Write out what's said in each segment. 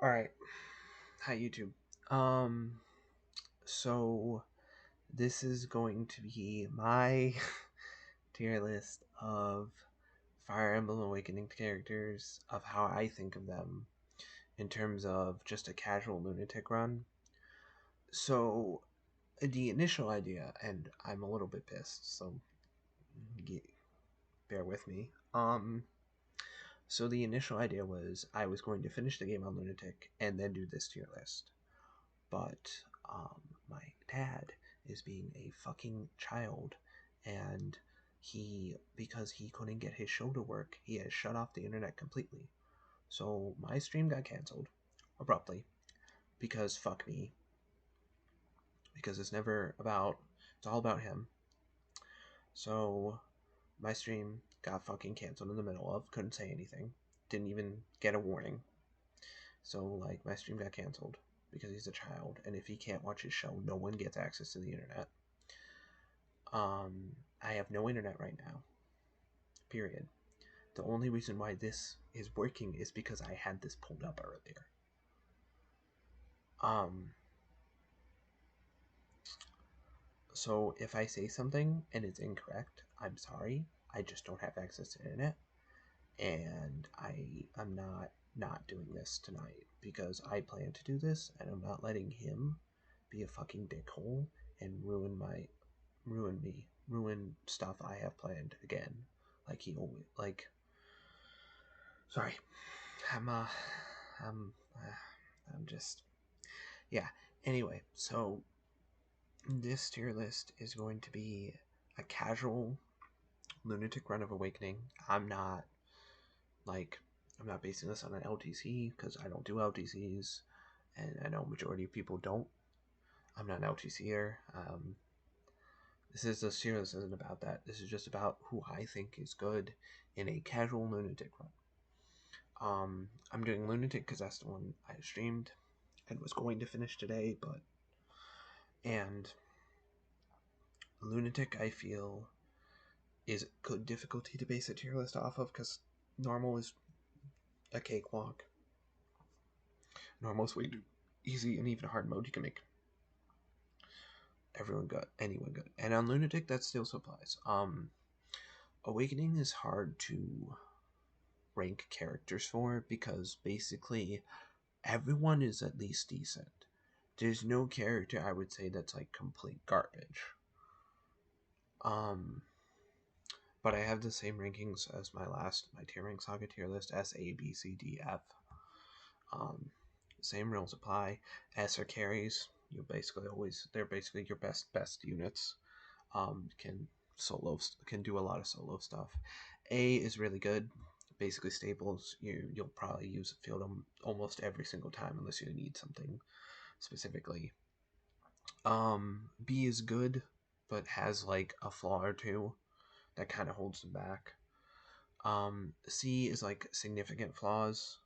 Alright. Hi YouTube. Um so this is going to be my tier list of Fire Emblem Awakening characters, of how I think of them in terms of just a casual lunatic run. So the initial idea, and I'm a little bit pissed, so bear with me. So the initial idea was I was going to finish the game on Lunatic and then do this tier list. But my dad is being a fucking child, and because he couldn't get his show to work, he has shut off the internet completely. So my stream got canceled abruptly because fuck me, because it's all about him. So my stream got fucking canceled in the middle of, couldn't say anything, didn't even get a warning. So like my stream got canceled because he's a child, and if he can't watch his show, no one gets access to the internet. I have no internet right now. Period. The only reason why this is working is because I had this pulled up earlier. Um, so if I say something and it's incorrect, I'm sorry. I just don't have access to the internet, and I'm not doing this tonight because I plan to do this, and I'm not letting him be a fucking dickhole and ruin stuff I have planned again. Like he always like. Sorry, I'm I'm I'm just yeah. Anyway, so this tier list is going to be a casual lunatic run of Awakening. Like I'm not basing this on an LTC because I don't do LTCs, and I know majority of people don't. I'm not an LTCer. This tier list isn't about that. This is just about who I think is good in a casual lunatic run. I'm doing Lunatic because that's the one I streamed and was going to finish today, and Lunatic I feel is good difficulty to base a tier list off of because normal is a cakewalk. Normal is way too easy, and even hard mode you can make anyone good. And on Lunatic that still applies. Awakening is hard to rank characters for because basically everyone is at least decent. There's no character I would say that's like complete garbage. But I have the same rankings as my tier rank saga tier list: S, A, B, C, D, F. Same rules apply. S are carries. They're basically your best units. Can do a lot of solo stuff. A is really good. Basically staples. You'll probably field them almost every single time unless you need something specifically. B is good, but has like a flaw or two that kind of holds them back. C is like significant flaws.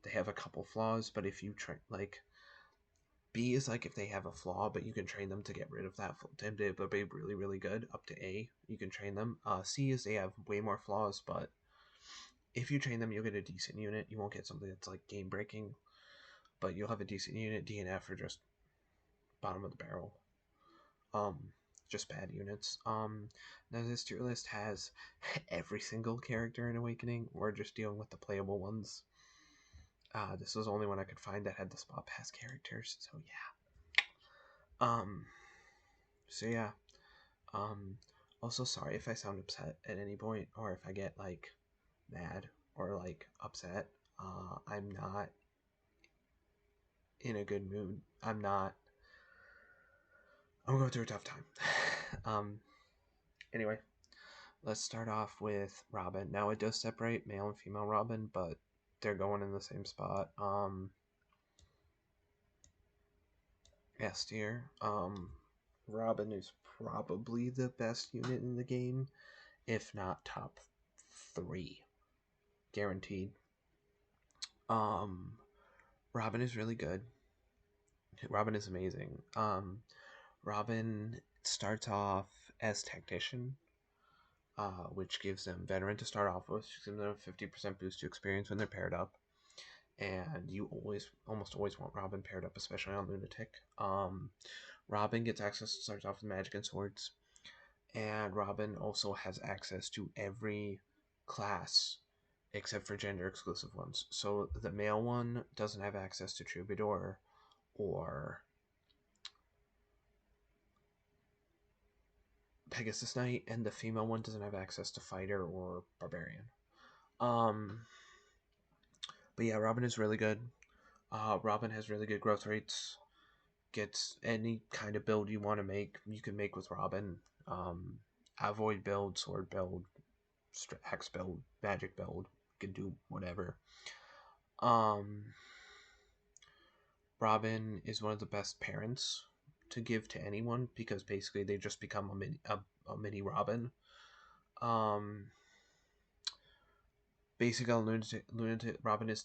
They have a couple flaws, but if you train like B is like if they have a flaw, but you can train them to get rid of that and they be really really good. Up to A, you can train them. C is they have way more flaws, but if you train them, you'll get a decent unit. You won't get something that's like game breaking, but you'll have a decent unit. D and F are just bottom of the barrel. Just bad units. Now this tier list has every single character in Awakening. We're just dealing with the playable ones. This was the only one I could find that had the spot pass characters, so yeah. So yeah. Um, Also sorry if I sound upset at any point, or if I get like mad or like upset. I'm not in a good mood. I'm going through a tough time. Anyway, let's start off with Robin. Now it does separate male and female Robin, but they're going in the same spot. S tier. Robin is probably the best unit in the game, if not top 3, guaranteed. Robin is really good. Robin is amazing. Robin starts off as Tactician, which gives them Veteran to start off with, which gives them a 50% boost to experience when they're paired up. and you almost always want Robin paired up, especially on Lunatic. Robin gets access, starts off with magic and swords, and Robin also has access to every class except for gender exclusive ones. So the male one doesn't have access to Troubadour or Pegasus Knight, and the female one doesn't have access to Fighter or Barbarian. Um, but yeah, Robin is really good. Robin has really good growth rates. Gets any kind of build you want to make, you can make with Robin. Avoid build, sword build, axe build, magic build. You can do whatever. Um, Robin is one of the best parents to give to anyone because basically they just become a mini Robin. Um, basically, Lunatic Robin is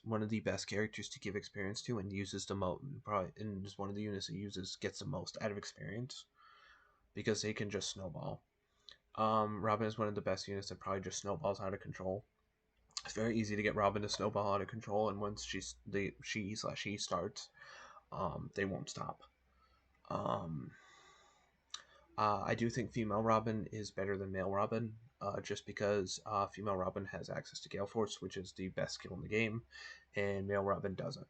one of the best characters to give experience to, and uses the most. Probably, and is one of the units that gets the most out of experience because they can just snowball. Robin is one of the best units that probably just snowballs out of control. It's very easy to get Robin to snowball out of control, and once she starts, they won't stop. Um, I do think female Robin is better than male Robin, just because female Robin has access to Gale Force, which is the best skill in the game, and male Robin doesn't.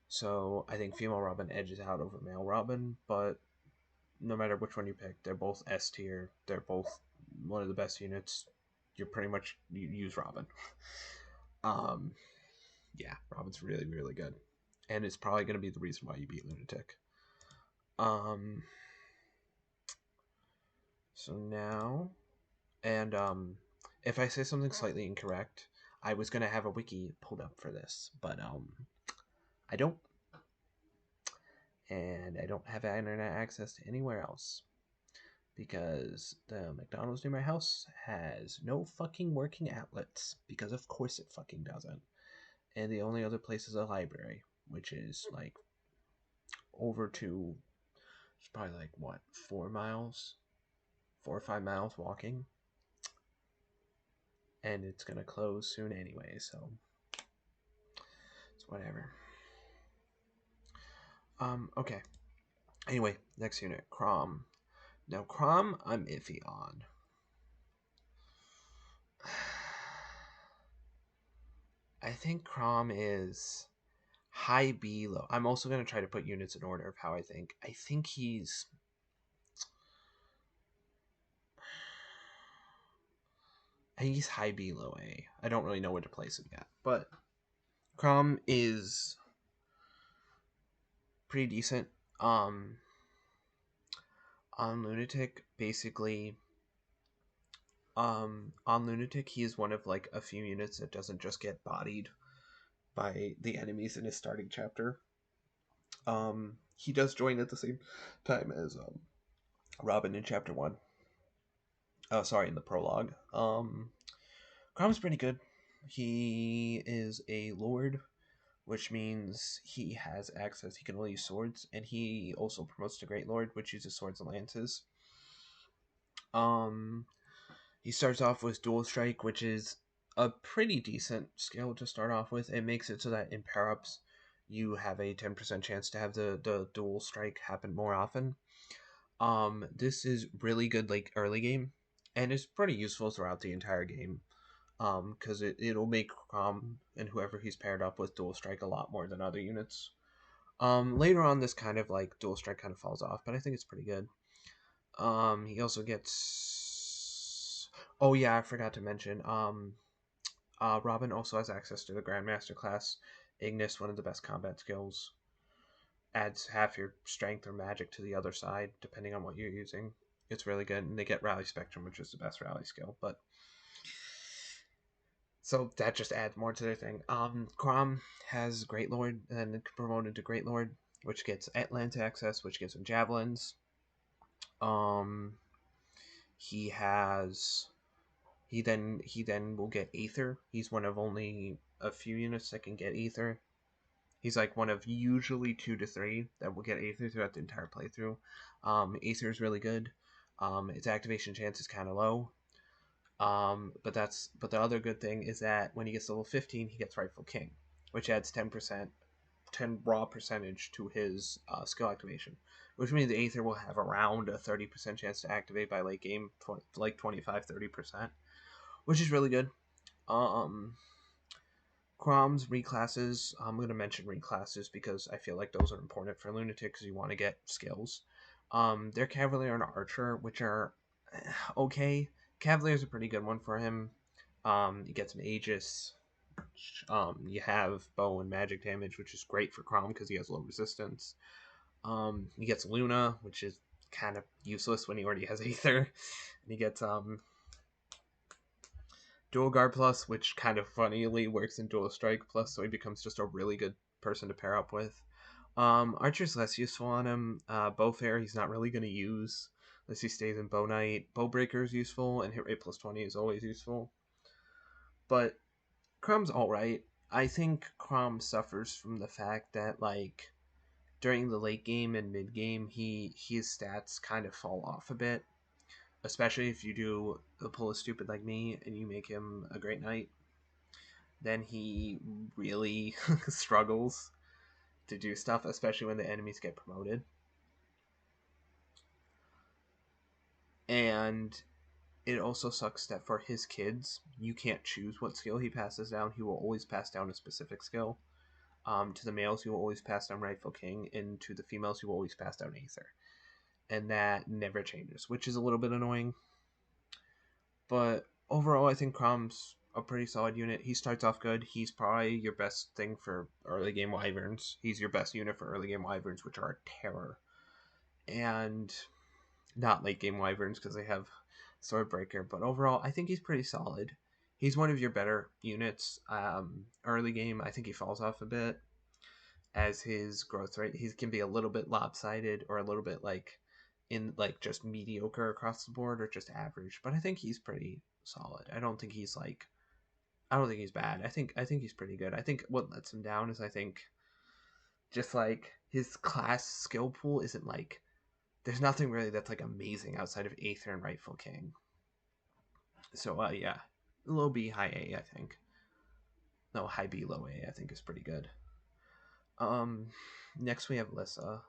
So I think female Robin edges out over male Robin, but no matter which one you pick, they're both S tier. They're both one of the best units. You use Robin. um, yeah, Robin's really really good, and it's probably going to be the reason why you beat Lunatic. Um, so now, and if I say something slightly incorrect, I was gonna have a wiki pulled up for this, but I don't, and I don't have internet access to anywhere else because the McDonald's near my house has no fucking working outlets because of course it fucking doesn't, and the only other place is a library, which is like over to, it's probably like what 4 miles, 4 or 5 miles walking, and it's gonna close soon anyway, so it's whatever. Okay. Anyway, next unit, Crom. Now, Crom, I'm iffy on. I think Crom is high B, low. I'm also going to try to put units in order of how I think. I think he's... high B, low A. I don't really know where to place him yet. But Crom is pretty decent. On Lunatic, basically... on Lunatic, he is one of like a few units that doesn't just get bodied by the enemies in his starting chapter. He does join at the same time as Robin in chapter 1. Oh, sorry, in the prologue. Crom's pretty good. He is a lord, which means he has access. He can only use swords, and he also promotes to Great Lord, which uses swords and lances. He starts off with Dual Strike, which is a pretty decent skill to start off with. It makes it so that in pair ups, you have a 10% chance to have the Dual Strike happen more often. This is really good like early game, and it's pretty useful throughout the entire game. Because it'll make Crom and whoever he's paired up with Dual Strike a lot more than other units. Later on, this kind of like Dual Strike kind of falls off, but I think it's pretty good. He also gets. Oh yeah, I forgot to mention. Robin also has access to the Grandmaster class. Ignis, one of the best combat skills. Adds half your strength or magic to the other side, depending on what you're using. It's really good, and they get Rally Spectrum, which is the best rally skill. But so that just adds more to their thing. Crom has Great Lord, and then promoted to Great Lord, which gets Atlantic access, which gives him javelins. Um, he has he then will get Aether. He's one of only a few units that can get Aether. He's like one of usually 2 to 3 that will get Aether throughout the entire playthrough. Aether is really good. Its activation chance is kind of low. But the other good thing is that when he gets level 15, he gets Rightful King. which adds 10 raw percentage to his skill activation, which means the Aether will have around a 30% chance to activate by late game, like 25-30%, which is really good. Crom's reclasses, I'm going to mention reclasses because I feel like those are important for Lunatic because you want to get skills. They're Cavalier and Archer, which are okay. Cavalier is a pretty good one for him. You get some Aegis. You have bow and magic damage, which is great for Crom because he has low resistance. He gets Luna, which is kind of useless when he already has Aether. And he gets Dual Guard Plus, which kind of funnily works in Dual Strike Plus, so he becomes just a really good person to pair up with. Archer's less useful on him. Bowfair he's not really going to use unless he stays in Bow Knight. Bowbreaker is useful, and hit rate plus 20 is always useful. But Crom's alright. I think Crom suffers from the fact that, like, during the late game and mid game, his stats kind of fall off a bit. Especially if you do a pull a stupid like me and you make him a great knight, then he really struggles to do stuff, especially when the enemies get promoted. And it also sucks that for his kids, you can't choose what skill he passes down. He will always pass down a specific skill. To the males, he will always pass down Rightful King, and to the females, he will always pass down Aether. And that never changes, which is a little bit annoying. But overall, I think Crom's a pretty solid unit. He starts off good. He's probably your best thing for early game Wyverns. He's your best unit for early game Wyverns, which are a terror. And not late game Wyverns because they have Swordbreaker. But overall, I think he's pretty solid. He's one of your better units. Early game, I think he falls off a bit as his growth rate. He can be a little bit lopsided or a little bit like in like just mediocre across the board or just average. But I think he's pretty solid. I don't think he's bad. I think he's pretty good. I think what lets him down is I think just like his class skill pool isn't like there's nothing really that's like amazing outside of Aether and Rightful King. So yeah, low B, high A, I think. No, high B, low A, I think is pretty good. Next we have Lissa.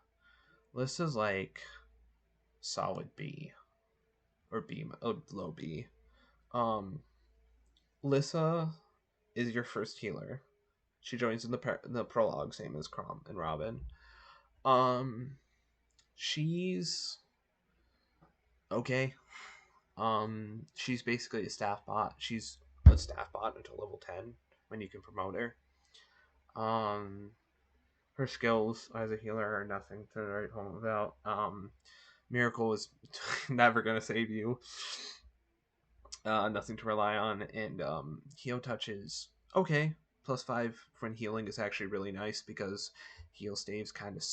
Lissa's like solid B or B, low B. Lissa is your first healer. She joins in the prologue, same as Crom and Robin. She's okay. She's basically a staff bot. She's a staff bot until level 10 when you can promote her. Her skills as a healer are nothing to write home about. Miracle is never gonna save you. Nothing to rely on, and heal touch is okay. +5 when healing is actually really nice because heal staves kind of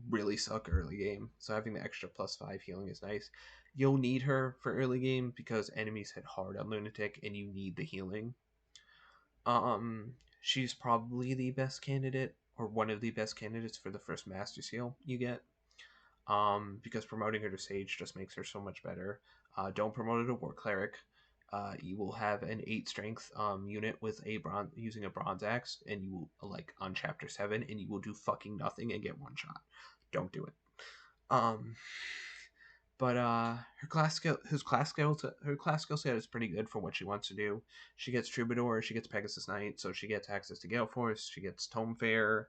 really suck early game. So having the extra +5 healing is nice. You'll need her for early game because enemies hit hard on Lunatic, and you need the healing. She's probably the best candidate or one of the best candidates for the first Master Seal you get. Because promoting her to Sage just makes her so much better. Don't promote her to War Cleric. You will have an 8 strength unit with using a bronze axe, and you will like on chapter 7, and you will do fucking nothing and get one shot. Don't do it. But her class skill set is pretty good for what she wants to do. She gets Troubadour, she gets Pegasus Knight, so she gets access to Gale Force, she gets Tome Fair,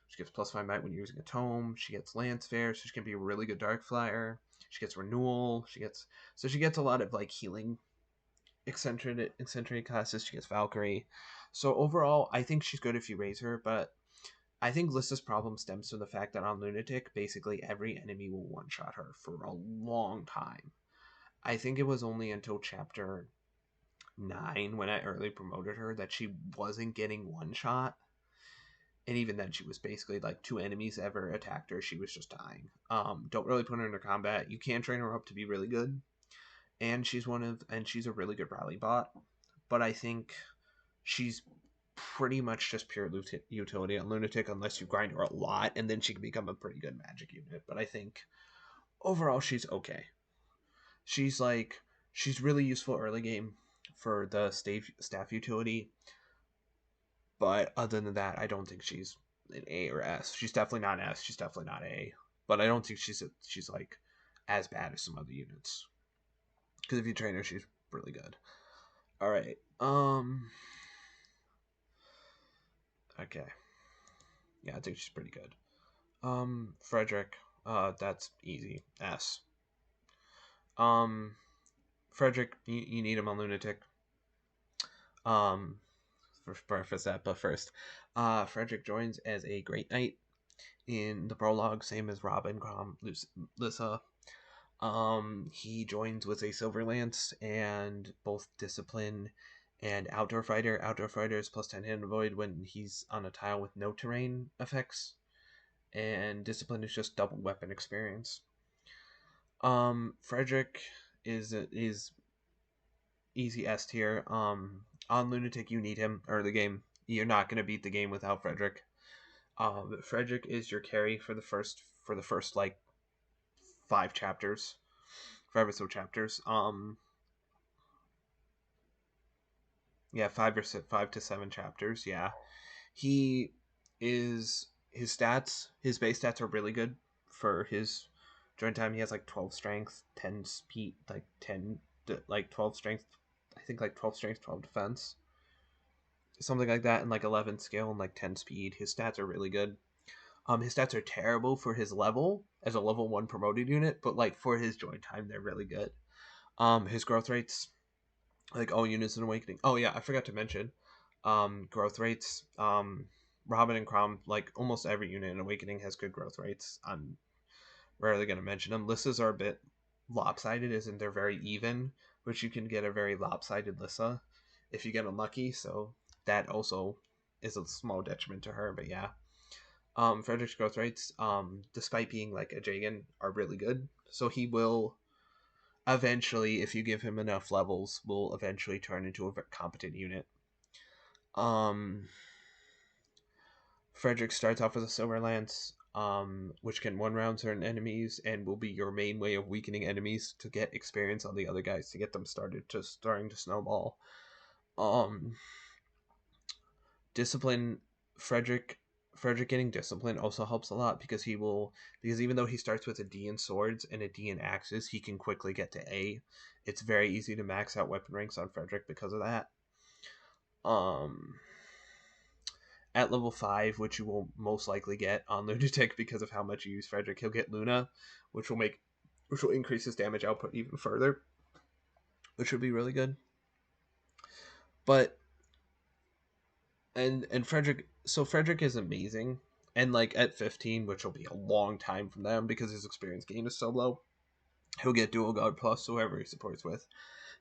she gets +5 might when you're using a tome, she gets Lance Fair, so she can be a really good Dark Flyer, she gets Renewal, she gets a lot of like healing eccentric classes, she gets Valkyrie. So overall, I think she's good if you raise her, but I think Lissa's problem stems from the fact that on Lunatic, basically every enemy will one-shot her for a long time. I think it was only until chapter 9 when I early promoted her that she wasn't getting one-shot. And even then, she was basically like 2 enemies ever attacked her. She was just dying. Don't really put her into combat. You can train her up to be really good. And she's a really good rally bot. But I think she's pretty much just pure utility on Lunatic unless you grind her a lot, and then she can become a pretty good magic unit. But I think overall she's okay. She's really useful early game for the staff utility. But other than that, I don't think she's an A or S. She's definitely not an S. She's definitely not A. But I don't think she's like as bad as some other units. Because if you train her, she's really good. All right. Okay. Yeah, I think she's pretty good. Frederick. That's easy. S. Um, Frederick, you need him on Lunatic. For preface that, but first, Frederick joins as a Great Knight in the prologue, same as Robin, Grom, Lissa. He joins with a Silver Lance and both Discipline and Outdoor Fighter. Outdoor Fighter is plus 10 hit and avoid when he's on a tile with no terrain effects, and Discipline is just double weapon experience. Frederick is easy S tier. On Lunatic, you need him early game. You're not gonna beat the game without Frederick. Frederick is your carry for the first like 5 chapters, 5 or so chapters. Yeah, 5 to 7 chapters. Yeah, he is his base stats are really good for his joint time. He has like 12 strength, 10 speed, like 12 strength. I think like 12 strength, 12 defense, something like that, and like 11 skill and like 10 speed. His stats are really good. His stats are terrible for his level as a level 1 promoted unit, but like for his joint time, they're really good. His growth rates, like all units in Awakening. Oh yeah, I forgot to mention, growth rates. Robin and Crom, like almost every unit in Awakening has good growth rates. I'm rarely gonna mention them. Lissas are a bit lopsided, isn't they're very even, which you can get a very lopsided Lissa if you get unlucky. So that also is a small detriment to her. But yeah, Frederick's growth rates, despite being like a Jagan, are really good. So he will eventually, if you give him enough levels, will eventually turn into a competent unit. Frederick starts off with a Silver Lance, which can one round certain enemies and will be your main way of weakening enemies to get experience on the other guys to get them starting to snowball. Discipline, Frederick getting discipline also helps a lot because even though he starts with a D in swords and a D in axes, he can quickly get to A. It's very easy to max out weapon ranks on Frederick because of that. At level 5, which you will most likely get on Lunatic because of how much you use Frederick, he'll get Luna, which will increase his damage output even further, which would be really good. But and Frederick is amazing. And like at 15, which will be a long time from them because his experience gain is so low, he'll get Dual Guard plus whoever he supports with.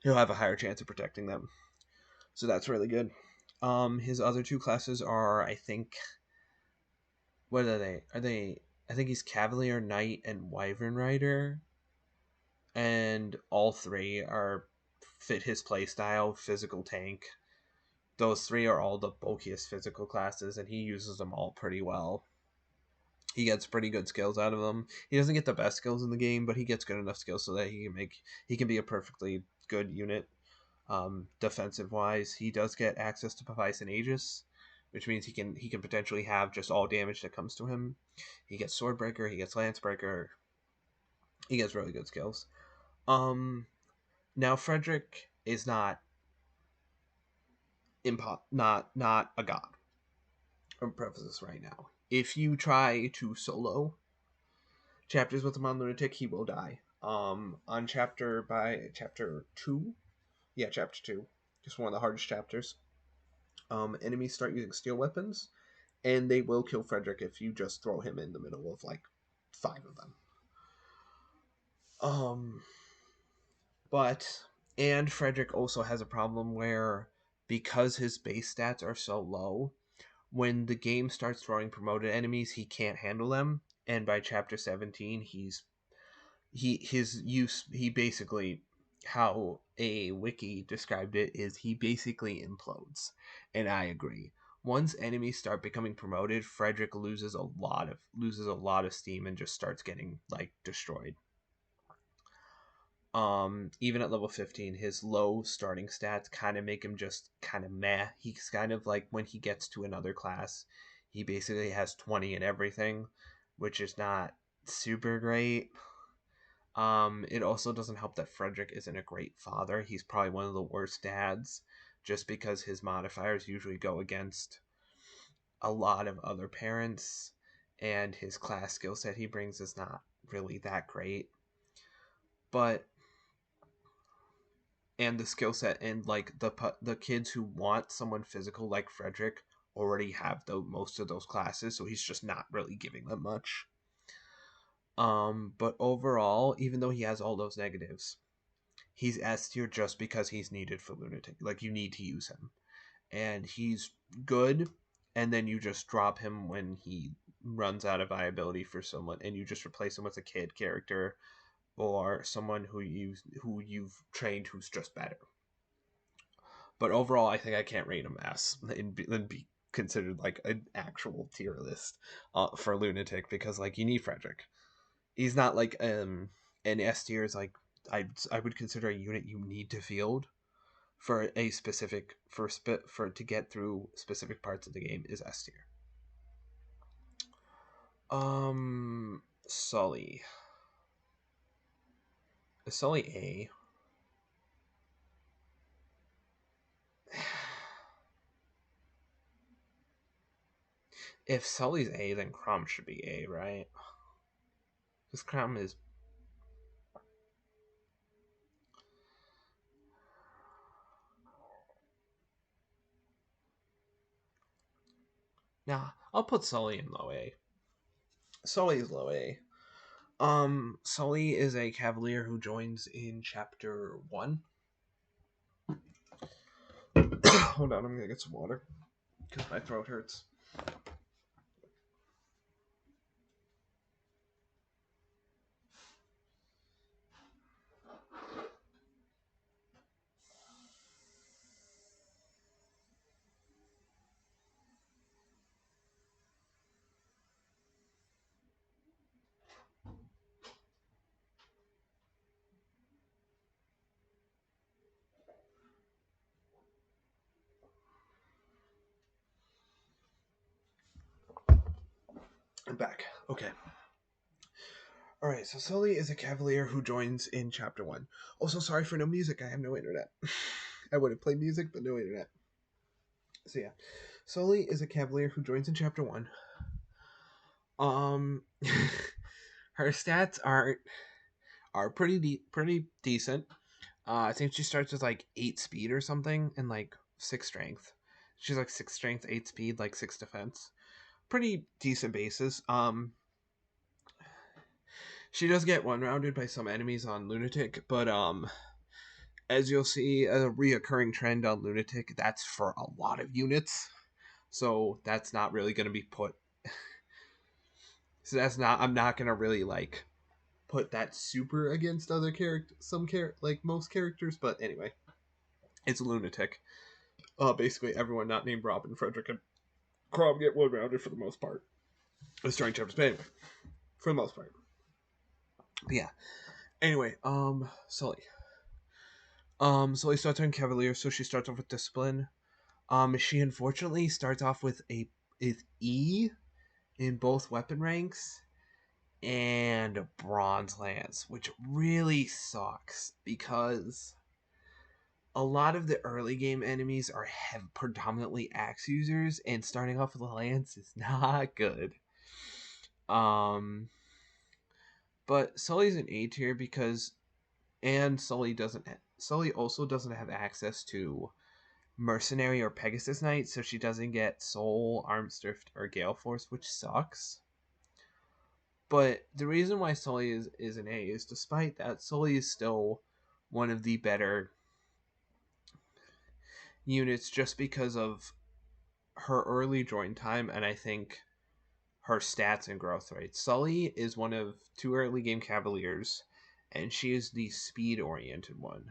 He'll have a higher chance of protecting them. So that's really good. His other 2 classes are, I think, what are they? I think he's Cavalier Knight and Wyvern Rider. And all 3 are fit his playstyle, physical tank. Those 3 are all the bulkiest physical classes, and he uses them all pretty well. He gets pretty good skills out of them. He doesn't get the best skills in the game, but he gets good enough skills so that he can be a perfectly good unit. Defensive wise, he does get access to Pavice and Aegis, which means he can potentially have just all damage that comes to him. He gets Swordbreaker, he gets Lancebreaker. He gets really good skills. Now Frederick is not a god. I'm preface this right now. If you try to solo chapters with him on Lunatic, he will die. On chapter 2, chapter 2, just one of the hardest chapters. Enemies start using steel weapons, and they will kill Frederick if you just throw him in the middle of like 5 of them. And Frederick also has a problem where, because his base stats are so low, when the game starts throwing promoted enemies, he can't handle them. And by chapter 17, he basically, how a wiki described it is, he basically implodes. And I agree. Once enemies start becoming promoted, Frederick loses a lot of steam and just starts getting like destroyed. Even at level 15, his low starting stats kind of make him just kind of meh. He's kind of like when he gets to another class, he basically has 20 in everything, which is not super great. It also doesn't help that Frederick isn't a great father. He's probably one of the worst dads, just because his modifiers usually go against a lot of other parents, and his class skill set he brings is not really that great. But and the skill set and like the kids who want someone physical like Frederick already have most of those classes, so he's just not really giving them much. But overall, even though he has all those negatives, he's S tier just because he's needed for Lunatic. Like you need to use him, and he's good. And then you just drop him when he runs out of viability for someone, and you just replace him with a kid character or someone who you've trained who's just better. But overall, I think I can't rate him S and be considered like an actual tier list for Lunatic because like you need Frederick. He's not like an S tier is like I would consider a unit you need to field for a specific for to get through specific parts of the game is S tier. Sully. Is Sully A? If Sully's A, then Crom should be A, right? Because Crom is. Nah, I'll put Sully in low A. Sully is low A. Sully is a cavalier who joins in chapter 1. Hold on, I'm gonna get some water because my throat hurts. I'm back. Okay. Alright, so Sully is a cavalier who joins in chapter 1. Also, sorry for no music, I have no internet. I would have played music, but no internet. So yeah. Sully is a cavalier who joins in chapter 1. Um her stats are pretty decent. I think she starts with like 8 speed or something and like 6 strength. She's like 6 strength, 8 speed, like 6 defense. Pretty decent bases. She does get one rounded by some enemies on Lunatic, but as you'll see, a reoccurring trend on Lunatic, that's for a lot of units. So that's not really going to be put. So that's not. I'm not going to really like put that super against other like most characters. But anyway, it's Lunatic. Basically everyone not named Robin, Frederick, and Crom get one rounded for the most part. The starting chapters, but anyway, for the most part. But yeah. Anyway, Sully. Sully starts on Cavalier, so she starts off with Discipline. She unfortunately starts off with with E in both weapon ranks and Bronze Lance, which really sucks because a lot of the early game enemies are predominantly axe users, and starting off with a lance is not good. Um, but Sully's an A tier because, and Sully also doesn't have access to Mercenary or Pegasus Knight, so she doesn't get Soul, Armstrift, or Gale Force, which sucks. But the reason why Sully is an A is despite that, Sully is still one of the better units just because of her early join time and I think her stats and growth rate. Sully is one of 2 early game Cavaliers, and she is the speed oriented one.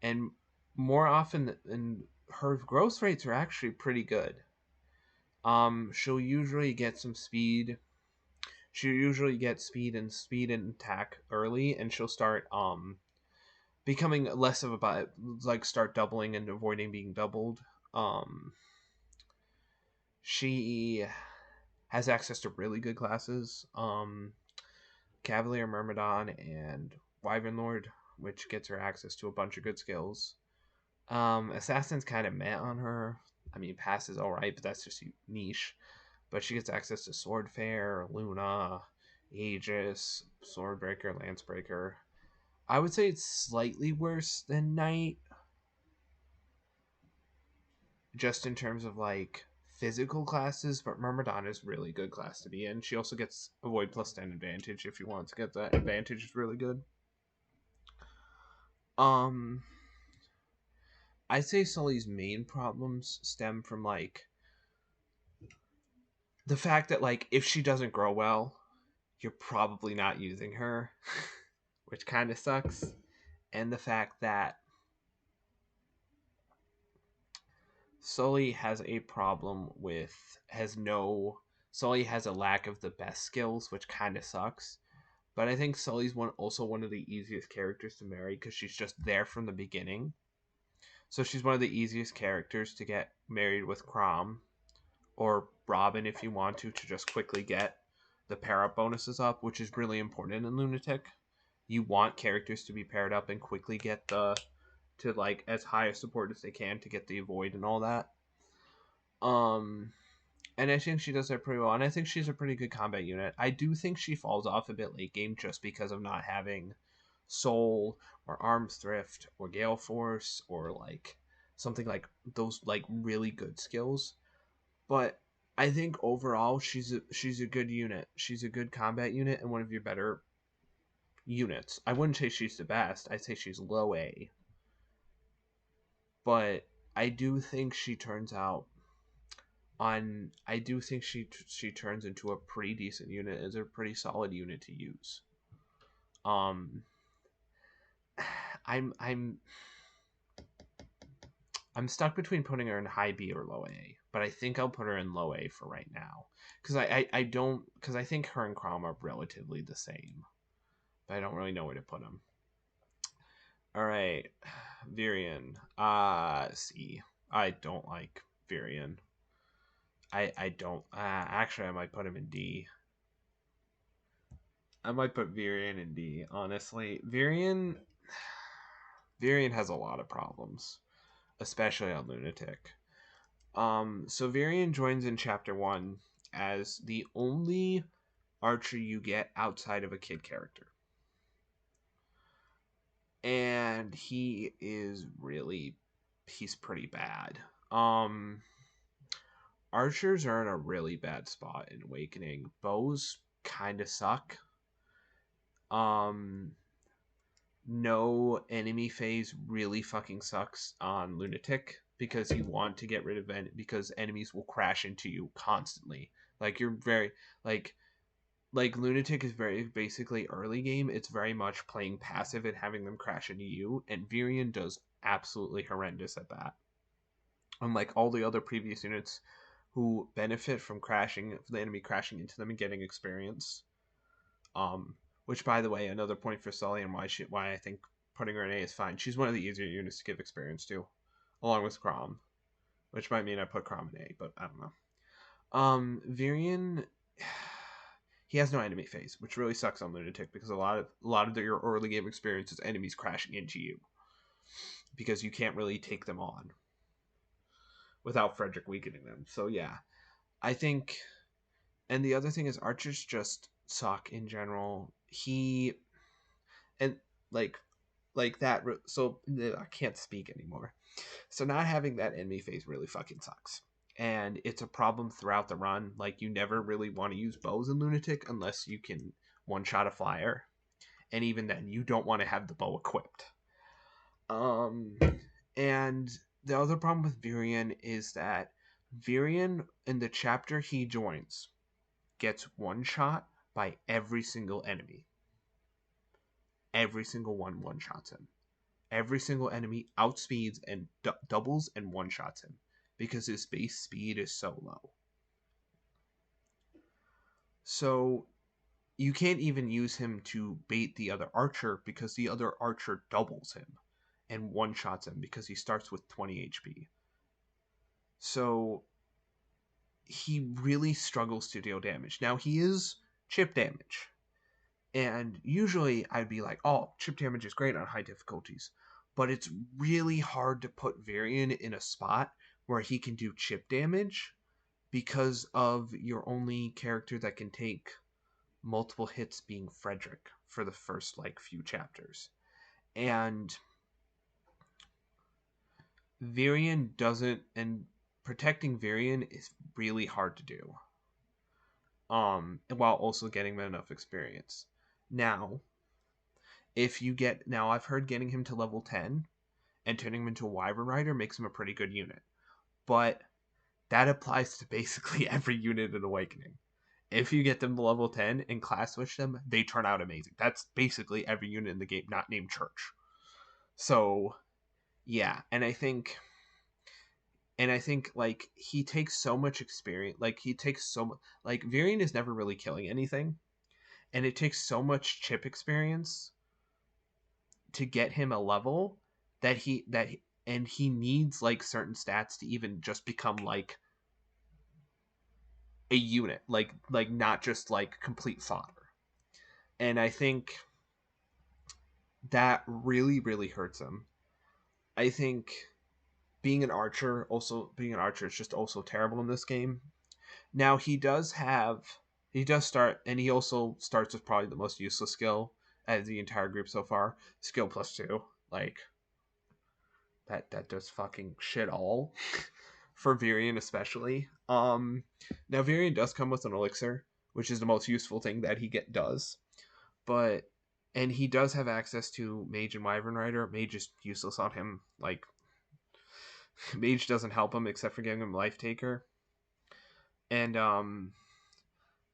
And more often than her growth rates are actually pretty good. She'll usually get some speed. She'll usually get speed and attack early, and she'll start becoming less of a like start doubling and avoiding being doubled. Um, she has access to really good classes. Cavalier, Myrmidon, and Wyvern Lord, which gets her access to a bunch of good skills. Assassin's kind of meh on her. I mean, Pass is alright, but that's just niche. But she gets access to Swordfair, Luna, Aegis, Swordbreaker, Lancebreaker. I would say it's slightly worse than Knight, just in terms of like physical classes, but Myrmidon is really good class to be in. She also gets Avoid plus 10 advantage if you want to get that advantage. Is really good. Um, I'd say Sully's main problems stem from like the fact that like if she doesn't grow well, you're probably not using her, which kind of sucks. And the fact that Sully has a problem with Sully has a lack of the best skills, which kind of sucks. But I think Sully's also one of the easiest characters to marry because she's just there from the beginning. So she's one of the easiest characters to get married with Crom or Robin if you want to just quickly get the pair up bonuses up, which is really important in Lunatic. You want characters to be paired up and quickly get to like as high a support as they can to get the avoid and all that. Um and I think she does that pretty well, and I think she's a pretty good combat unit. I do think she falls off a bit late game just because of not having Soul or Arms Thrift or Gale Force or like something like those like really good skills. But I think overall she's a good unit. She's a good combat unit and one of your better units. I wouldn't say she's the best. I'd say she's low A. But I do think she turns out on. I do think she turns into a pretty decent unit. Is a pretty solid unit to use. Um, I'm I'm I'm stuck between putting her in high B or low A, but I think I'll put her in low A for right now because I don't because I think her and Crom are relatively the same, but I don't really know where to put them. All right, Virion. C. I don't like Virion. I don't. Actually, I might put him in D. I might put Virion in D. Honestly, Virion has a lot of problems, especially on Lunatic. So Virion joins in Chapter 1 as the only archer you get outside of a kid character. And he's pretty bad. Archers are in a really bad spot in Awakening. Bows kind of suck. No enemy phase really fucking sucks on Lunatic because you want to get rid of because enemies will crash into you constantly. Like you're very like Lunatic is very basically early game. It's very much playing passive and having them crash into you, and Virion does absolutely horrendous at that. Unlike all the other previous units who benefit from the enemy crashing into them and getting experience. Which, by the way, another point for Sully and why I think putting her in A is fine. She's one of the easier units to give experience to, along with Crom, which might mean I put Crom in A, but I don't know. Virion, he has no enemy phase, which really sucks on Lunatic because a lot of your early game experience is enemies crashing into you because you can't really take them on without Frederick weakening them. So yeah, I think. And the other thing is archers just suck in general. And like that. So I can't speak anymore. So not having that enemy phase really fucking sucks. And it's a problem throughout the run. Like you never really want to use bows in Lunatic unless you can one shot a flyer. And even then you don't want to have the bow equipped. And the other problem with Virion is that Virion in the chapter he joins gets one shot by every single enemy. Every single one shots him. Every single enemy outspeeds and doubles and one shots him because his base speed is so low. So you can't even use him to bait the other archer because the other archer doubles him and one shots him because he starts with 20 HP. So he really struggles to deal damage. Now he is chip damage. And usually I'd be like, oh, chip damage is great on high difficulties. But it's really hard to put Varian in a spot where he can do chip damage because of your only character that can take multiple hits being Frederick for the first like few chapters. And Varian doesn't, and protecting Varian is really hard to do. While also getting enough experience. Now, I've heard getting him to level 10 and turning him into a Wyvern Rider makes him a pretty good unit. But that applies to basically every unit in Awakening. If you get them to level 10 and class switch them, they turn out amazing. That's basically every unit in the game not named Church. So, yeah, and I think like he takes so much experience, like he takes so much, like Varian is never really killing anything, and it takes so much chip experience to get him a level and he needs like certain stats to even just become like a unit, like not just like complete fodder. And I think that really hurts him. I think being an archer is just also terrible in this game. Now he does start, and he also starts with probably the most useless skill as the entire group so far, skill +2. Like that does fucking shit all. For Varian especially. Now Varian does come with an elixir, which is the most useful thing that does. But and he does have access to Mage and Wyvern Rider. Mage is useless on him. Like Mage doesn't help him except for giving him Life Taker. And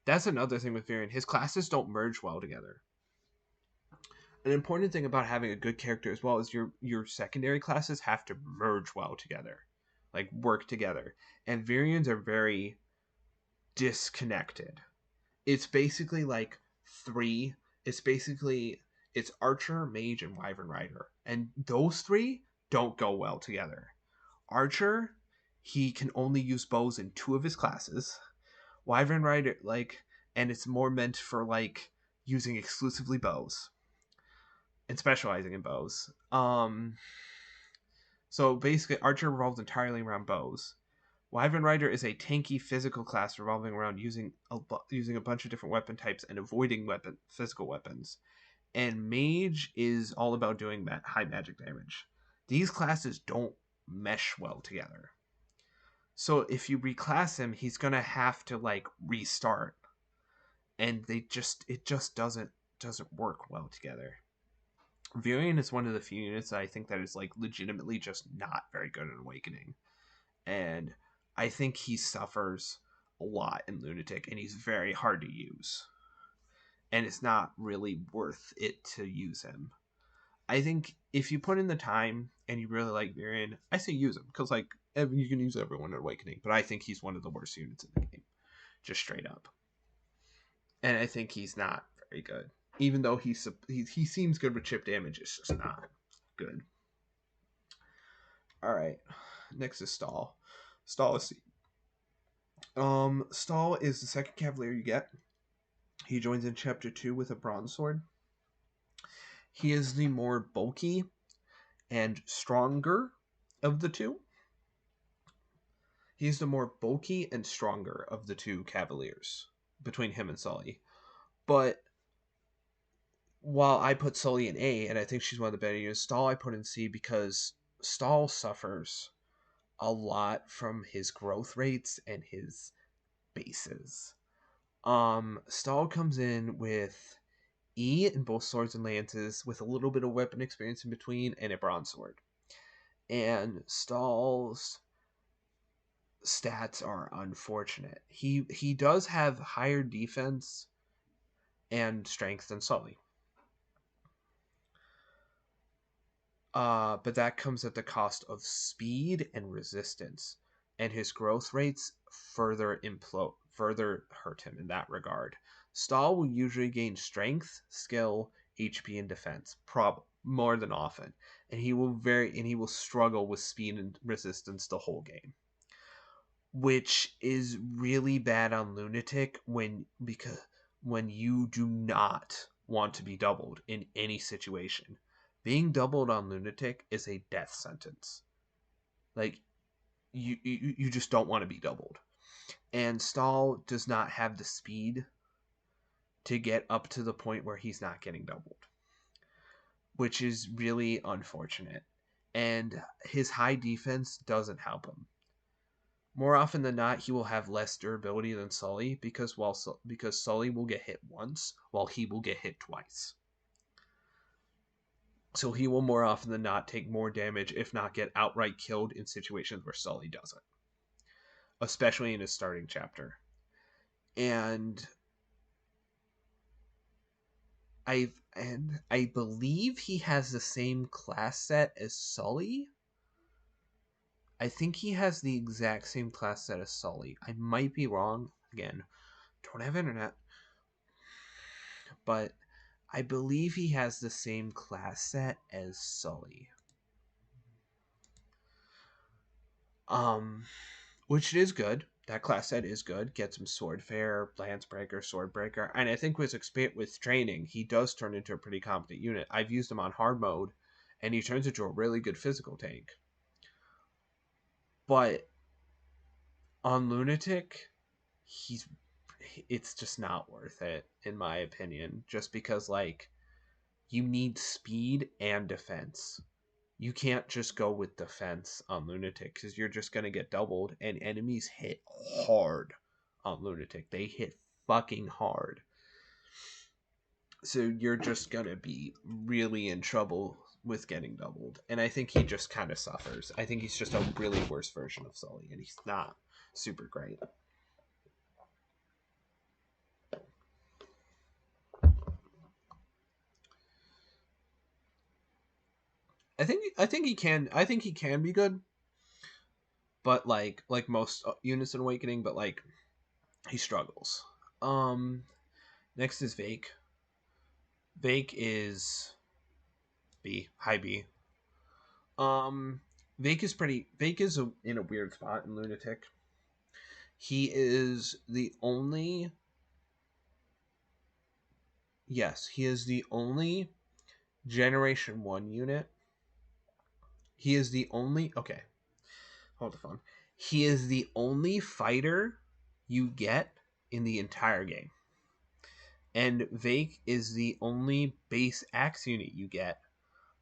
that's another thing with Varian. His classes don't merge well together. An important thing about having a good character as well is your secondary classes have to merge well together, like work together. And Varians are very disconnected. It's basically like three. It's Archer, Mage, and Wyvern Rider, and those three don't go well together. Archer, he can only use bows in 2 of his classes. Wyvern Rider, and it's more meant for like using exclusively bows and specializing in bows. So basically, Archer revolves entirely around bows. Wyvern Rider is a tanky physical class revolving around using a bunch of different weapon types and avoiding physical weapons. And Mage is all about doing high magic damage. These classes don't mesh well together. So if you reclass him, he's gonna have to like restart, and it just doesn't work well together. Varian is one of the few units that I think that is like legitimately just not very good at Awakening. And I think he suffers a lot in Lunatic, and he's very hard to use. And it's not really worth it to use him. I think if you put in the time and you really like Varian, I say use him because like you can use everyone at Awakening. But I think he's one of the worst units in the game, just straight up. And I think he's not very good, even though he seems good with chip damage. It's just not good. All right, next is Stall. Stall is Stall is the second Cavalier you get. He joins in Chapter 2 with a bronze sword. He is the more bulky and stronger of the two. He's the more bulky and stronger of the 2 Cavaliers between him and Sully. But while I put Sully in A, and I think she's one of the better units, Stall I put in C because Stall suffers a lot from his growth rates and his bases. Stall comes in with E in both swords and lances, with a little bit of weapon experience in between, and a bronze sword. And Stall's stats are unfortunate. He does have higher defense and strength than Sully. But that comes at the cost of speed and resistance, and his growth rates further further hurt him in that regard. Stall will usually gain strength, skill, HP, and defense, more than often, and he will struggle with speed and resistance the whole game, which is really bad on Lunatic when you do not want to be doubled in any situation. Being doubled on Lunatic is a death sentence. Like you just don't want to be doubled. And Stall does not have the speed to get up to the point where he's not getting doubled, which is really unfortunate. And his high defense doesn't help him. More often than not, he will have less durability than Sully because Sully will get hit once while he will get hit twice. So he will more often than not take more damage, if not get outright killed in situations where Sully doesn't, especially in his starting chapter. And I believe he has the same class set as Sully. I think he has the exact same class set as Sully. I might be wrong. Again, don't have internet. But I believe he has the same class set as Sully. Which is good. That class set is good. Gets him Swordfarer, Lancebreaker, Swordbreaker, and I think with training, he does turn into a pretty competent unit. I've used him on hard mode, and he turns into a really good physical tank. But on Lunatic, it's just not worth it, in my opinion. Just because, like, you need speed and defense. You can't just go with defense on Lunatic because you're just going to get doubled, and enemies hit hard on Lunatic. They hit fucking hard. So you're just going to be really in trouble with getting doubled. And I think he just kind of suffers. I think he's just a really worse version of Sully, and he's not super great. I think he can be good, but like most units in Awakening, but like he struggles. Next is Vake. Vake is B, high B. Vake is in a weird spot in Lunatic. He is the only Generation 1 unit. He is the only hold the phone. He is the only fighter you get in the entire game. And Vake is the only base axe unit you get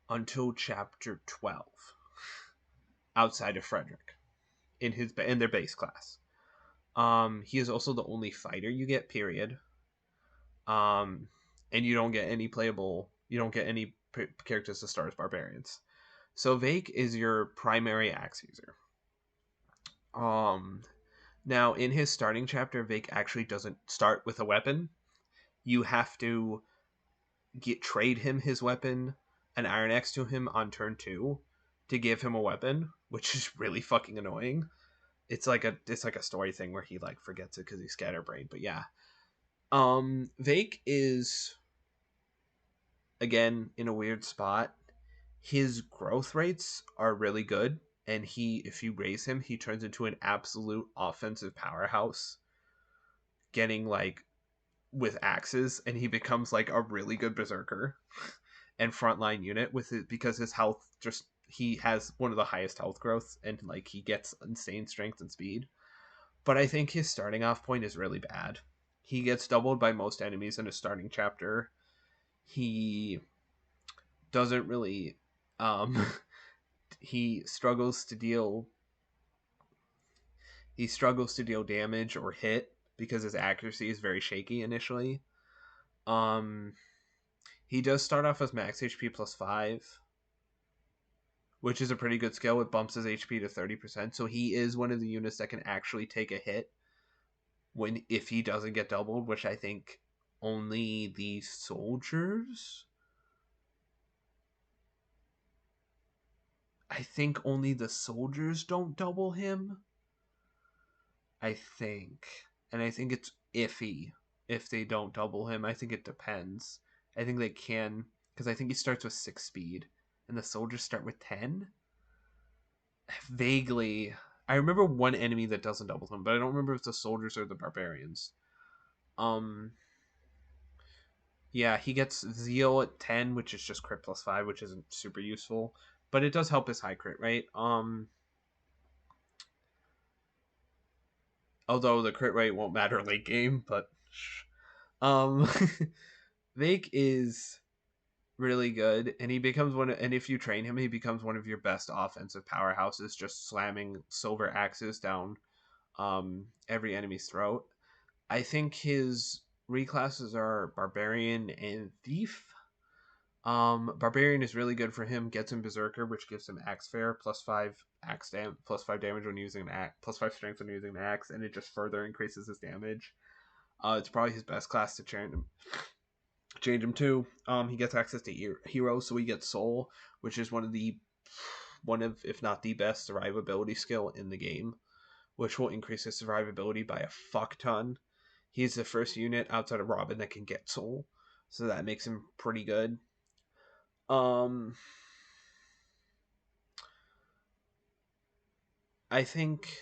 until chapter 12, outside of Frederick in their base class. He is also the only fighter you get, period. And you don't get any characters to start as barbarians. So Vake is your primary axe user. Now in his starting chapter, Vake actually doesn't start with a weapon. You have to trade him his weapon, an Iron Axe to him on turn 2 to give him a weapon, which is really fucking annoying. It's like a story thing where he like forgets it because he's scatterbrained. But yeah, Vake is again in a weird spot. His growth rates are really good, and if you raise him, he turns into an absolute offensive powerhouse, getting like with axes, and he becomes like a really good berserker and frontline unit with it because his health he has one of the highest health growths, and like he gets insane strength and speed. But I think his starting off point is really bad. He gets doubled by most enemies in his starting chapter. He doesn't really he struggles to deal damage or hit because his accuracy is very shaky initially. He does start off as max HP plus 5, which is a pretty good skill. It bumps his HP to 30%, so he is one of the units that can actually take a hit if he doesn't get doubled, which I think only the soldiers... I think only the soldiers don't double him. I think. and I think it's iffy if they don't double him. I think it depends. I think they can, because I think he starts with 6 speed, and the soldiers start with 10. Vaguely, I remember one enemy that doesn't double him, but I don't remember if it's the soldiers or the barbarians. Um, yeah, he gets Zeal at 10, which is just crit plus 5, which isn't super useful, but it does help his high crit, right? Although the crit rate won't matter late game, but um, Vake is really good, and he becomes one. And if you train him, he becomes one of your best offensive powerhouses, just slamming silver axes down every enemy's throat. I think his reclasses are Barbarian and Thief. Barbarian is really good for him. Gets him Berserker, which gives him Axe Fair plus 5 damage when using an axe, plus 5 strength when using an axe, and it just further increases his damage. It's probably his best class to change him to. He gets access to hero, so he gets Soul, which is one of if not the best survivability skill in the game, which will increase his survivability by a fuck ton. He's the first unit outside of Robin that can get Soul, so that makes him pretty good. I think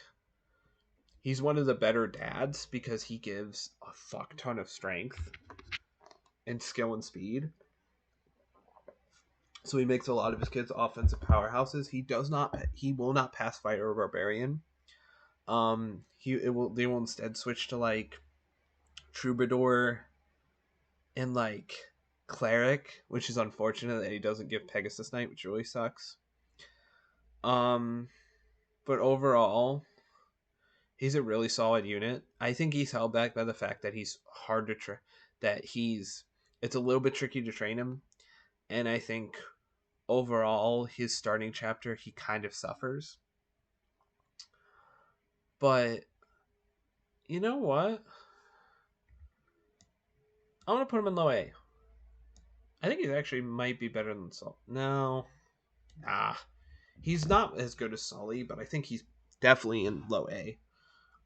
he's one of the better dads because he gives a fuck ton of strength and skill and speed. So he makes a lot of his kids offensive powerhouses. He will not pass fighter or barbarian. They will instead switch to like troubadour and like cleric, which is unfortunate that he doesn't give Pegasus Knight, which really sucks. But overall, he's a really solid unit. I think he's held back by the fact that he's hard to it's a little bit tricky to train him, and I think overall his starting chapter he kind of suffers. But you know what? I'm gonna put him in low A. I think he actually might be better than Sully. No, nah, he's not as good as Sully, but I think he's definitely in low A.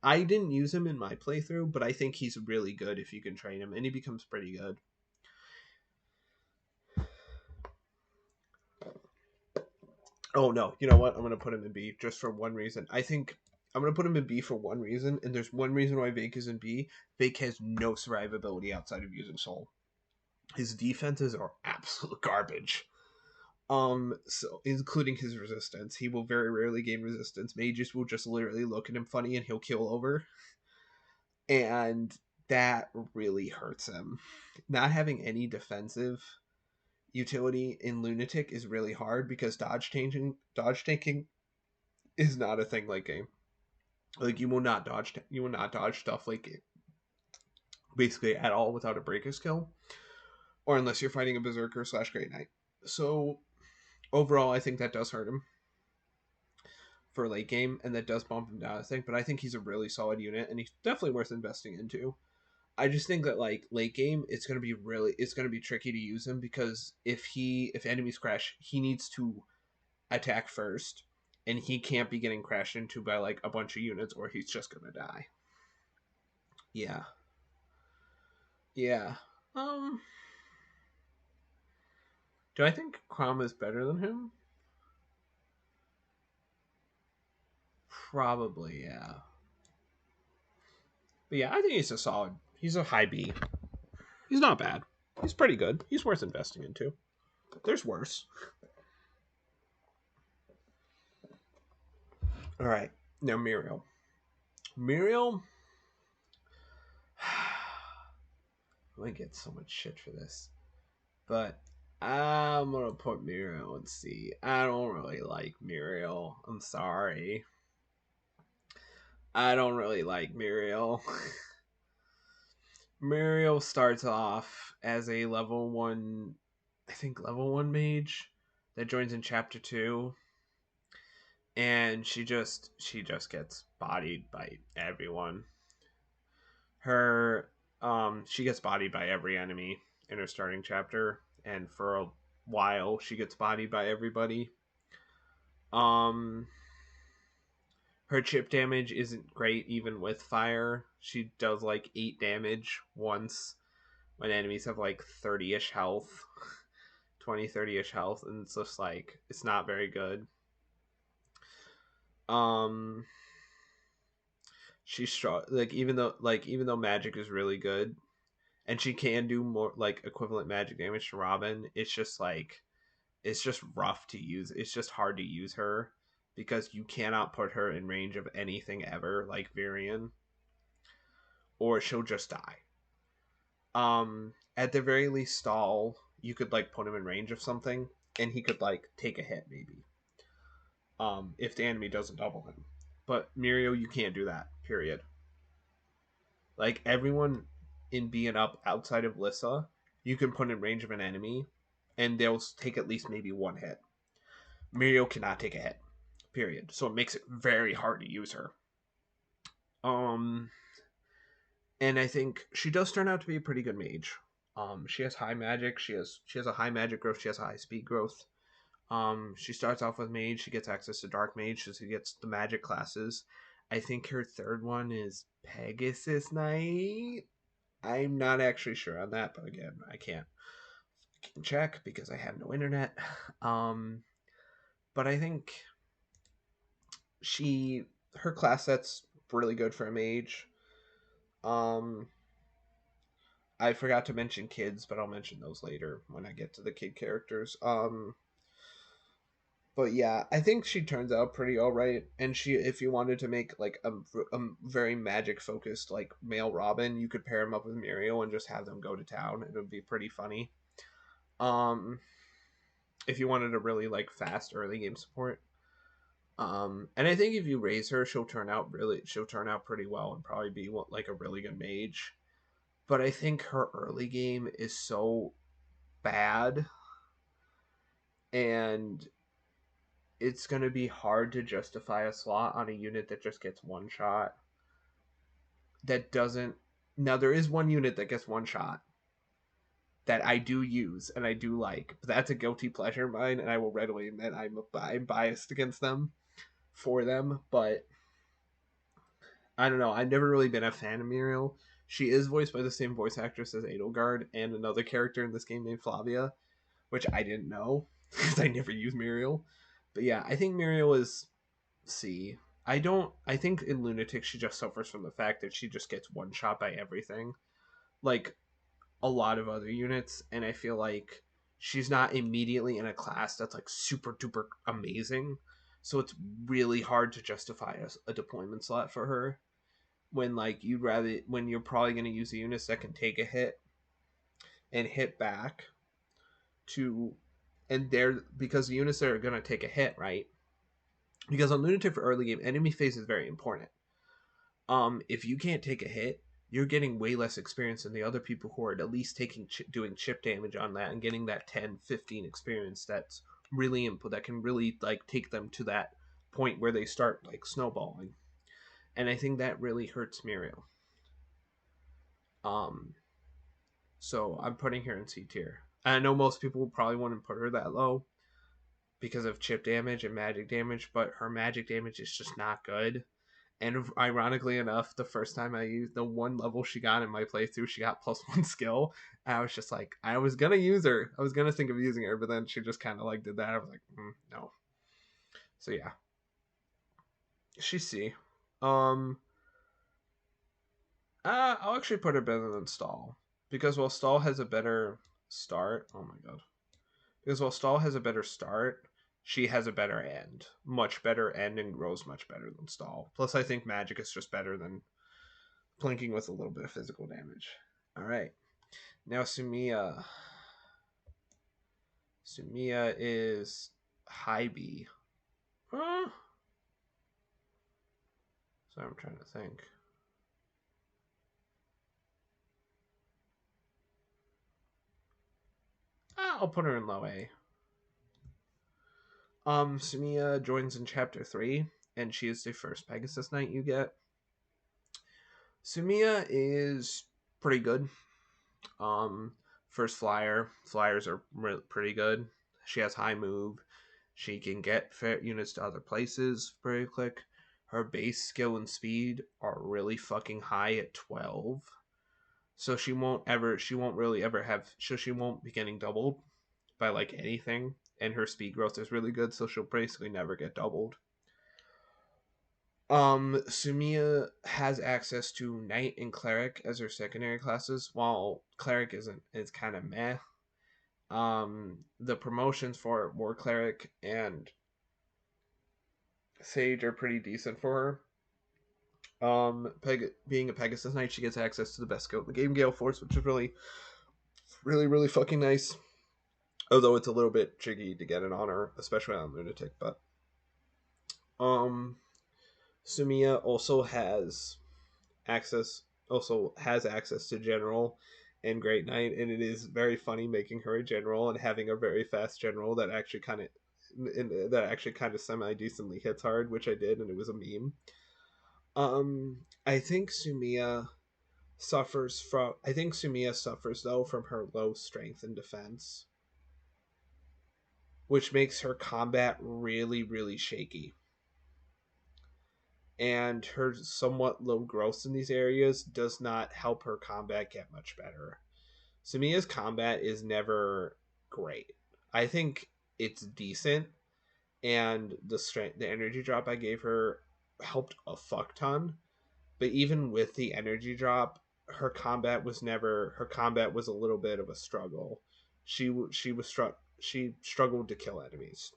I didn't use him in my playthrough, but I think he's really good if you can train him, and he becomes pretty good. Oh no, you know what? I'm gonna put him in B just for one reason. I think I'm gonna put him in B for one reason, and there's one reason why Vake is in B. Vake has no survivability outside of using Soul. His defenses are absolute garbage. So including his resistance, he will very rarely gain resistance. Mages will just literally look at him funny and he'll kill over, and that really hurts him. Not having any defensive utility in Lunatic is really hard because dodge tanking is not a thing like game. Like you will not dodge stuff like basically at all without a breaker skill, or unless you're fighting a berserker / great knight. So overall, I think that does hurt him for late game, and that does bump him down, I think. But I think he's a really solid unit, and he's definitely worth investing into. I just think that like late game, it's gonna be tricky to use him because if enemies crash, he needs to attack first, and he can't be getting crashed into by like a bunch of units, or he's just gonna die. Yeah, yeah. Um, do I think Crom is better than him? Probably, yeah. But yeah, I think he's a solid. He's a high B. He's not bad. He's pretty good. He's worth investing into. There's worse. All right, now Muriel. Muriel, I might get so much shit for this, but I'm gonna put Muriel and see. I don't really like Muriel. I'm sorry. I don't really like Muriel. Muriel starts off as a level 1, I think level 1 mage that joins in chapter 2, and she just gets bodied by everyone. Her she gets bodied by every enemy in her starting chapter, and for a while she gets bodied by everybody. Um Her chip damage isn't great even with fire. She does like 8 damage once when enemies have like 30-ish health, 20, 30-ish health, and it's just like it's not very good. Um she's strong, like even though magic is really good and she can do more like equivalent magic damage to Robin, it's just rough to use. It's just hard to use her because you cannot put her in range of anything ever like Virion, or she'll just die. At the very least, Stall, you could like put him in range of something and he could like take a hit maybe. If the enemy doesn't double him. But Mirio, you can't do that, period. Like everyone in B and up outside of Lissa, you can put in range of an enemy and they'll take at least maybe one hit. Mirio cannot take a hit, period. So it makes it very hard to use her. Um, and I think she does turn out to be a pretty good mage. She has high magic. She has a high magic growth. She has a high speed growth. She starts off with mage. She gets access to dark mage, so she gets the magic classes. I think her third one is Pegasus Knight. I'm not actually sure on that, but again, I can't check because I have no internet. But I think she her class set's really good for a mage. Um, I forgot to mention kids, but I'll mention those later when I get to the kid characters. But yeah, I think she turns out pretty all right. And she, if you wanted to make like a very magic focused like male Robin, you could pair him up with Muriel and just have them go to town. It would be pretty funny. Um, if you wanted a really like fast early game support. And I think if you raise her, she'll turn out pretty well and probably be like a really good mage. But I think her early game is so bad, and it's going to be hard to justify a slot on a unit that just gets one shot. That doesn't. Now, there is one unit that gets one shot that I do use and I do like, but that's a guilty pleasure of mine, and I will readily admit I'm biased against them for them, but I don't know. I've never really been a fan of Muriel. She is voiced by the same voice actress as Edelgard and another character in this game named Flavia, which I didn't know because I never use Muriel. But yeah, I think Muriel is C. I think in Lunatic she just suffers from the fact that she just gets one shot by everything, like a lot of other units, and I feel like she's not immediately in a class that's like super duper amazing. So it's really hard to justify a deployment slot for her when like when you're probably going to use the units that can take a hit and hit back to, and they're because the units that are going to take a hit, right? Because on Lunatic for early game, enemy phase is very important. If you can't take a hit, you're getting way less experience than the other people who are at least doing chip damage on that and getting that 10, 15 experience that's really input that can really like take them to that point where they start like snowballing. And I think that really hurts Muriel. Um, so I'm putting her in C tier. I know most people will probably want to put her that low because of chip damage and magic damage, but her magic damage is just not good. And ironically enough, the first time I used the one level she got in my playthrough, she got +1 skill. And I was just like, I was gonna use her. I was gonna think of using her, but then she just kind of like did that. I was like, no. So yeah, she's C. Um, I'll actually put her better than Stall because while Stall has a better start, oh my god, because while Stall has a better start, she has a better end, much better end, and grows much better than Stall. Plus, I think Magic is just better than plinking with a little bit of physical damage. All right, now Sumiya. Sumiya is high B. Huh? So I'm trying to think. I'll put her in low A. Sumiya joins in chapter 3, and she is the first Pegasus Knight you get. Sumiya is pretty good. First flyer. Flyers are pretty good. She has high move. She can get units to other places very quick. her base skill and speed are really fucking high at 12. So she won't really ever have, so she won't be getting doubled by like anything. And her speed growth is really good, so she'll basically never get doubled. Sumiya has access to Knight and Cleric as her secondary classes, while Cleric is kind of meh. The promotions for War Cleric and Sage are pretty decent for her. Being a Pegasus Knight, she gets access to the best skill in the game, Gale Force, which is really, really, really fucking nice. Although it's a little bit tricky to get it on her, especially on Lunatic. But um, Sumiya also has access to General and Great Knight, and it is very funny making her a general and having a very fast general that actually kind of semi decently hits hard, which I did, and it was a meme. I think Sumiya suffers though from her low strength and defense, which makes her combat really, really shaky. And her somewhat low growth in these areas does not help her combat get much better. Sumiya's combat is never great. I think it's decent, and the energy drop I gave her helped a fuck ton. But even with the energy drop, her combat was a little bit of a struggle. She struggled to kill enemies,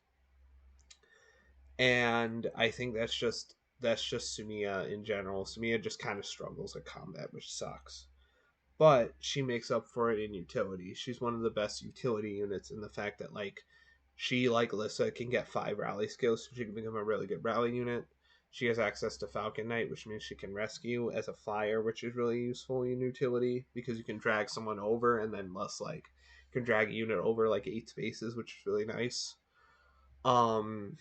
and I think that's just Sumiya in general. Sumiya just kind of struggles at combat, which sucks. But she makes up for it in utility. She's one of the best utility units in the fact that like she, like Lissa, can get 5 rally skills, so she can become a really good rally unit. She has access to Falcon Knight, which means she can rescue as a flyer, which is really useful in utility because you can drag someone over and then less like can drag a unit over like 8 spaces, which is really nice. Um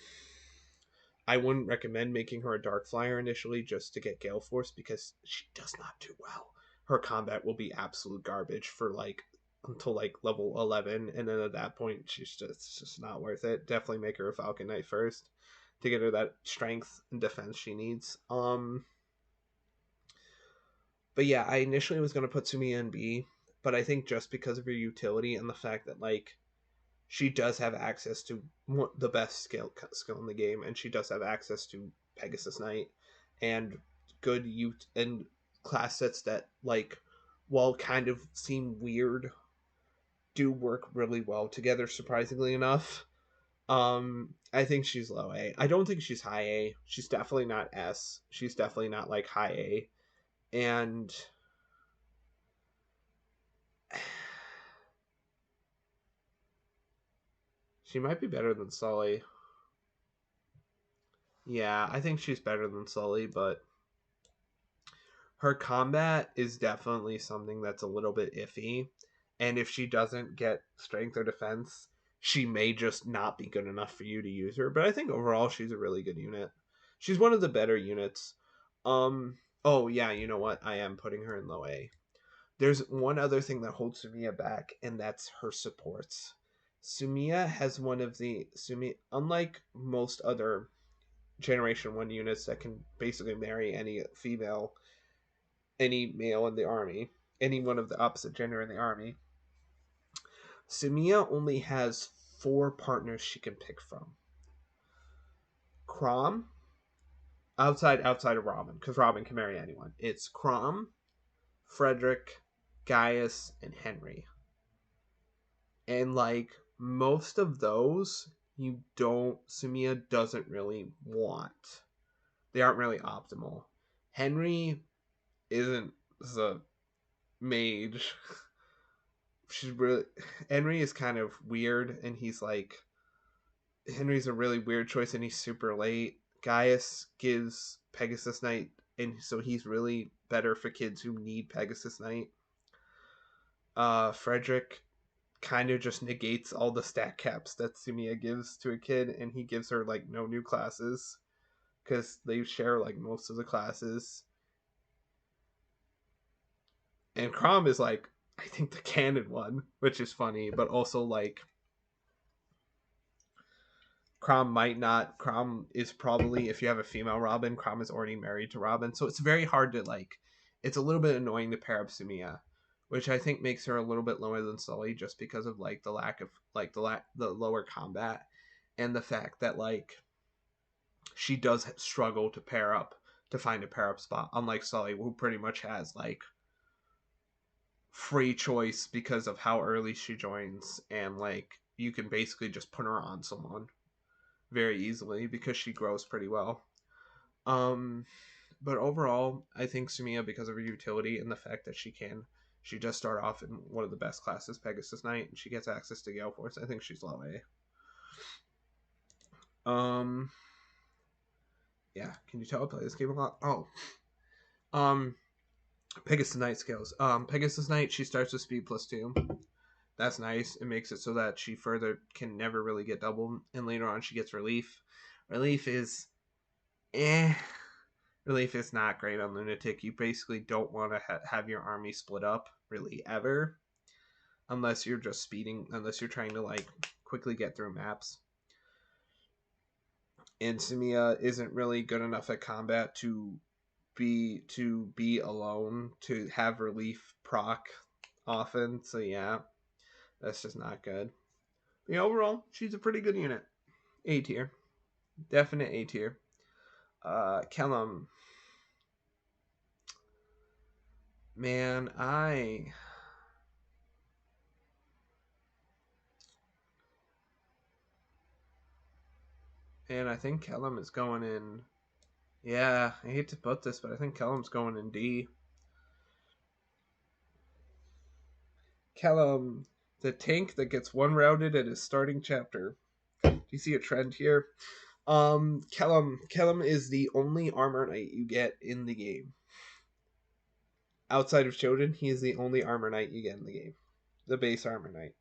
I wouldn't recommend making her a Dark Flyer initially just to get Gale Force because she does not do well. Her combat will be absolute garbage for like until like level 11, and then at that point it's just not worth it. Definitely make her a Falcon Knight first to get her that strength and defense she needs. But yeah, I initially was going to put Sumiya in B, but I think just because of her utility and the fact that like she does have access to the best skill in the game, and she does have access to Pegasus Knight and good youth and class sets that like, while kind of seem weird, do work really well together. Surprisingly enough, I think she's low A. I don't think she's high A. She's definitely not S. She's definitely not like high A, and she might be better than Sully. Yeah, I think she's better than Sully, but her combat is definitely something that's a little bit iffy. And if she doesn't get strength or defense, she may just not be good enough for you to use her. But I think overall she's a really good unit. She's one of the better units. Oh yeah, you know what? I am putting her in low A. There's one other thing that holds Sumiya back, and that's her supports. Sumiya has one of the Sumiya, unlike most other Generation 1 units that can basically marry any male in the army, any one of the opposite gender in the army, Sumiya only has 4 partners she can pick from. Crom, outside of Robin, because Robin can marry anyone. It's Crom, Frederick, Gaius, and Henry. And like most of those, Sumiya doesn't really want. They aren't really optimal. Henry isn't the mage. Henry is kind of weird, and Henry's a really weird choice, and he's super late. Gaius gives Pegasus Knight, and so he's really better for kids who need Pegasus Knight. Frederick kind of just negates all the stat caps that Sumiya gives to a kid, and he gives her like no new classes because they share like most of the classes. And Crom is like, I think the canon one, which is funny, but also like Crom might not. Crom is probably, if you have a female Robin, Crom is already married to Robin, so it's very hard to like. It's a little bit annoying to pair up Sumia, which I think makes her a little bit lower than Sully just because of like the lack of like the lower combat and the fact that like she does struggle to pair up to find a pair up spot, unlike Sully, who pretty much has like free choice because of how early she joins, and like you can basically just put her on someone very easily because she grows pretty well. Um, but overall, I think Sumia, because of her utility and the fact that she does start off in one of the best classes, Pegasus Knight, and she gets access to Gale Force. I think she's low A. Yeah. Can you tell I play this game a lot? Oh, um, Pegasus Knight skills. Pegasus Knight, she starts with speed +2. That's nice. It makes it so that she further can never really get doubled, and later on she gets relief. Relief is, eh. Relief is not great on Lunatic. You basically don't want to have your army split up really ever, unless you're just speeding, unless you're trying to like quickly get through maps. And Sumia isn't really good enough at combat to be alone to have relief proc often. So yeah, that's just not good. But yeah, overall, she's a pretty good unit. A tier, definite A tier. Kellum, man, I think Kellum is going in. Yeah, I hate to put this, but I think Kellum's going in D. Kellum, the tank that gets one routed at his starting chapter. Do you see a trend here? Kellum is the only armor knight you get in the game. Outside of Shodan, he is the only armor knight you get in the game. The base armor knight.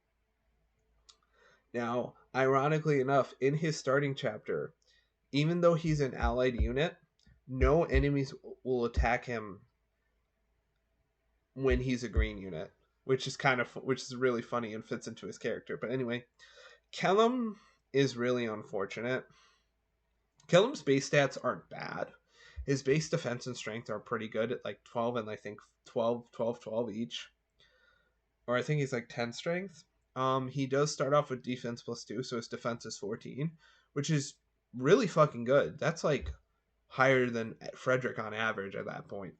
Now, ironically enough, in his starting chapter, even though he's an allied unit, no enemies will attack him when he's a green unit, which is really funny and fits into his character. But anyway, Kellum is really unfortunate. Kellum's base stats aren't bad. His base defense and strength are pretty good at like 12 and I think 12 each. Or I think he's like 10 strength. He does start off with defense +2, so his defense is 14, which is really fucking good. That's like higher than Frederick on average at that point.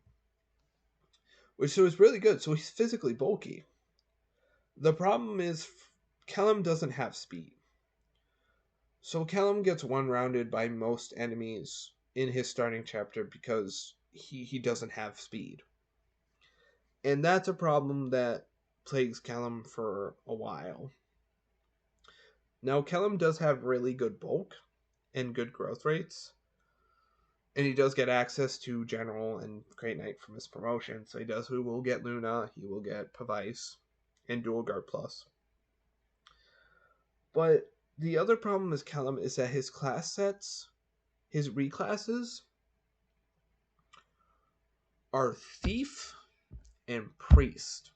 So it's really good. So he's physically bulky. The problem is Kellum doesn't have speed. So Kellum gets one-rounded by most enemies in his starting chapter because he doesn't have speed. And that's a problem that plagues Kellum for a while. Now, Kellum does have really good bulk and good growth rates. And he does get access to General and Great Knight from his promotion. So he will get Luna, he will get Pavice, and Dual Guard Plus. But the other problem with Kellum is that his class sets, his reclasses, are Thief and Priest,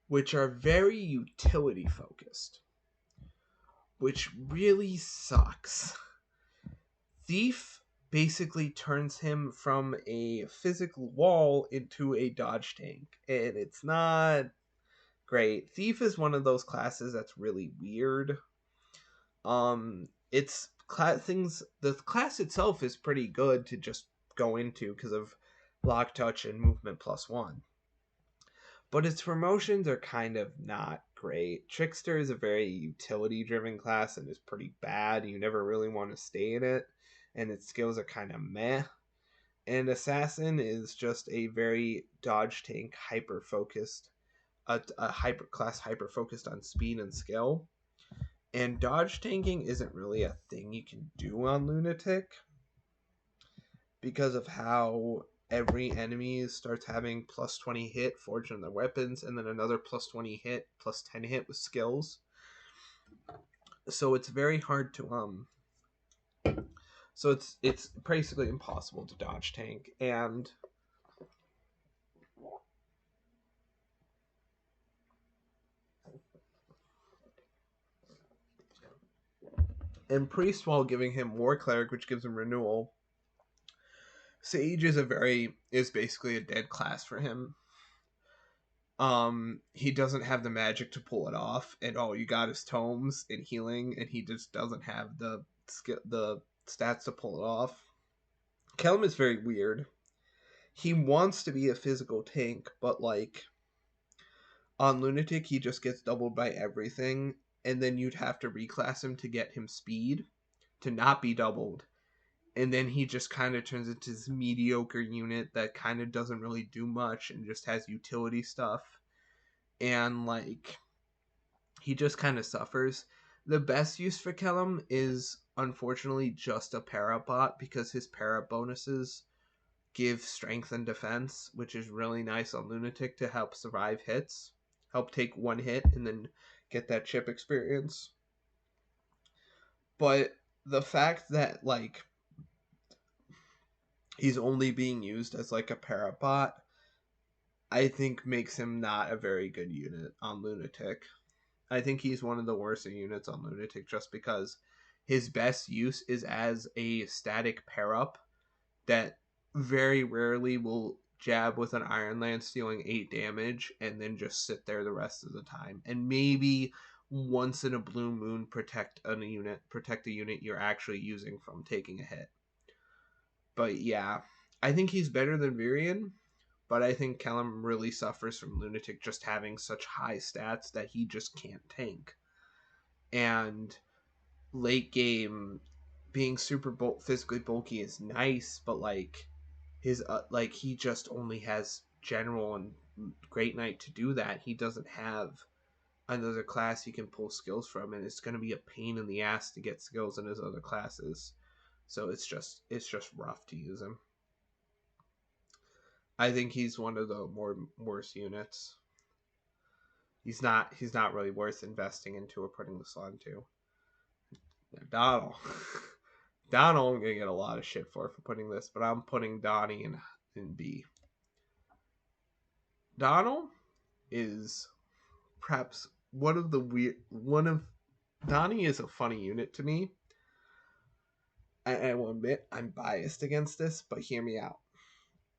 which are very utility focused, which really sucks. Thief basically turns him from a physical wall into a dodge tank, and it's not great. Thief is one of those classes that's really weird. It's the class itself is pretty good to just go into because of lock, touch, and movement +1. But its promotions are kind of not great. Trickster is a very utility-driven class and is pretty bad. You never really want to stay in it, and its skills are kind of meh. And Assassin is just a very dodge tank hyper-focused, a hyper-focused on speed and skill. And dodge tanking isn't really a thing you can do on Lunatic because of how every enemy starts having +20 hit forged in their weapons, and then another +20 hit, +10 hit with skills. So it's very hard to So it's basically impossible to dodge tank, and And Priest, while giving him more Cleric, which gives him renewal, Sage is basically a dead class for him. He doesn't have the magic to pull it off, and all you got is tomes and healing, and he just doesn't have the stats to pull it off. Kellum is very weird. He wants to be a physical tank, but like on Lunatic, he just gets doubled by everything, and then you'd have to reclass him to get him speed to not be doubled. And then he just kind of turns into this mediocre unit that kind of doesn't really do much and just has utility stuff. And like he just kind of suffers. The best use for Kellum is unfortunately just a para bot because his para bonuses give strength and defense, which is really nice on Lunatic to help survive hits, help take one hit and then get that chip experience. But the fact that like he's only being used as like a para bot, I think makes him not a very good unit on Lunatic. I think he's one of the worst units on Lunatic just because his best use is as a static pair up that very rarely will jab with an Iron Lance dealing 8 damage and then just sit there the rest of the time. And maybe once in a blue moon protect a unit you're actually using from taking a hit. But yeah, I think he's better than Virion, but I think Kellum really suffers from Lunatic just having such high stats that he just can't tank. And late game, being super physically bulky is nice, but like his like he just only has General and Great Knight to do that. He doesn't have another class he can pull skills from, and it's going to be a pain in the ass to get skills in his other classes. So it's just rough to use him. I think he's one of the worse units. He's not really worth investing into or putting the slot into. Donald. Donald, I'm gonna get a lot of shit for putting this, but I'm putting Donnie in B. Donald is perhaps Donnie is a funny unit to me. I will admit I'm biased against this, but hear me out.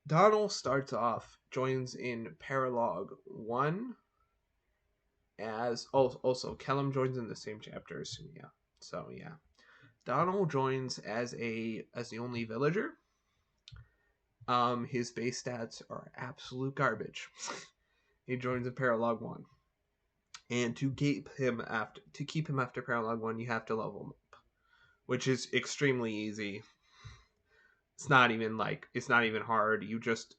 Donald starts off, joins in Paralog 1 as also Kellum joins in the same chapter as Sumia. So yeah. Donald joins as the only villager. His base stats are absolute garbage. He joins in Paralog 1. And to keep him after Paralog 1, you have to level him up, which is extremely easy. It's not even hard. You just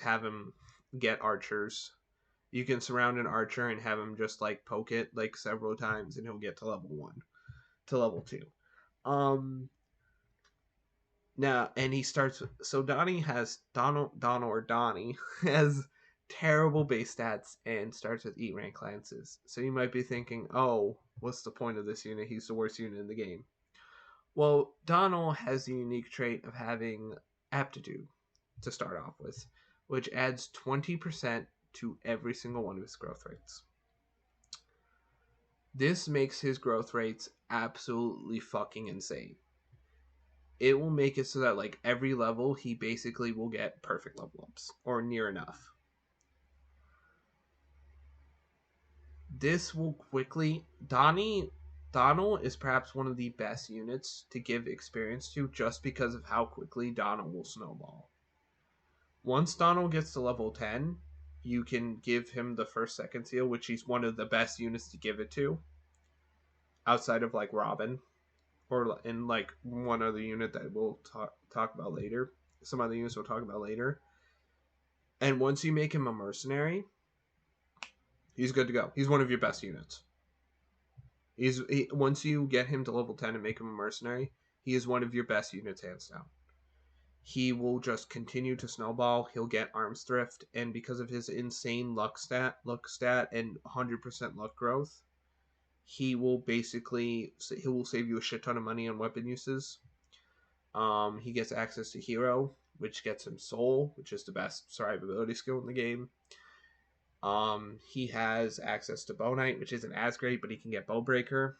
have him get archers. You can surround an archer and have him just like poke it like several times and he'll get to level 1 to level 2. Now, and he starts. So Donnie has Donnie has terrible base stats and starts with 8 rank lances. So you might be thinking, oh, what's the point of this unit? He's the worst unit in the game. Well, Donald has the unique trait of having aptitude to start off with, which adds 20% to every single one of his growth rates. This makes his growth rates absolutely fucking insane. It will make it so that like every level he basically will get perfect level ups or near enough. This will quickly Donald is perhaps one of the best units to give experience to just because of how quickly Donald will snowball. Once Donald gets to level 10, you can give him the first second seal, which he's one of the best units to give it to. Outside of like Robin. Or in like one other unit that we'll talk about later. Some other units we'll talk about later. And once you make him a mercenary, he's good to go. He's one of your best units. Once you get him to level 10 and make him a mercenary, he is one of your best units hands down. He will just continue to snowball. He'll get arms thrift, and because of his insane luck stat and 100% luck growth, he will save you a shit ton of money on weapon uses. He gets access to Hero, which gets him Soul, which is the best survivability skill in the game. He has access to Bow Knight, which isn't as great, but he can get Bowbreaker.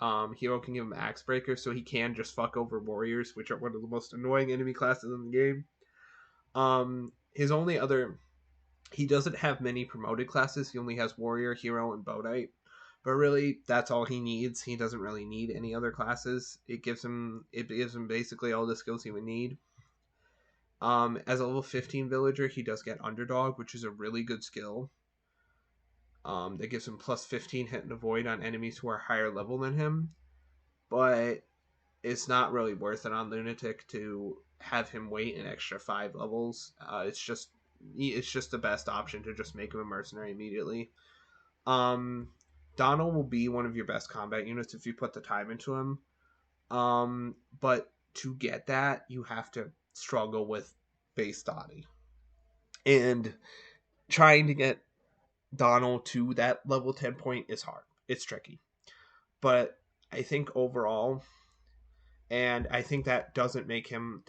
Hero can give him Axe Breaker, so he can just fuck over warriors, which are one of the most annoying enemy classes in the game. His only other, he doesn't have many promoted classes. He only has warrior, hero, and bow knight. But really, that's all he needs. He doesn't really need any other classes. It gives him basically all the skills he would need. As a level 15 villager, he does get underdog, which is a really good skill. That gives him plus 15 hit and avoid on enemies who are higher level than him. But it's not really worth it on Lunatic to have him wait an extra 5 levels. It's just the best option to just make him a mercenary immediately. Donald will be one of your best combat units if you put the time into him. But to get that, you have to struggle with base Dottie. And trying to get Donald to that level 10 point is hard. It's tricky. But I think overall, and I think that definitely doesn't make him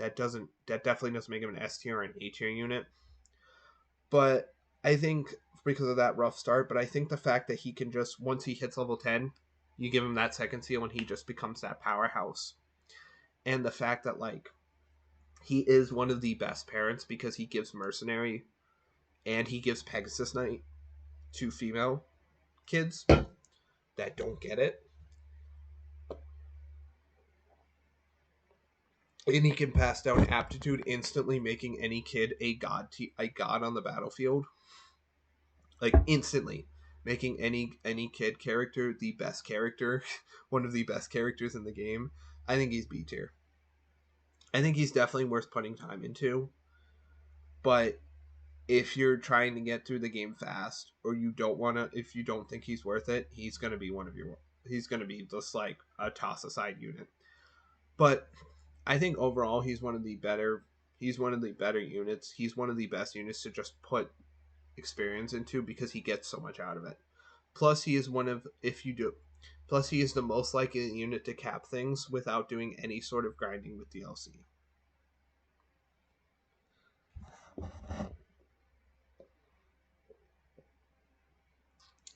an S tier or an A tier unit. But I think because of that rough start, but I think the fact that he can just, once he hits level 10, you give him that second seal and he just becomes that powerhouse. And the fact that, like, he is one of the best parents because he gives mercenary and he gives Pegasus Knight to female kids that don't get it. And he can pass down aptitude, instantly making any kid a god on the battlefield. Like, instantly making any kid character the best character, one of the best characters in the game. I think he's B tier. I think he's definitely worth putting time into. But if you're trying to get through the game fast, or if you don't think he's worth it, he's gonna be he's gonna be just like a toss aside unit. But I think overall he's one of the better units. He's one of the best units to just put experience into because he gets so much out of it. Plus he is plus he is the most likely unit to cap things without doing any sort of grinding with DLC.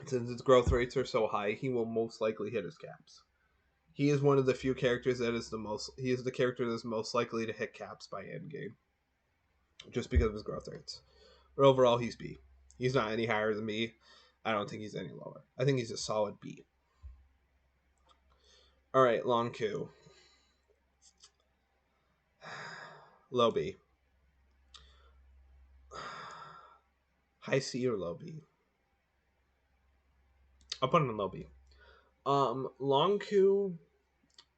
Since its growth rates are so high, he will most likely hit his caps. He is one of the few characters he is the character that is most likely to hit caps by endgame. Just because of his growth rates. But overall, he's B. He's not any higher than B. I don't think he's any lower. I think he's a solid B. Alright, Long Q. Low B. High C or low B? I'll put him in low B. Long Q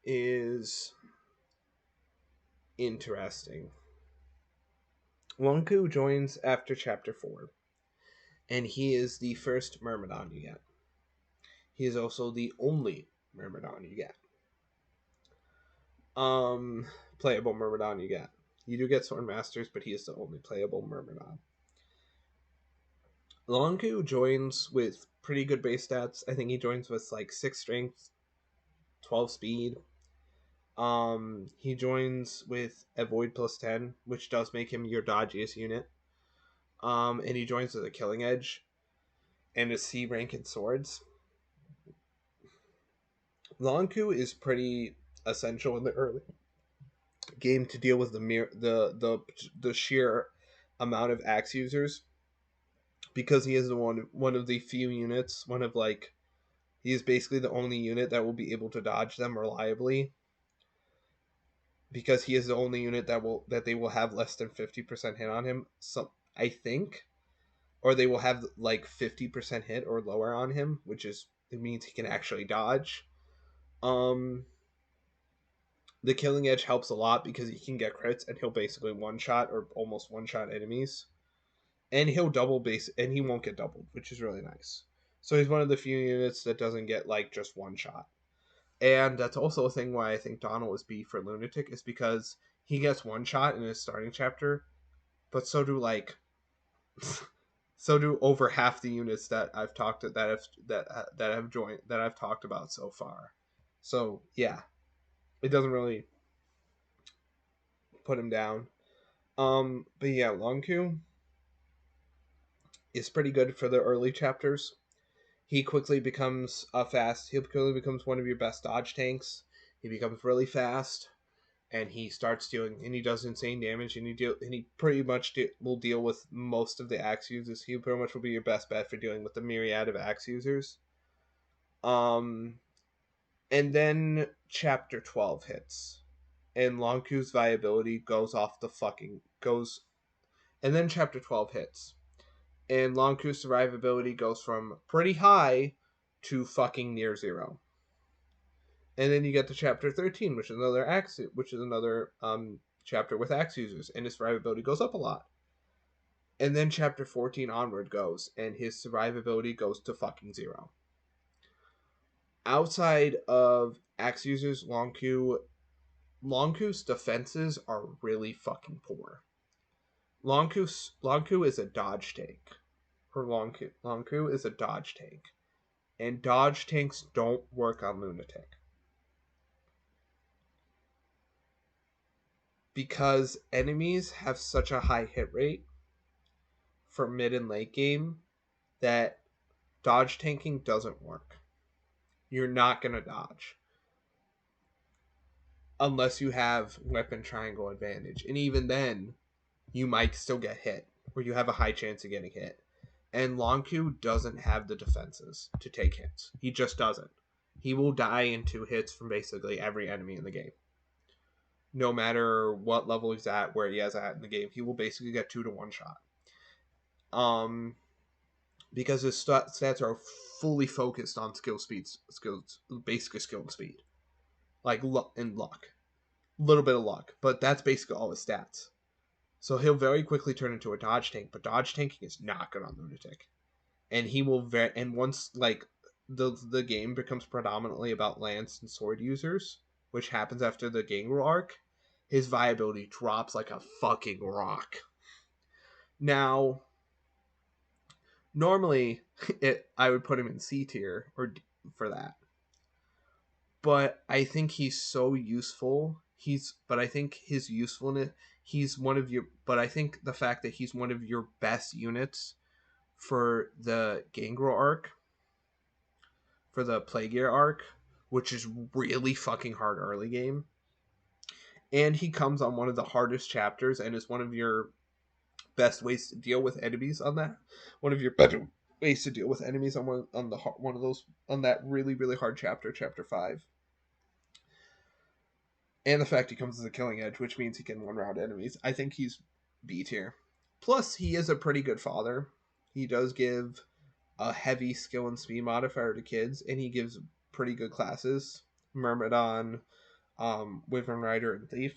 is interesting. Long Q joins after chapter 4. And he is the first Myrmidon you get. He is also the only Myrmidon you get. Playable Myrmidon you get. You do get Sword Masters, but he is the only playable Myrmidon. Long Q joins with pretty good base stats. I think he joins with like 6 strength, 12 speed. He joins with Avoid plus 10, which does make him your dodgiest unit. And he joins with a Killing Edge and a C rank in swords. Long Q is pretty essential in the early game to deal with the sheer amount of axe users, because he is one of the few units, he is basically the only unit that will be able to dodge them reliably, because he is the only unit that they will have less than 50% hit on him. So I think, or they will have like 50% hit or lower on him, it means he can actually dodge. The Killing Edge helps a lot because he can get crits and he'll basically one-shot or almost one-shot enemies. And he'll double base, and he won't get doubled, which is really nice. So he's one of the few units that doesn't get like just one shot. And that's also a thing why I think Donald is B for Lunatic, is because he gets one shot in his starting chapter, but so do over half the units that I've talked about so far. So yeah, it doesn't really put him down. But yeah, Long Q is pretty good for the early chapters. He quickly becomes he quickly becomes one of your best dodge tanks. He becomes really fast, and he starts dealing, and he does insane damage, and he pretty much will deal with most of the axe users. He pretty much will be your best bet for dealing with the myriad of axe users. Um, and then chapter 12 hits, and Lonku's viability goes off the fucking goes. And then chapter 12 hits, and Lonku's survivability goes from pretty high to fucking near zero. And then you get to chapter 13, which is another chapter with axe users, and his survivability goes up a lot. And then chapter 14 onward goes, and his survivability goes to fucking zero. Outside of axe users, Lonku's defenses are really fucking poor. Lonku is a dodge tank. Lonku is a dodge tank. And dodge tanks don't work on Lunatic. Because enemies have such a high hit rate for mid and late game that dodge tanking doesn't work. You're not going to dodge unless you have weapon triangle advantage. And even then, you might still get hit, or you have a high chance of getting hit. And Lonku doesn't have the defenses to take hits. He just doesn't. He will die in 2 hits from basically every enemy in the game. No matter what level he's at, where he is at in the game, he will basically get 2 to 1 shot. Because his stats are fully focused on basically skill and speed, like luck and luck, a little bit of luck, but that's basically all his stats. So he'll very quickly turn into a dodge tank, but dodge tanking is not good on Lunatic, and he will and once like the game becomes predominantly about lance and sword users, which happens after the Gangrel arc, his viability drops like a fucking rock. Now, normally, I would put him in C tier or for that, but I think he's so useful. But I think his usefulness. I think the fact that he's one of your best units for the Gangrel arc, for the Plague Year arc, which is really fucking hard early game, and he comes on one of the hardest chapters and is one of your best ways to deal with enemies on that. One of your better ways to deal with enemies on one of those on that really really hard chapter 5. And the fact he comes as a killing edge, which means he can one round enemies. I think he's B tier. Plus, he is a pretty good father. He does give a heavy skill and speed modifier to kids, and he gives pretty good classes. Myrmidon, Wyvern Rider, and Thief.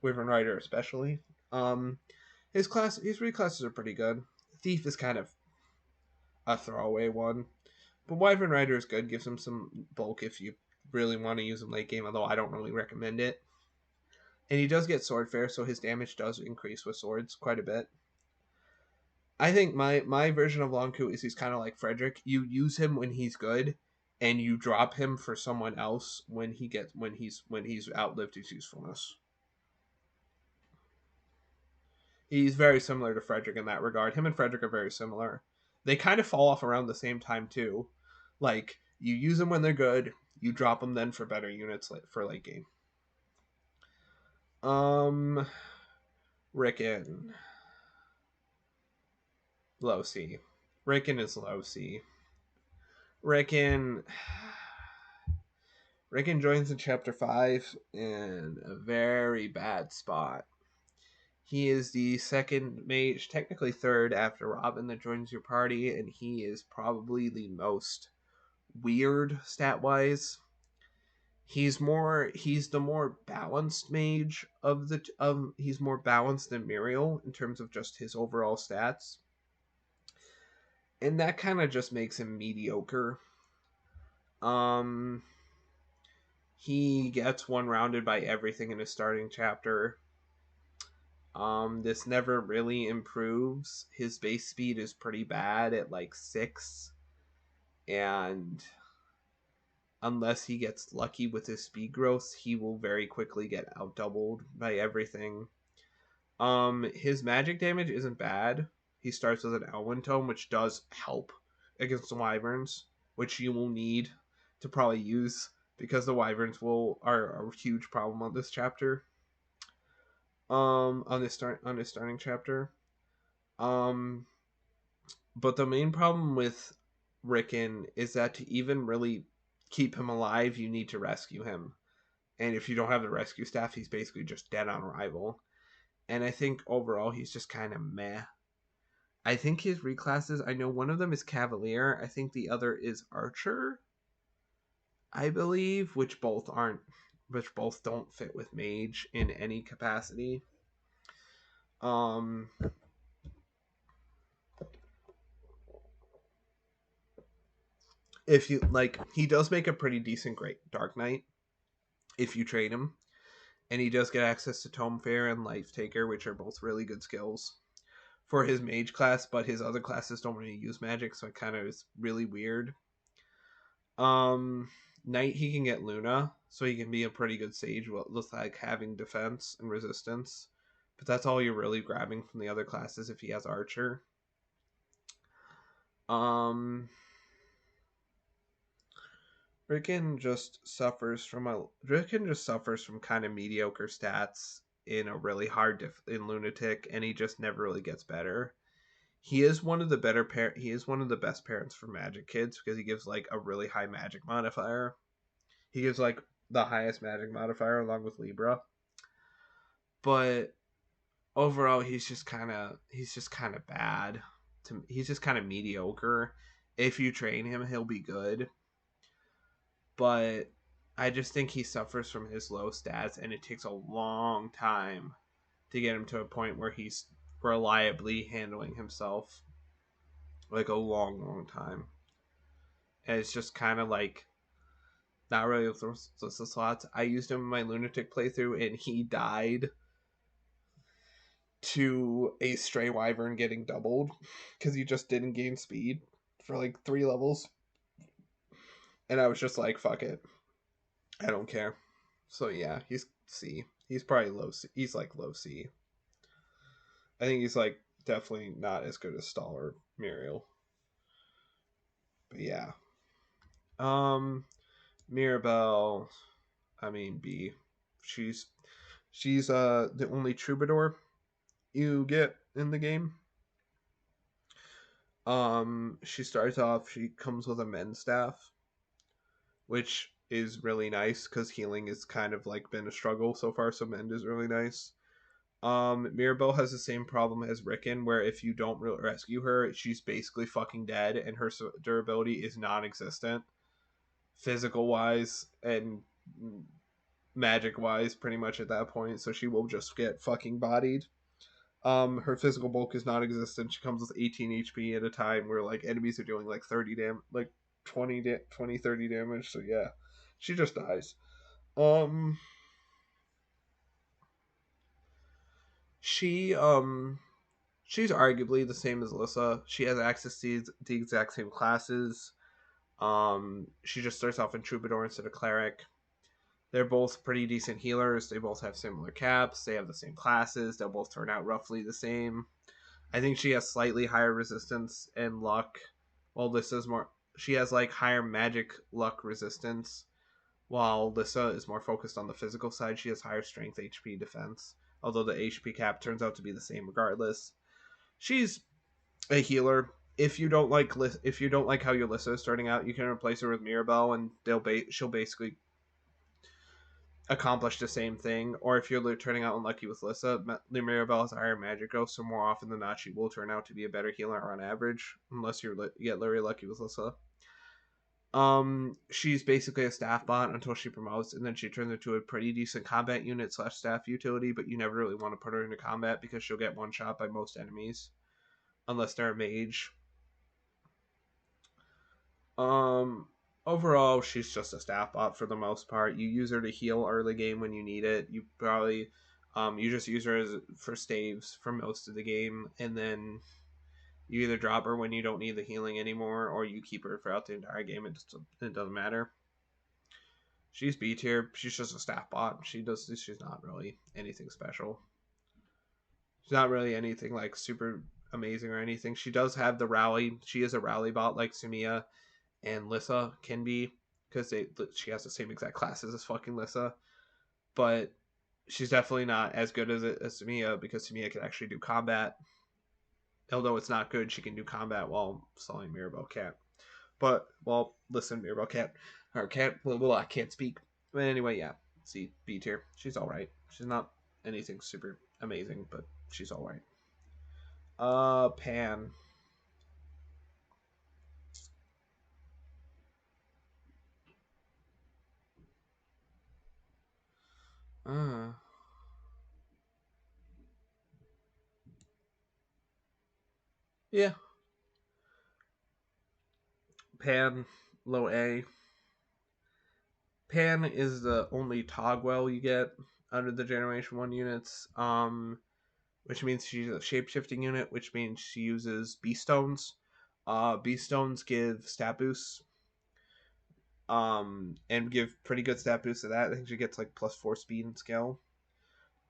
Wyvern Rider especially. His 3 classes are pretty good. Thief is kind of a throwaway one, but Wyvern Rider is good. Gives him some bulk if you really want to use him late game, although I don't really recommend it. And he does get Sword Fair, so his damage does increase with swords quite a bit. I think my version of Lonku is he's kind of like Frederick. You use him when he's good, and you drop him for someone else when he's outlived his usefulness. He's very similar to Frederick in that regard. Him and Frederick are very similar. They kind of fall off around the same time too. Like, you use them when they're good, you drop them then for better units for late game. Rickon. Low C. Rickon is low C. Rickon joins in chapter 5 in a very bad spot. He is the second mage, technically third after Robin, that joins your party, and he is probably the most weird stat-wise. He's the more balanced mage he's more balanced than Muriel in terms of just his overall stats. And that kind of just makes him mediocre. He gets one rounded by everything in his starting chapter. This never really improves. His base speed is pretty bad at like 6. And unless he gets lucky with his speed growth, he will very quickly get outdoubled by everything. His magic damage isn't bad. He starts with an Elwyn Tome, which does help against the Wyverns. which you will need to probably use because the wyverns are a huge problem on this chapter. On this starting chapter. Um, but the main problem with Rickon is that to even really keep him alive, you need to rescue him. And if you don't have the rescue staff, he's basically just dead on arrival. And I think overall he's just kind of meh. I think his reclasses, I know one of them is Cavalier. I think the other is Archer, I believe, which both don't fit with Mage in any capacity. Um, if you like, he does make a pretty decent great Dark Knight if you trade him, and he does get access to Tome Fair and Life Taker, which are both really good skills for his Mage class. But his other classes don't really use magic, so it kind of is really weird. Knight, he can get Luna, so he can be a pretty good sage with like having defense and resistance. But that's all you're really grabbing from the other classes if he has Archer. Um, Rickon just suffers from kind of mediocre stats in a really hard in Lunatic, and he just never really gets better. He is one of the he is one of the best parents for Magic kids because he gives like a really high Magic modifier. He gives like the highest Magic modifier along with Libra. But overall, he's just kind of bad. He's just kind of mediocre. If you train him, he'll be good. But I just think he suffers from his low stats, and it takes a long time to get him to a point where he's reliably handling himself. Like a long, long time. And it's just kind of like not really with the slots. I used him in my Lunatic playthrough, and he died to a Stray Wyvern getting doubled because he just didn't gain speed for like 3 levels. And I was just like, fuck it. I don't care. So yeah, he's C. He's probably low C. He's like low C. I think he's like definitely not as good as Stall or Muriel. But yeah. Mirabelle, I mean B. She's the only troubadour you get in the game. She starts off, she comes with a Mend Staff, which is really nice because healing has kind of like been a struggle so far, so Mend is really nice. Mirabelle has the same problem as Rickon, where if you don't rescue her, she's basically fucking dead, and her durability is non-existent, physical wise and magic wise, pretty much at that point. So she will just get fucking bodied. Her physical bulk is non-existent. She comes with 18 HP at a time, where like enemies are doing like 20, 30 damage. So yeah, she just dies. Um, she she's arguably the same as Alyssa. She has access to the exact same classes. She just starts off in Troubadour instead of Cleric. They're both pretty decent healers. They both have similar caps. They have the same classes. They'll both turn out roughly the same. I think she has slightly higher resistance and luck, while Lissa's more. She has like higher magic luck resistance, while Lissa is more focused on the physical side. She has higher strength, HP, defense. Although the HP cap turns out to be the same regardless. She's a healer. If you don't like how your Lissa is starting out, you can replace her with Mirabelle, and she'll basically accomplish the same thing. Or if you're turning out unlucky with Lissa, Mirabelle has a higher magic growth, so more often than not, she will turn out to be a better healer on average, unless you get very lucky with Lissa. She's basically a staff bot until she promotes, and then she turns into a pretty decent combat unit / staff utility, but you never really want to put her into combat because she'll get one shot by most enemies, unless they're a mage. Overall, she's just a staff bot for the most part. You use her to heal early game when you need it. You probably, you just use her for staves for most of the game, and then you either drop her when you don't need the healing anymore, or you keep her throughout the entire game. It doesn't matter. She's B tier. She's just a staff bot. She's not really anything special. She's not really anything like super amazing or anything. She does have the rally. She is a rally bot like Sumia, and Lissa can be, because she has the same exact classes as fucking Lissa, but she's definitely not as good as Samia, because Samia can actually do combat. Although it's not good, she can do combat while selling Mirabelle can't. But well, listen, Mirabelle can't, or can't. Well, I can't speak. But anyway, yeah. See, B tier. She's all right. She's not anything super amazing, but she's all right. Pan. Uh, yeah. Pan, low A. Pan is the only Togwell you get under the Generation 1 units, which means she's a shape-shifting unit, which means she uses Beast Stones. Beast Stones give stat boosts, and give pretty good stat boosts to that. I think she gets like +4 speed and skill,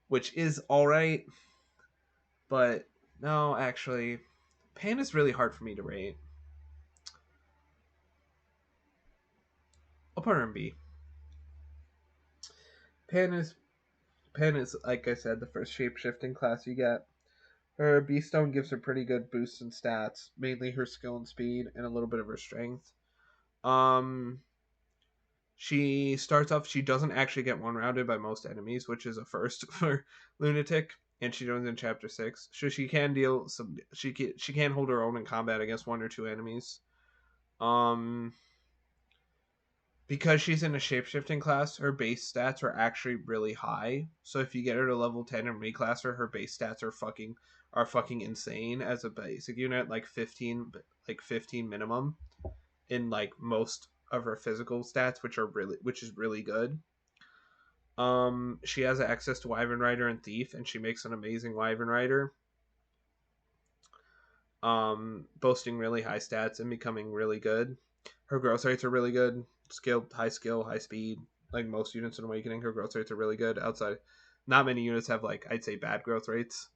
which is alright, but no, actually, Pan is really hard for me to rate. I'll put her in B. Pan is Pan is, like I said, the first shape shifting class you get. Her Beast Stone gives her pretty good boosts in stats, mainly her skill and speed, and a little bit of her strength. Um, she starts off. She doesn't actually get one rounded by most enemies, which is a first for Lunatic, and she joins in Chapter 6. So she can deal some. She can hold her own in combat against one or two enemies. Um, because she's in a shapeshifting class, her base stats are actually really high. So if you get her to level 10 and reclass her, her base stats are fucking insane as a basic unit, like 15 minimum in like most of her physical stats, which is really good. She has access to Wyvern Rider and Thief, and she makes an amazing Wyvern Rider. Boasting really high stats and becoming really good. Her growth rates are really good. Skill, high speed. Like most units in Awakening, her growth rates are really good. Outside, not many units have like I'd say bad growth rates,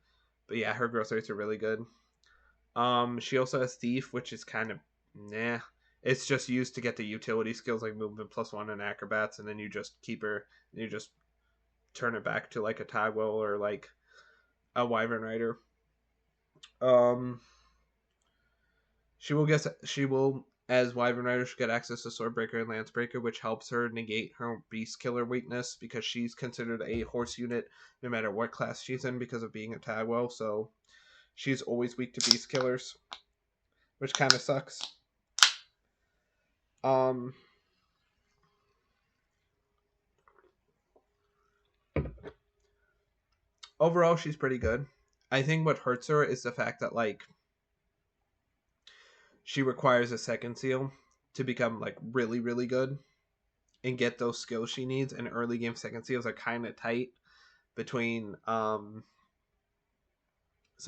but yeah, her growth rates are really good. She also has Thief, which is kind of nah. It's just used to get the utility skills like movement +1 and acrobats, and then you just keep her. You just turn it back to like a Tagwell or like a Wyvern Rider. Um, she will as Wyvern Rider should get access to Swordbreaker and Lancebreaker, which helps her negate her Beast Killer weakness because she's considered a horse unit no matter what class she's in because of being a Tagwell. So she's always weak to Beast Killers, which kind of sucks. Um, Overall, she's pretty good. I think what hurts her is the fact that like she requires a second seal to become like really really good and get those skills she needs, and early game second seals are kind of tight between some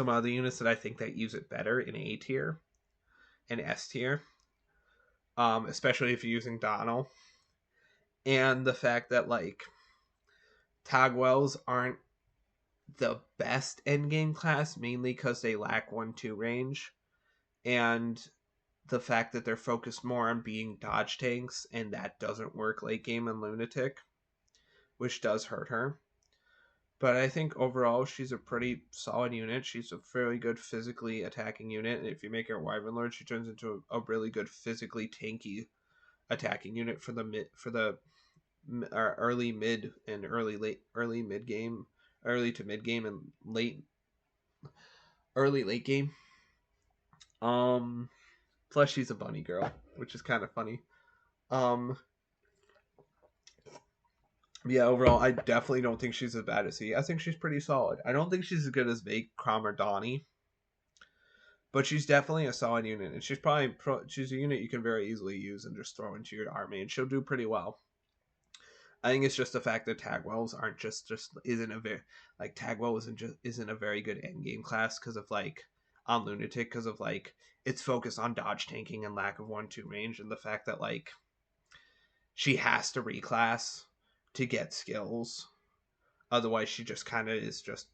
other units that I think that use it better in A tier and S tier, especially if you're using Donald. And the fact that like Tagwells aren't the best endgame class, mainly because they lack 1-2 range, and the fact that they're focused more on being dodge tanks, and that doesn't work late game in Lunatic, which does hurt her. But I think overall she's a pretty solid unit. She's a fairly good physically attacking unit, and if you make her a Wyvern Lord, she turns into a really good physically tanky attacking unit for the early mid and early mid game, early to mid game and early late game. Plus she's a bunny girl, which is kind of funny. Um, yeah, overall, I definitely don't think she's as bad as he. I think she's pretty solid. I don't think she's as good as Vake, Crom, or Donnie, but she's definitely a solid unit, and she's a unit you can very easily use and just throw into your army, and she'll do pretty well. I think it's just the fact that Tagwells aren't just isn't a very like Tagwell isn't a very good end game class because of like on Lunatic because of like its focus on dodge tanking and lack of 1-2 range, and the fact that like she has to reclass to get skills. Otherwise, she just kind of is just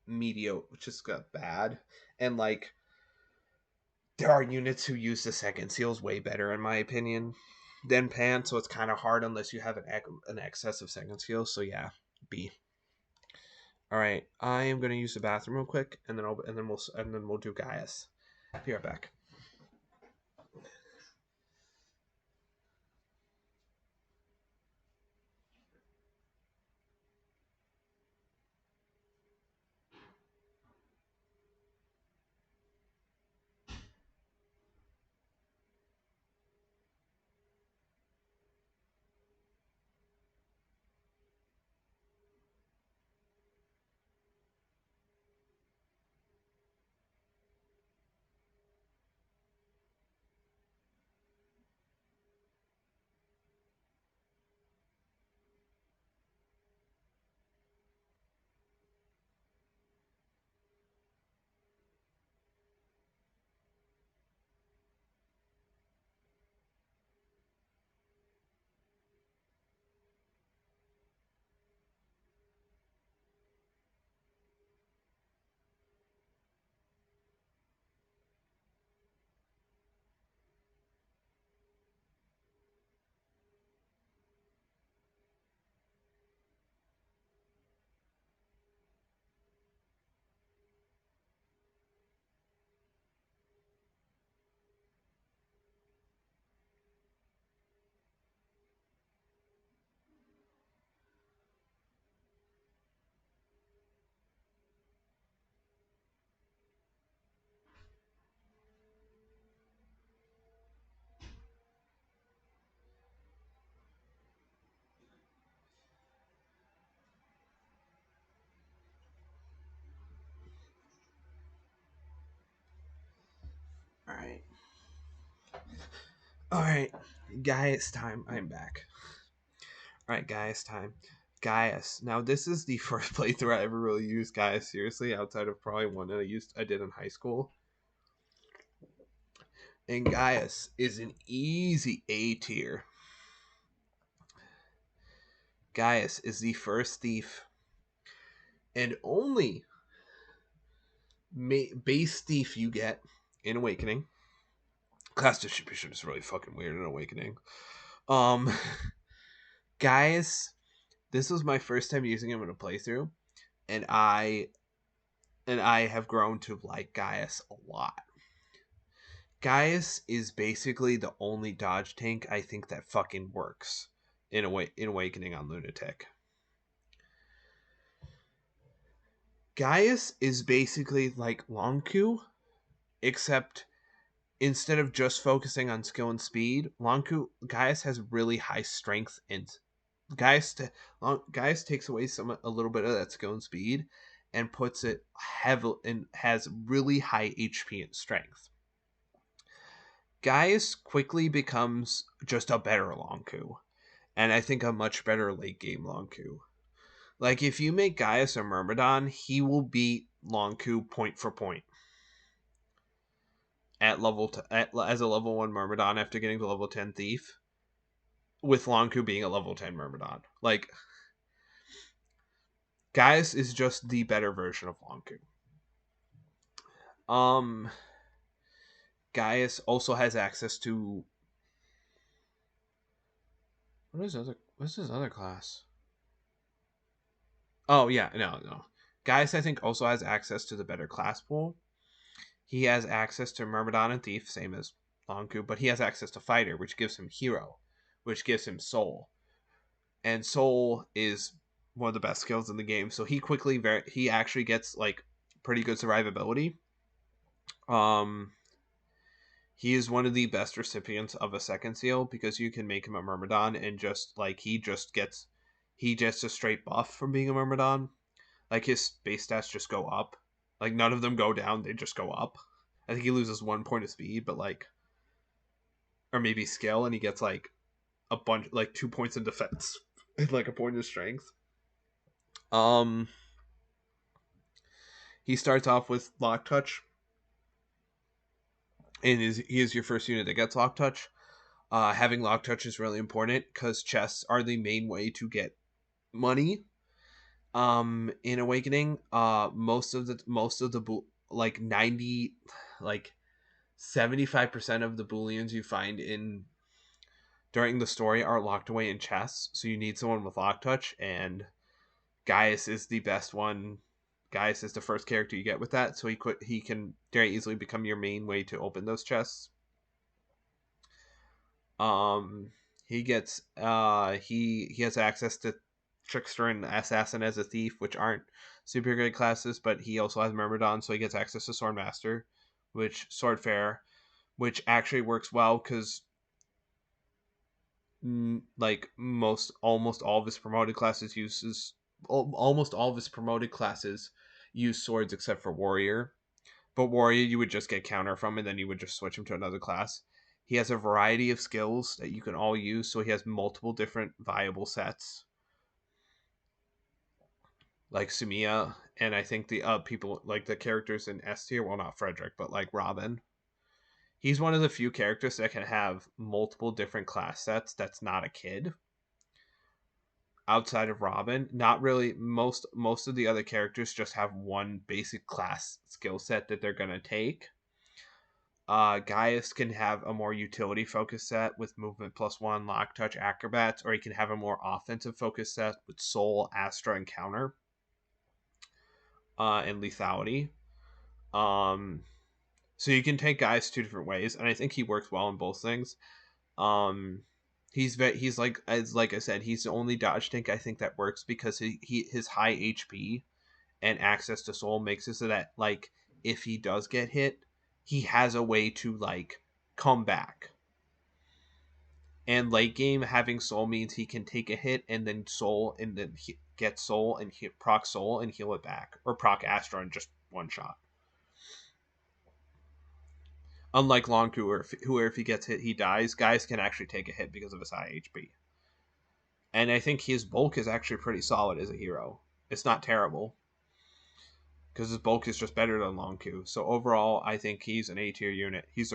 mediocre, just got bad. And like there are units who use the second seals way better, in my opinion, than pants. So it's kind of hard unless you have an excess of second seals. So yeah, B. All right, I am gonna use the bathroom real quick, and then we'll do Gaius. Be right back. All right. All right, Gaius time. I'm back. All right, Gaius time. Gaius. Now this is the first playthrough I ever really used Gaius seriously, outside of probably one that I did in high school. And Gaius is an easy A tier. Gaius is the first thief and only base thief you get in Awakening. Class distribution is really fucking weird in Awakening. Um, Gaius, this was my first time using him in a playthrough, and I have grown to like Gaius a lot. Gaius is basically the only dodge tank I think that fucking works in Awakening on Lunatic. Gaius is basically like Lonku, except instead of just focusing on skill and speed, Gaius has really high strength and Gaius takes away a little bit of that skill and speed and puts it heavily and has really high HP and strength. Gaius quickly becomes just a better Lonku, and I think a much better late game Lonku. Like if you make Gaius a Myrmidon, he will beat Lonku point for point at as a level 1 Myrmidon after getting to level 10 Thief, with Lonku being a level 10 Myrmidon. Like Gaius is just the better version of Lonku. Gaius also has access to what's his other class? Oh yeah, no. Gaius I think also has access to the better class pool. He has access to Myrmidon and Thief, same as Lonku, but he has access to Fighter, which gives him Hero, which gives him Soul. And Soul is one of the best skills in the game, so he actually gets like pretty good survivability. He is one of the best recipients of a second seal because you can make him a Myrmidon and he gets a straight buff from being a Myrmidon. Like his base stats just go up. Like none of them go down, they just go up. I think he loses 1 point of speed, but or maybe skill, and he gets like a bunch, like 2 points in defense and like a point of strength. He starts off with Lock Touch, and he is your first unit that gets Lock Touch. Having Lock Touch is really important because chests are the main way to get money. In Awakening, most of the like 90, like 75% of the booleans you find in during the story are locked away in chests, so you need someone with lock touch, and Gaius is the best one. Gaius is the first character you get with that, so he can very easily become your main way to open those chests. Um, he gets he has access to Trickster and Assassin as a thief, which aren't super great classes, but he also has Myrmidon, so he gets access to Swordmaster, which Swordfarer, which actually works well because like almost all of his promoted classes almost all of his promoted classes use swords except for Warrior. But Warrior, you would just get counter from, and then you would just switch him to another class. He has a variety of skills that you can all use, so he has multiple different viable sets, like Sumiya, and I think the people like the characters in S tier. Well, not Frederick, but like Robin. He's one of the few characters that can have multiple different class sets. That's not a kid. Outside of Robin, not really. Most of the other characters just have one basic class skill set that they're gonna take. Gaius can have a more utility focused set with movement +1, lock, touch, acrobats, or he can have a more offensive focused set with soul, astra, and counter, and lethality. Um, so you can take Gaius two different ways, and I think he works well in both things. Um, he's like I said, he's the only dodge tank I think that works because his high HP and access to soul makes it so that like if he does get hit, he has a way to like come back. And late game, having soul means he can take a hit and then soul and then get soul and proc soul and heal it back, or proc Astra in just one shot. Unlike Longku, who if he gets hit, he dies. Guys can actually take a hit because of his high HP. And I think his bulk is actually pretty solid as a hero. It's not terrible because his bulk is just better than Longku. So overall, I think he's an A tier unit. He's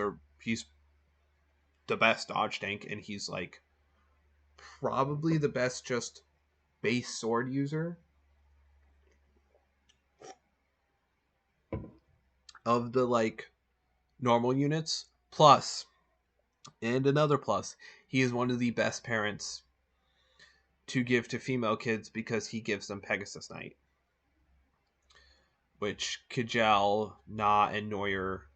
the best dodge tank, and he's like probably the best just base sword user of the like normal units. Plus, and another plus, he is one of the best parents to give to female kids because he gives them Pegasus Knight, which Kajal, Na, and Neuer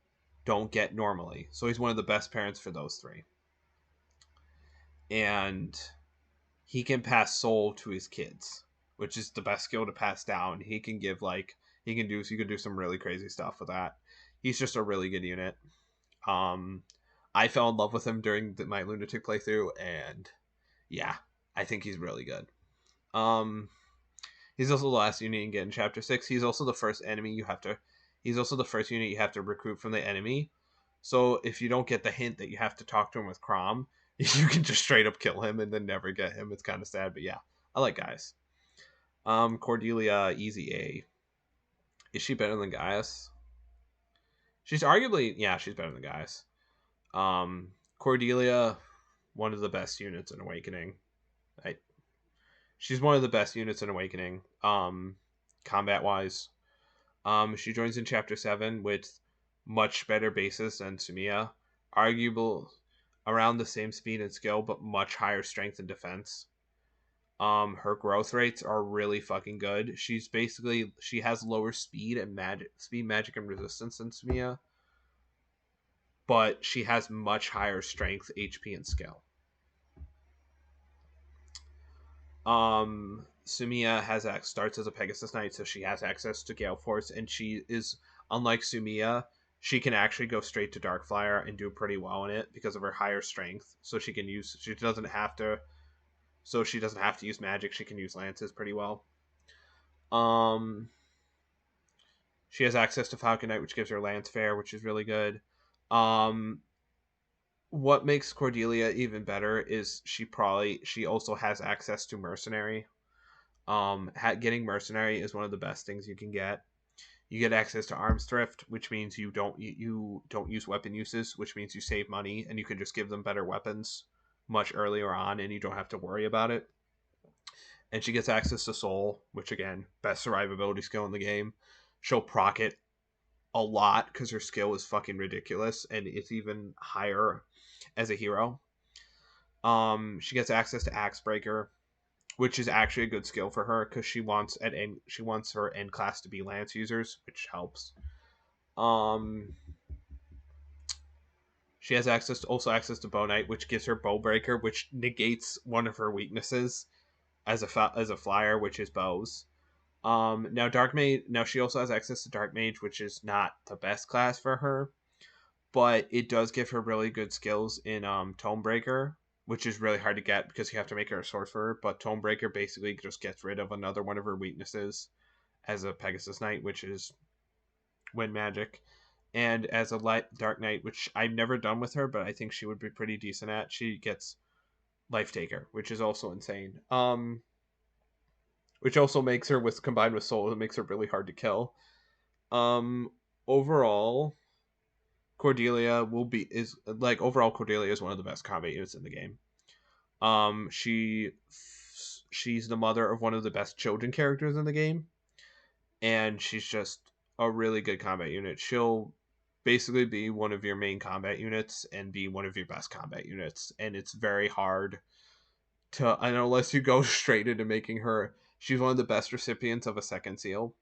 don't get normally. So he's one of the best parents for those three. And he can pass soul to his kids, which is the best skill to pass down. He can give like he can do some really crazy stuff with that. He's just a really good unit. I fell in love with him during my Lunatic playthrough, and yeah, I think he's really good. He's also the last unit you can get in Chapter 6. He's also the first enemy you have to. He's also the first unit you have to recruit from the enemy. So if you don't get the hint that you have to talk to him with Crom, you can just straight up kill him and then never get him. It's kind of sad, but yeah, I like Gaius. Cordelia, easy A. Is she better than Gaius? She's arguably, yeah, she's better than Gaius. Cordelia, one of the best units in Awakening. She's one of the best units in Awakening, combat wise. She joins in Chapter 7 with much better bases than Sumiya. Arguable around the same speed and skill, but much higher strength and defense. Her growth rates are really fucking good. She has lower speed and magic, and resistance than Sumiya, but she has much higher strength, HP, and skill. Sumiya starts as a Pegasus Knight, so she has access to Gale Force, and she is, unlike Sumiya, she can actually go straight to Darkfire and do pretty well in it because of her higher strength. So she doesn't have to use magic. She can use lances pretty well. She has access to Falcon Knight, which gives her Lance Fair, which is really good. What makes Cordelia even better is she also has access to Mercenary. Getting Mercenary is one of the best things you can get. You get access to Arms Thrift, which means you don't use weapon uses, which means you save money and you can just give them better weapons much earlier on, and you don't have to worry about it. And she gets access to Soul, which again, best survivability skill in the game. She'll proc it a lot because her skill is fucking ridiculous, and it's even higher as a hero. She gets access to Axe Breaker, which is actually a good skill for her because she wants her end class to be lance users, which helps. Um, she has access to Bow Knight, which gives her Bow Breaker, which negates one of her weaknesses as a flyer, which is bows. Now Dark Mage. Now she also has access to Dark Mage, which is not the best class for her, but it does give her really good skills in Tomebreaker, which is really hard to get because you have to make her a sorcerer. But Tomebreaker basically just gets rid of another one of her weaknesses as a Pegasus Knight, which is Wind Magic, and as a Light Dark Knight, which I've never done with her, but I think she would be pretty decent at. She gets Life Taker, which is also insane. Which also makes her with combined with Soul, it makes her really hard to kill. Um, Overall, Cordelia is one of the best combat units in the game. She's the mother of one of the best children characters in the game, and she's just a really good combat unit. She'll basically be one of your main combat units and be one of your best combat units, and it's very hard to, and unless you go straight into making her, she's one of the best recipients of a second seal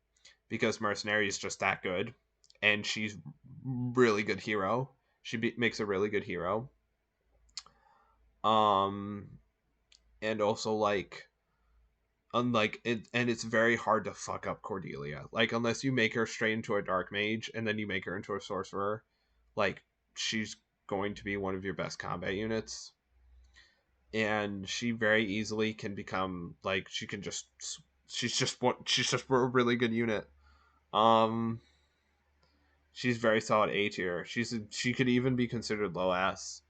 because Mercenary is just that good, and she's really good hero. Makes a really good hero. Um, and also like, unlike it, and it's very hard to fuck up Cordelia. Like unless you make her straight into a Dark Mage and then you make her into a Sorcerer, like she's going to be one of your best combat units. And she very easily can become like she's just a really good unit. Um, she's very solid A tier. She could even be considered low S.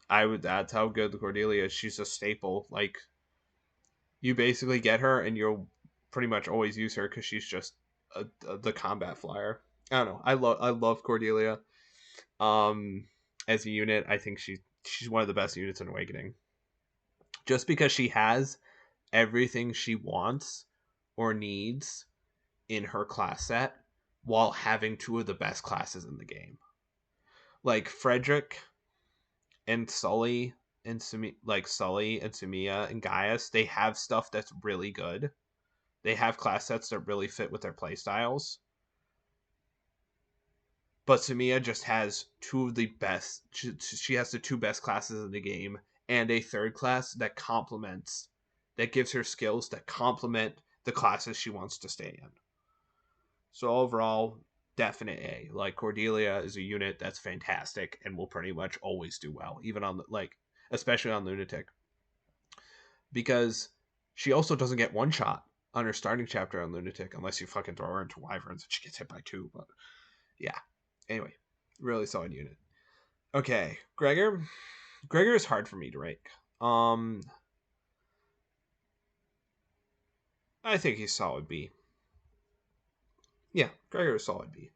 That's how good the Cordelia is. She's a staple. Like you basically get her and you'll pretty much always use her because she's just the combat flyer. I don't know. I love Cordelia. Um, as a unit, I think she's one of the best units in Awakening. Just because she has everything she wants or needs in her class set while having two of the best classes in the game. Like Frederick and Sully and Sully and Sumia and Gaius, they have stuff that's really good. They have class sets that really fit with their playstyles. But Sumia just has two of the best. She has the two best classes in the game and a third class that gives her skills that complement the classes she wants to stay in. So overall, definite A. Like Cordelia is a unit that's fantastic and will pretty much always do well, even on especially on Lunatic, because she also doesn't get one shot on her starting chapter on Lunatic unless you fucking throw her into Wyverns and she gets hit by two. But yeah, anyway, really solid unit. Okay, Gregor. Gregor is hard for me to rank. I think he's solid B. Yeah, Gregor is solid B.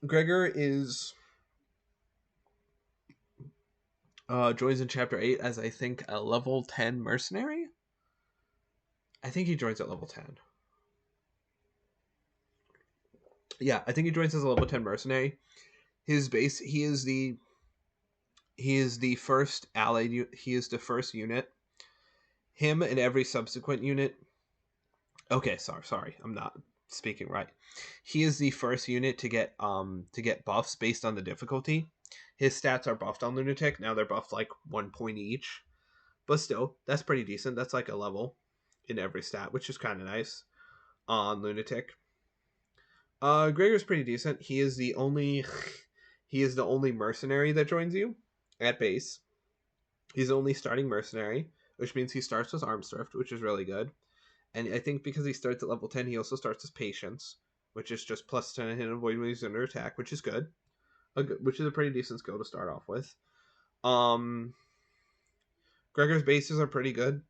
Gregor is joins in chapter 8 as I think a level 10 mercenary. I think he joins at level 10. Yeah, I think he joins as a level 10 mercenary. His base, he is the first allied. He is the first unit. Him and every subsequent unit. Okay, sorry, I'm not speaking right. He is the first unit to get buffs based on the difficulty. His stats are buffed on Lunatic. Now they're buffed like 1 point each, but still, that's pretty decent. That's like a level in every stat, which is kind of nice on Lunatic. Gregor's pretty decent. He is the only mercenary that joins you at base. He's only starting mercenary, which means he starts with Arms Thrift, which is really good. And I think because he starts at level 10, he also starts as Patience, which is just plus 10 and hit avoid when he's under attack, which is good. Which is a pretty decent skill to start off with. Gregor's bases are pretty good.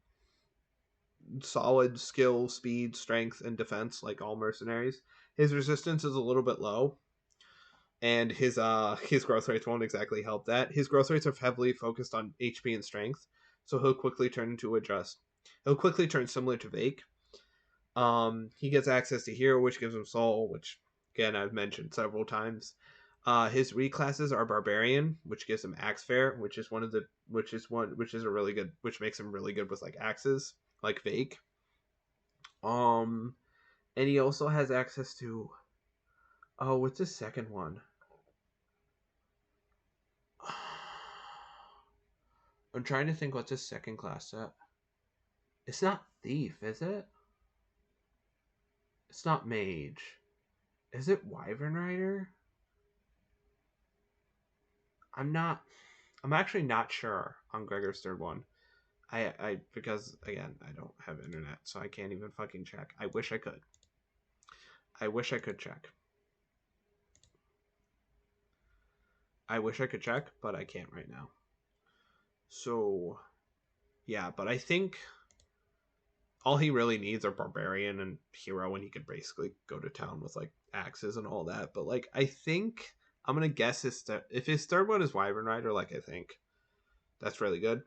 Solid skill, speed, strength, and defense, like all mercenaries. His resistance is a little bit low, and his growth rates won't exactly help that. His growth rates are heavily focused on HP and strength, so he'll quickly turn similar to Vake. He gets access to Hero, which gives him Soul, which again I've mentioned several times. His reclasses are Barbarian, which gives him Axe Fair, which is a really good, which makes him really good with like axes, like Vake. Um, and he also has access to, oh, what's his second one? I'm trying to think what's his second class set. It's not Thief, is it? It's not Mage. Is it Wyvern Rider? I'm not. I'm actually not sure on Gregor's third one. I because again I don't have internet, so I can't even fucking check. I wish I could. I wish I could check. I wish I could check, but I can't right now. So yeah, but I think all he really needs are Barbarian and Hero, and he could basically go to town with like axes and all that. But like I think I'm gonna guess if his third one is Wyvern Rider, like I think that's really good.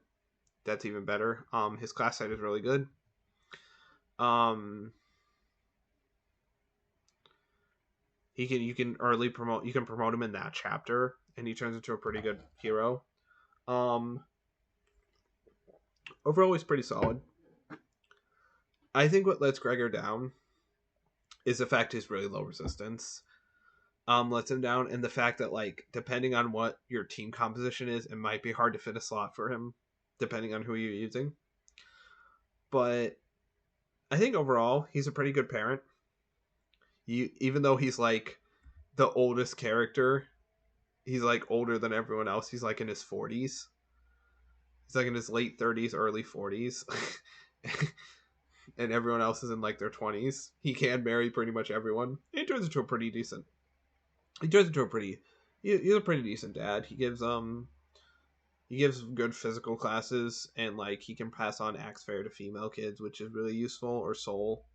That's even better. His class side is really good. Um, you can early promote, you can promote him in that chapter, and he turns into a pretty good hero. Um, Overall, he's pretty solid. I think what lets Gregor down is the fact he's really low resistance. Lets him down, and the fact that like depending on what your team composition is, it might be hard to fit a slot for him, depending on who you're using. But I think overall he's a pretty good parent. Even though he's like the oldest character, he's like older than everyone else. He's like in his 40s. He's like in his late 30s, early 40s. And everyone else is in like their 20s. He can marry pretty much everyone. He turns into a pretty decent. He turns into a pretty. He's a pretty decent dad. He gives good physical classes, and like he can pass on Axe Fair to female kids, which is really useful, or Soul.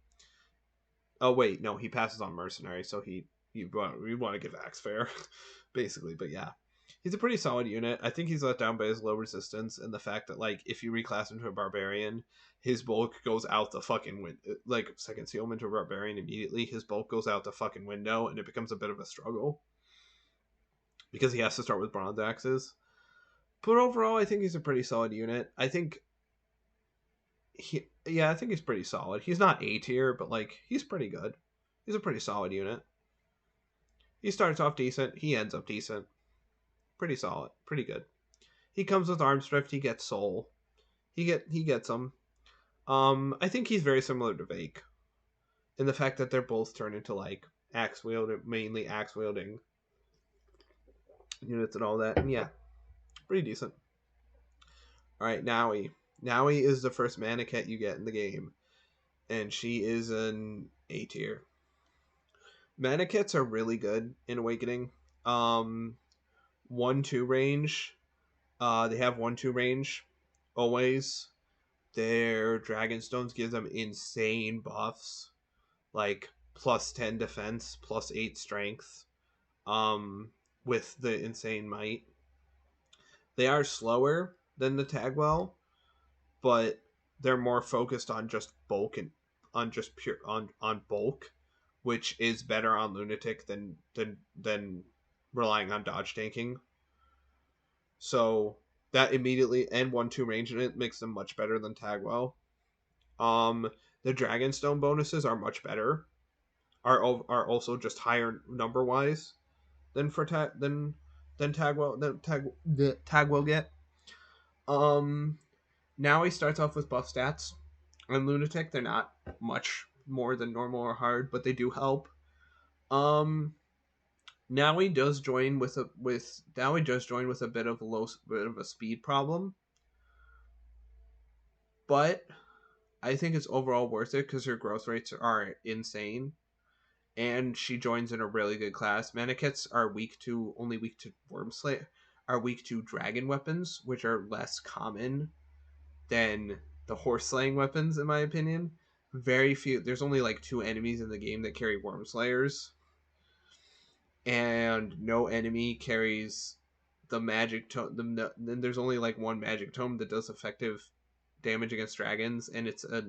Oh wait, no, he passes on Mercenary, so we want to give Axe Fair, basically. But yeah, he's a pretty solid unit. I think he's let down by his low resistance and the fact that like if you reclass him to a Barbarian, his bulk goes out the fucking window. Like second seal him into a Barbarian immediately, his bulk goes out the fucking window, and it becomes a bit of a struggle because he has to start with bronze axes. But overall, I think he's a pretty solid unit. I think I think he's pretty solid. He's not A tier, but like he's pretty good. He's a pretty solid unit. He starts off decent. He ends up decent. Pretty solid. Pretty good. He comes with arm strift. He gets soul. He gets them. I think he's very similar to Vake in the fact that they're both turned into like mainly axe wielding units and all that. And yeah, pretty decent. All right, Naui. Naui is the first Manicat you get in the game, and she is an A tier. Manicats are really good in Awakening. 1-2 range. They have 1-2 range always. Their Dragonstones gives them insane buffs, like plus 10 defense, plus 8 strength. With the insane might. They are slower than the Tagwell, but they're more focused on just bulk and on just pure on bulk, which is better on Lunatic than relying on dodge tanking. So that immediately and 1-2 range in it makes them much better than Tagwell. The Dragonstone bonuses are much better. Are also just higher number wise than for Tagwell the Tagwell get. Now he starts off with buff stats. On Lunatic, they're not much more than normal or hard, but they do help. Now he does join with a bit of a speed problem, but I think it's overall worth it because her growth rates are insane, and she joins in a really good class. Manikets are only weak to Wormslayer, are weak to dragon weapons, which are less common than the horse slaying weapons, in my opinion. Very few. There's only like 2 enemies in the game that carry Wormslayers, and no enemy carries the magic tome. Then there's only like 1 magic tome that does effective damage against dragons, and it's a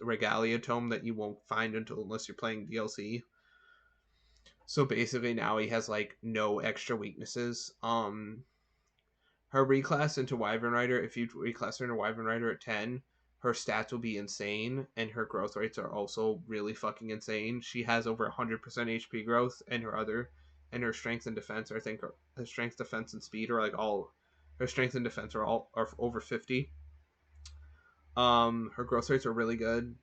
Regalia tome that you won't find unless you're playing DLC. So basically now he has like no extra weaknesses. Her reclass into Wyvern Rider, if you reclass her into Wyvern Rider at 10, her stats will be insane, and her growth rates are also really fucking insane. She has over 100% HP growth, and her strength and defense, I think, her strength, defense, and speed are like all, her strength and defense are over 50. Her growth rates are really good.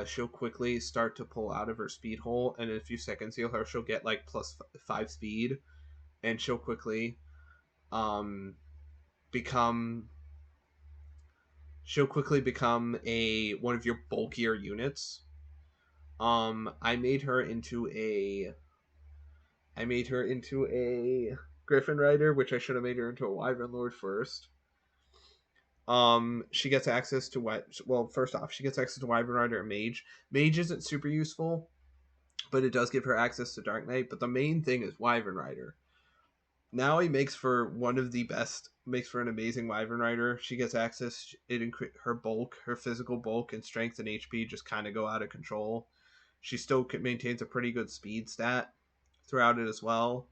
She'll quickly start to pull out of her speed hole, and in a few seconds, she'll get like +5 speed, and she'll quickly um become a one of your bulkier units. I made her into a Griffin Rider, which I should have made her into a Wyvern Lord first. She gets access to first off, she gets access to Wyvern Rider and Mage. Mage isn't super useful, but it does give her access to Dark Knight. But the main thing is Wyvern Rider. Now he makes for an amazing Wyvern Rider. She gets access. Her bulk, her physical bulk, and strength and HP just kind of go out of control. She still maintains a pretty good speed stat throughout it as well.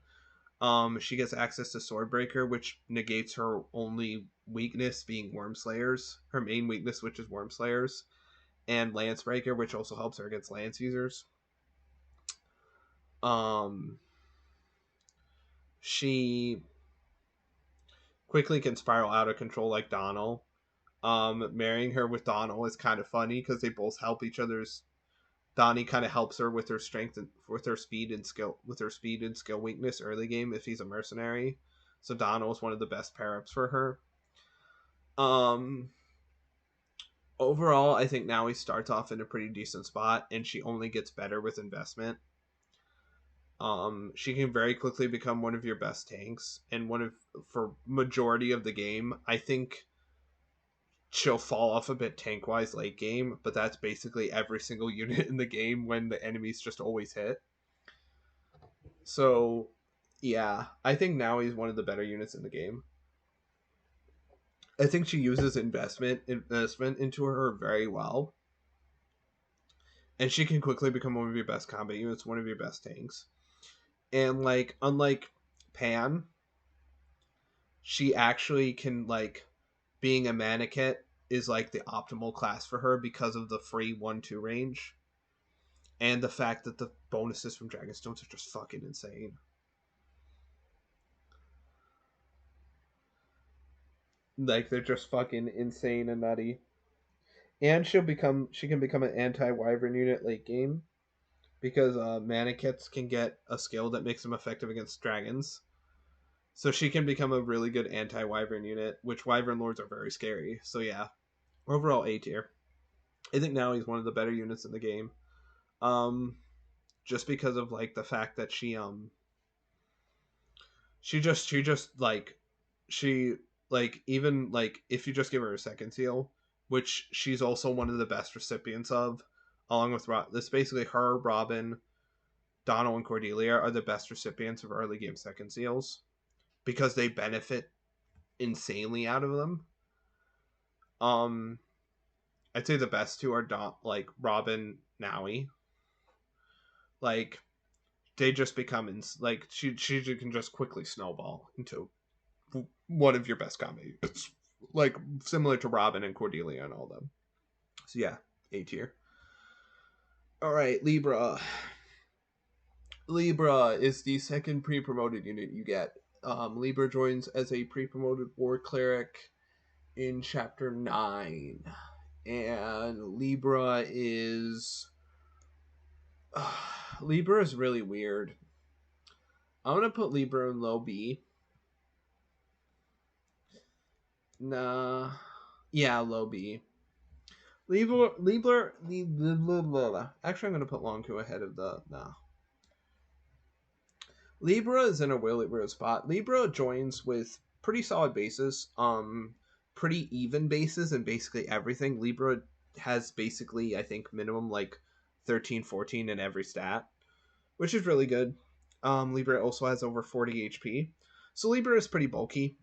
She gets access to Swordbreaker, which negates her only weakness being Wormslayers. Her main weakness, which is Wormslayers, and Lancebreaker, which also helps her against lance users. She quickly can spiral out of control like Donnell. Marrying her with Donnell is kind of funny because they both help each other's. Donnie kind of helps her with her strength and with her speed and skill weakness early game if he's a mercenary. So Donnell is one of the best pair ups for her. Overall, I think now he starts off in a pretty decent spot, and she only gets better with investment. She can very quickly become one of your best tanks, and for majority of the game, I think she'll fall off a bit tank wise late game, but that's basically every single unit in the game when the enemies just always hit. So yeah, I think now he's one of the better units in the game. I think she uses investment into her very well, and she can quickly become one of your best combat units, one of your best tanks. And like, unlike Pan, she actually can, like, being a Manakit is like the optimal class for her because of the free 1-2 range and the fact that the bonuses from Dragonstones are just fucking insane. Like, they're just fucking insane and nutty. And she can become an anti-Wyvern unit late game because Manakits can get a skill that makes them effective against dragons. So she can become a really good anti-Wyvern unit, which Wyvern Lords are very scary. So yeah, overall A tier. I think now he's one of the better units in the game. Just because of like the fact that she even like if you just give her a second seal, which she's also one of the best recipients of, along with this basically her, Robin, Donald, and Cordelia are the best recipients of early game second seals because they benefit insanely out of them. I'd say the best two are like Robin, Naui. Like, they just become like she can just quickly snowball into one of your best combat. It's like similar to Robin and Cordelia and all of them. So yeah, A tier. All right, Libra. Libra is the second pre-promoted unit you get. Libra joins as a pre-promoted war cleric in chapter 9, and Libra is really weird. I'm gonna put Libra in low B. Nah, yeah, low B. Libra. Actually, I'm gonna put Lonku ahead of the nah. Libra is in a really weird spot. Libra joins with pretty solid bases, pretty even bases, and basically everything. Libra has basically, I think, minimum like 13, 14 in every stat, which is really good. Libra also has over 40 HP, so Libra is pretty bulky.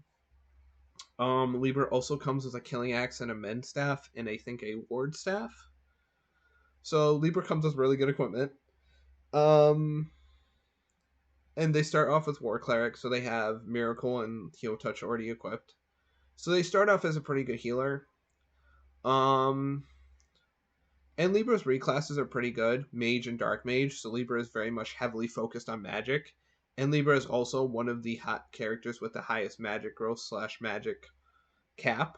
Libra also comes with a killing axe and a mend staff, and I think a ward staff. So Libra comes with really good equipment. Um, and they start off with War Cleric, so they have Miracle and Heal Touch already equipped. So they start off as a pretty good healer. Um, and Libra's reclasses are pretty good, Mage and Dark Mage. So Libra is very much heavily focused on magic, and Libra is also one of the hot characters with the highest magic growth / magic cap.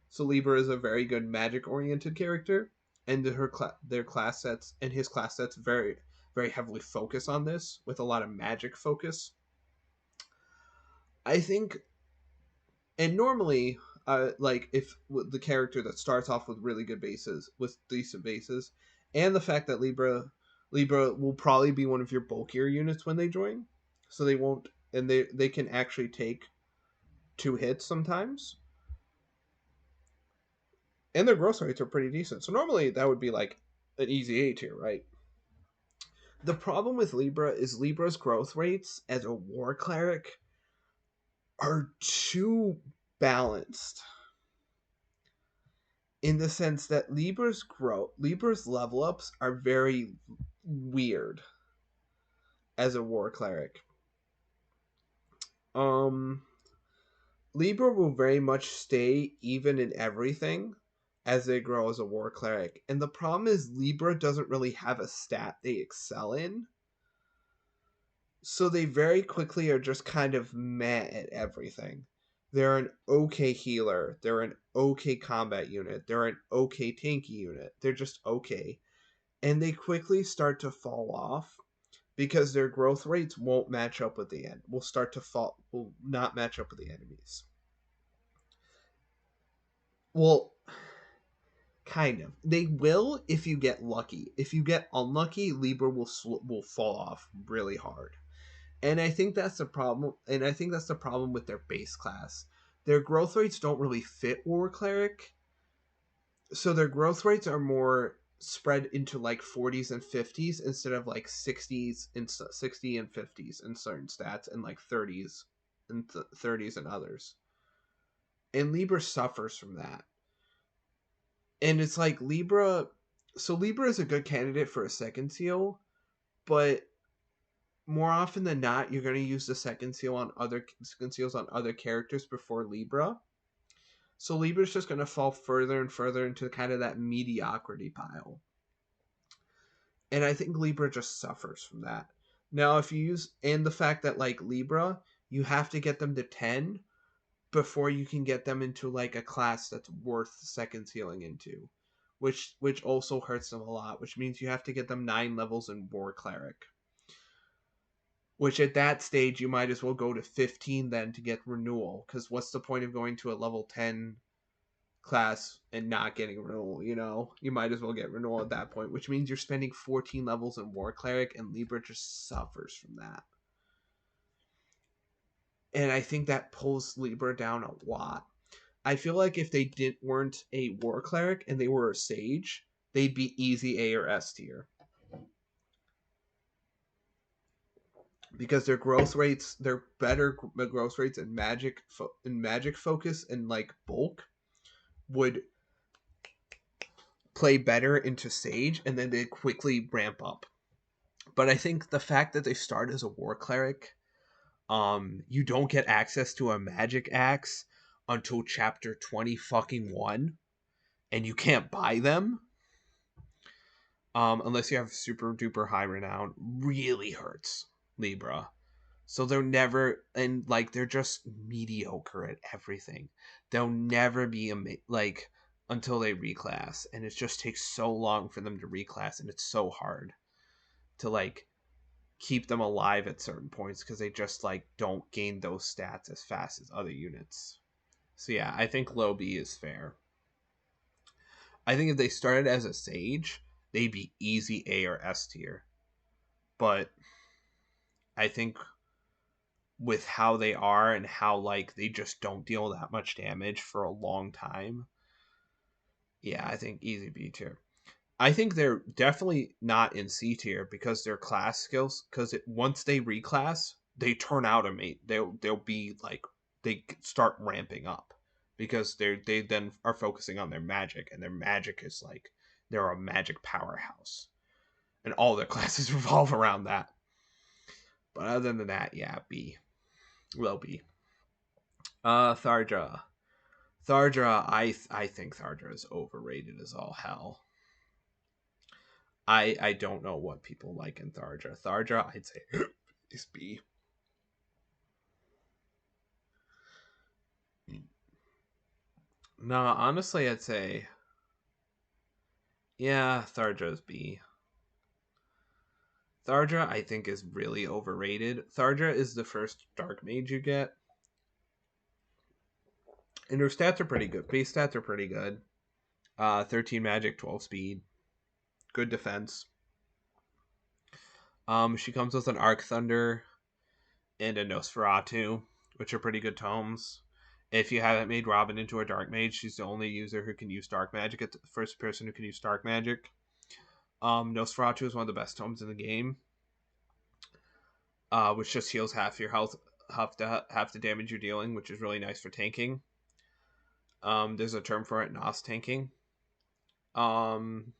So Libra is a very good magic oriented character, and their class sets and his class sets very heavily focus on this with a lot of magic focus. I think, and normally, like if the character that starts off with really good bases, with decent bases, and the fact that Libra will probably be one of your bulkier units when they join, so they won't, and they can actually take 2 hits sometimes, and their growth rates are pretty decent. So normally that would be like an easy A tier, right? The problem with Libra is Libra's growth rates as a war cleric are too balanced, in the sense that Libra's level ups are very weird as a war cleric. Um Libra will very much stay even in everything as they grow as a war cleric. And the problem is Libra doesn't really have a stat they excel in. So they very quickly are just kind of meh at everything. They're an okay healer. They're an okay combat unit. They're an okay tanky unit. They're just okay. And they quickly start to fall off because their growth rates won't match up with the end. Will not match up with the enemies. Well, kind of. They will if you get lucky. If you get unlucky, Libra will fall off really hard. And I think that's the problem. And I think that's the problem with their base class. Their growth rates don't really fit War Cleric. So their growth rates are more spread into like 40s and 50s instead of like 60s and 60 and 50s in certain stats, and like 30s and 30s and others. And Libra suffers from that. And it's like Libra. So Libra is a good candidate for a second seal, but more often than not, you're going to use the second seals on other characters before Libra. So Libra's just going to fall further and further into kind of that mediocrity pile. And I think Libra just suffers from that. Now, if you use, and the fact that like Libra, you have to get them to 10 before you can get them into like a class that's worth second sealing into, which also hurts them a lot, which means you have to get them 9 levels in War Cleric. Which at that stage, you might as well go to 15 then to get renewal. Because what's the point of going to a level 10 class and not getting renewal, you know? You might as well get renewal at that point, which means you're spending 14 levels in War Cleric, and Libra just suffers from that. And I think that pulls Libra down a lot. I feel like if they weren't a War Cleric and they were a Sage, they'd be easy A or S tier. Because their growth rates, they're better growth rates in magic focus and like bulk would play better into Sage, and then they quickly ramp up. But I think the fact that they start as a War Cleric, you don't get access to a magic axe until chapter 20 and you can't buy them unless you have super duper high renown, really hurts Libra. So they're never, and like they're just mediocre at everything. They'll never be like until they reclass, and it just takes so long for them to reclass, and it's so hard to like keep them alive at certain points because they just like don't gain those stats as fast as other units. So yeah, I think low B is fair. I think if they started as a Sage, they'd be easy A or S tier. But I think with how they are and how like they just don't deal that much damage for a long time, yeah, I think easy B tier. I think they're definitely not in C tier because their class skills. Because once they reclass, they turn out a mate. They'll be like they start ramping up. because they then are focusing on their magic, and their magic is like they're a magic powerhouse, and all their classes revolve around that. But other than that, yeah, B, low B. Thardra. Thardra, I think Thardra is overrated as all hell. I don't know what people like in Thardra. Thardra, I'd say is B. No, honestly, I'd say yeah, Thardra's B. Thardra, I think, is really overrated. Thardra is the first Dark Mage you get, and her stats are pretty good. Base stats are pretty good. 13 magic, 12 speed, good defense. She comes with an Arc Thunder and a Nosferatu, which are pretty good tomes. If you haven't made Robin into a Dark Mage, she's the only user who can use Dark Magic. It's the first person who can use Dark Magic. Nosferatu is one of the best tomes in the game, which just heals half your health, half the damage you're dealing, which is really nice for tanking. There's a term for it, Nos tanking. Um,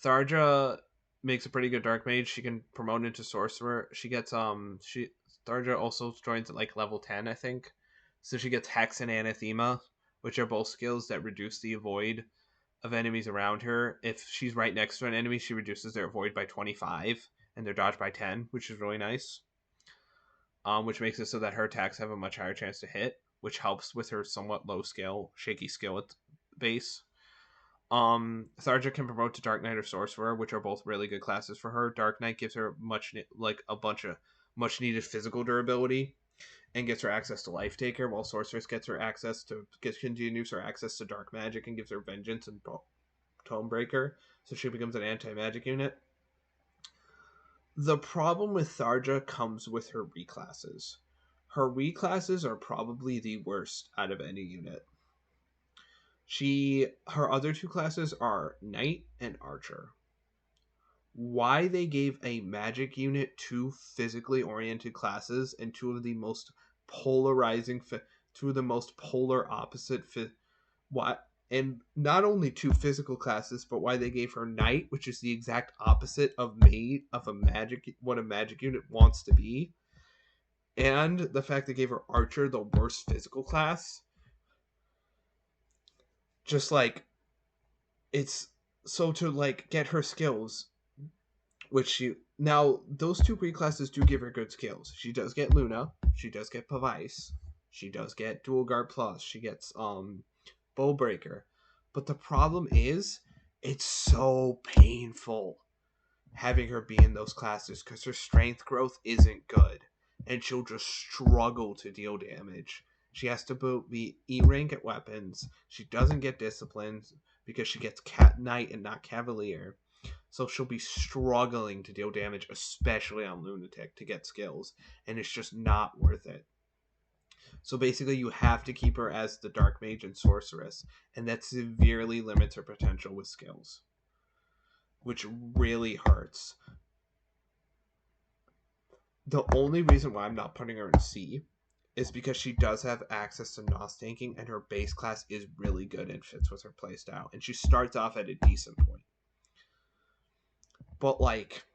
Thardra makes a pretty good Dark Mage. She can promote into Sorcerer. She gets Thardra also joins at like level 10, I think. So she gets Hex and Anathema, which are both skills that reduce the avoid of enemies around her. If she's right next to an enemy, she reduces their avoid by 25 and their dodge by 10, which is really nice. Which makes it so that her attacks have a much higher chance to hit, which helps with her somewhat low skill, shaky skill at base. Thardra can promote to Dark Knight or Sorcerer, which are both really good classes for her. Dark Knight gives her a bunch of much needed physical durability and gets her access to Life Taker, while Sorceress continues her access to Dark Magic and gives her Vengeance and Tome Breaker, so she becomes an anti-magic unit. The problem with Thardra comes with her reclasses. Her reclasses are probably the worst out of any unit. Her other two classes are Knight and Archer. Why they gave a magic unit two physically oriented classes and two of the most polar opposite what, and not only two physical classes, but why they gave her Knight, which is the exact opposite of what a magic unit wants to be, and the fact they gave her Archer, the worst physical class. Just like it's so to like get her skills, which she now those two pre-classes do give her good skills. She does get Luna, she does get Pavice, she does get Dual Guard Plus, she gets Bowbreaker. But the problem is it's so painful having her be in those classes because her strength growth isn't good and she'll just struggle to deal damage. She has to be E rank at weapons. She doesn't get disciplines because she gets Knight and not Cavalier. So she'll be struggling to deal damage, especially on Lunatic, to get skills, and it's just not worth it. So basically, you have to keep her as the Dark Mage and Sorceress, and that severely limits her potential with skills, which really hurts. The only reason why I'm not putting her in C is because she does have access to Nos tanking, and her base class is really good and fits with her playstyle, and she starts off at a decent point. But like,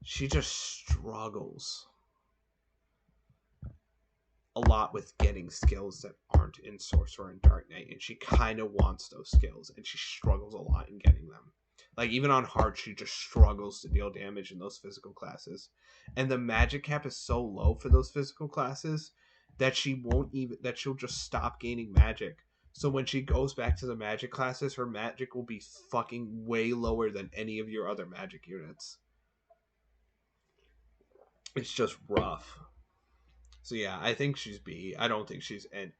she just struggles a lot with getting skills that aren't in Sorcerer and Dark Knight, and she kind of wants those skills, and she struggles a lot in getting them. Like, even on hard, she just struggles to deal damage in those physical classes. And the magic cap is so low for those physical classes that she'll just stop gaining magic. So when she goes back to the magic classes, her magic will be fucking way lower than any of your other magic units. It's just rough. So yeah, I think she's B. I don't think she's N.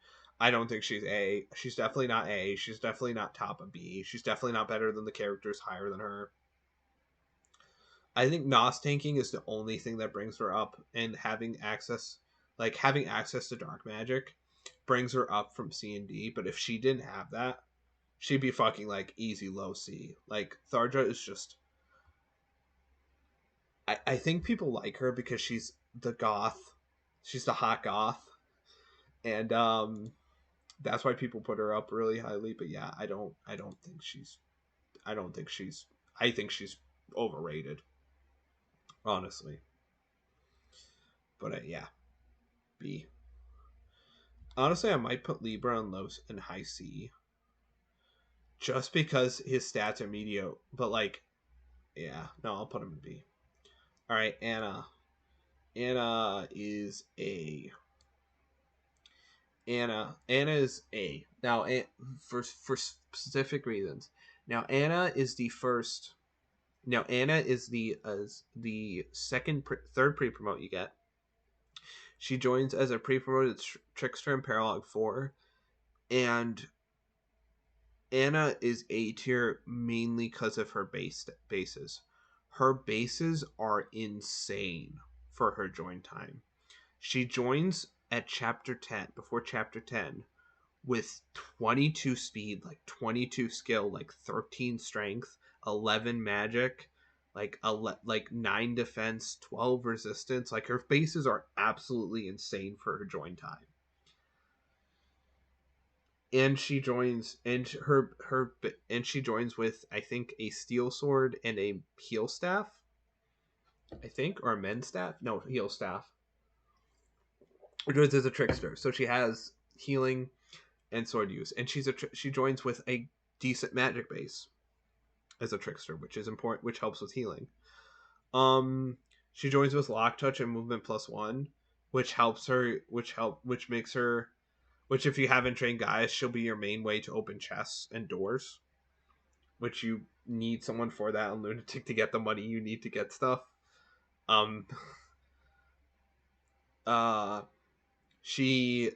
I don't think she's A. She's definitely not A. She's definitely not top of B. She's definitely not better than the characters higher than her. I think Nos tanking is the only thing that brings her up, and having access to dark magic brings her up from C and D. But if she didn't have that, she'd be fucking like easy low C. Like Thardra is just. I think people like her because she's the goth. She's the hot goth. and that's why people put her up really highly. But yeah, I don't think she's I don't think she's I think she's overrated, honestly. But yeah, B. Honestly, I might put Libra on low and high C just because his stats are mediocre. But like, yeah, no, I'll put him in B. All right, Anna. Anna is a Anna is A. Now, for specific reasons. Now, Anna is the first. Now, Anna is the third pre promote you get. She joins as a pre promoted trickster in Paralog 4, and Anna is A tier mainly because of her bases. Her bases are insane for her join time. She joins at chapter 10, before chapter 10, with 22 speed, like 22 skill, like 13 strength, 11 magic, like 9 defense, 12 resistance. Like her bases are absolutely insane for her join time. And she joins with, I think, a steel sword and a heal staff, I think, or a men's staff. No, heal staff. She joins as a trickster, so she has healing and sword use, and she joins with a decent magic base as a trickster, which is important, which helps with healing. She joins with lock touch and movement +1, which helps her, which makes her, which if you haven't trained guys, she'll be your main way to open chests and doors, which you need someone for that on Lunatic to get the money you need to get stuff. Um, uh, she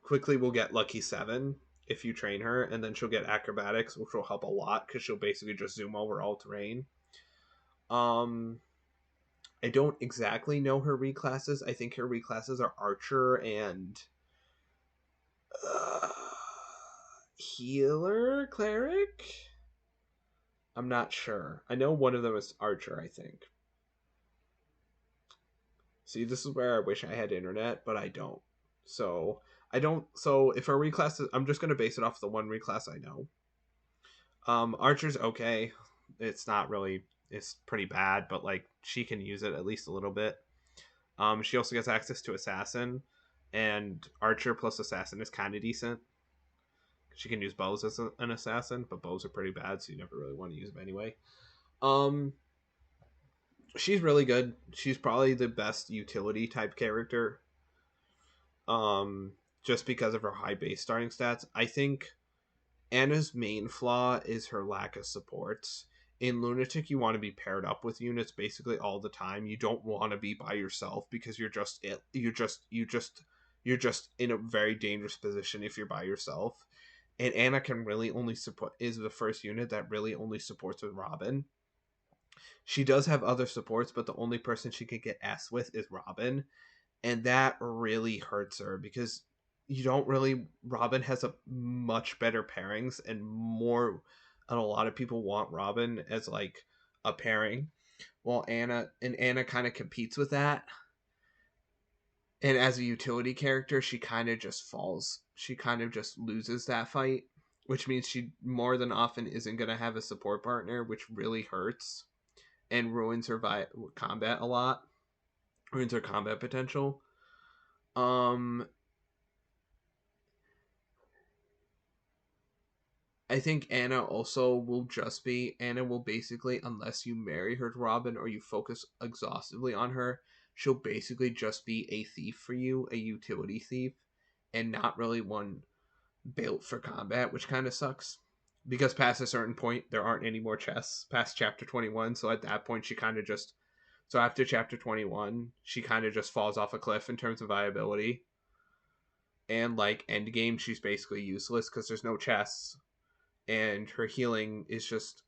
quickly will get Lucky 7 if you train her, and then she'll get Acrobatics, which will help a lot because she'll basically just zoom over all terrain. I don't exactly know her reclasses. I think her reclasses are Archer and uh, Healer Cleric. I'm not sure. I know one of them is Archer, I think. See, this is where I wish I had internet, but I don't. So if her reclasses, I'm just gonna base it off the one reclass I know. Archer's okay. It's not really. It's pretty bad, but like she can use it at least a little bit. She also gets access to Assassin, and Archer plus Assassin is kind of decent. She can use bows as an assassin, but bows are pretty bad, so you never really want to use them anyway. Um, she's really good. She's probably the best utility type character. Just because of her high base starting stats. I think Anna's main flaw is her lack of supports. In Lunatic, you want to be paired up with units basically all the time. You don't want to be by yourself because you're just in a very dangerous position if you're by yourself. And Anna can really only support is the first unit that really only supports with Robin. She does have other supports, but the only person she could get S with is Robin, and that really hurts her because you don't really Robin has a much better pairings and more, and a lot of people want Robin as like a pairing, while Anna kind of competes with that, and as a utility character she kind of just falls, she kind of just loses that fight, which means she more than often isn't going to have a support partner, which really hurts and ruins her combat a lot, ruins her combat potential. um I think Anna also will just be Anna will basically, unless you marry her to Robin or you focus exhaustively on her, she'll basically just be a thief for you, a utility thief, and not really one built for combat, which kind of sucks. Because past a certain point, there aren't any more chests past chapter 21. So at that point, she kind of just. So after chapter 21, she kind of just falls off a cliff in terms of viability. And like end game, she's basically useless because there's no chests, and her healing is just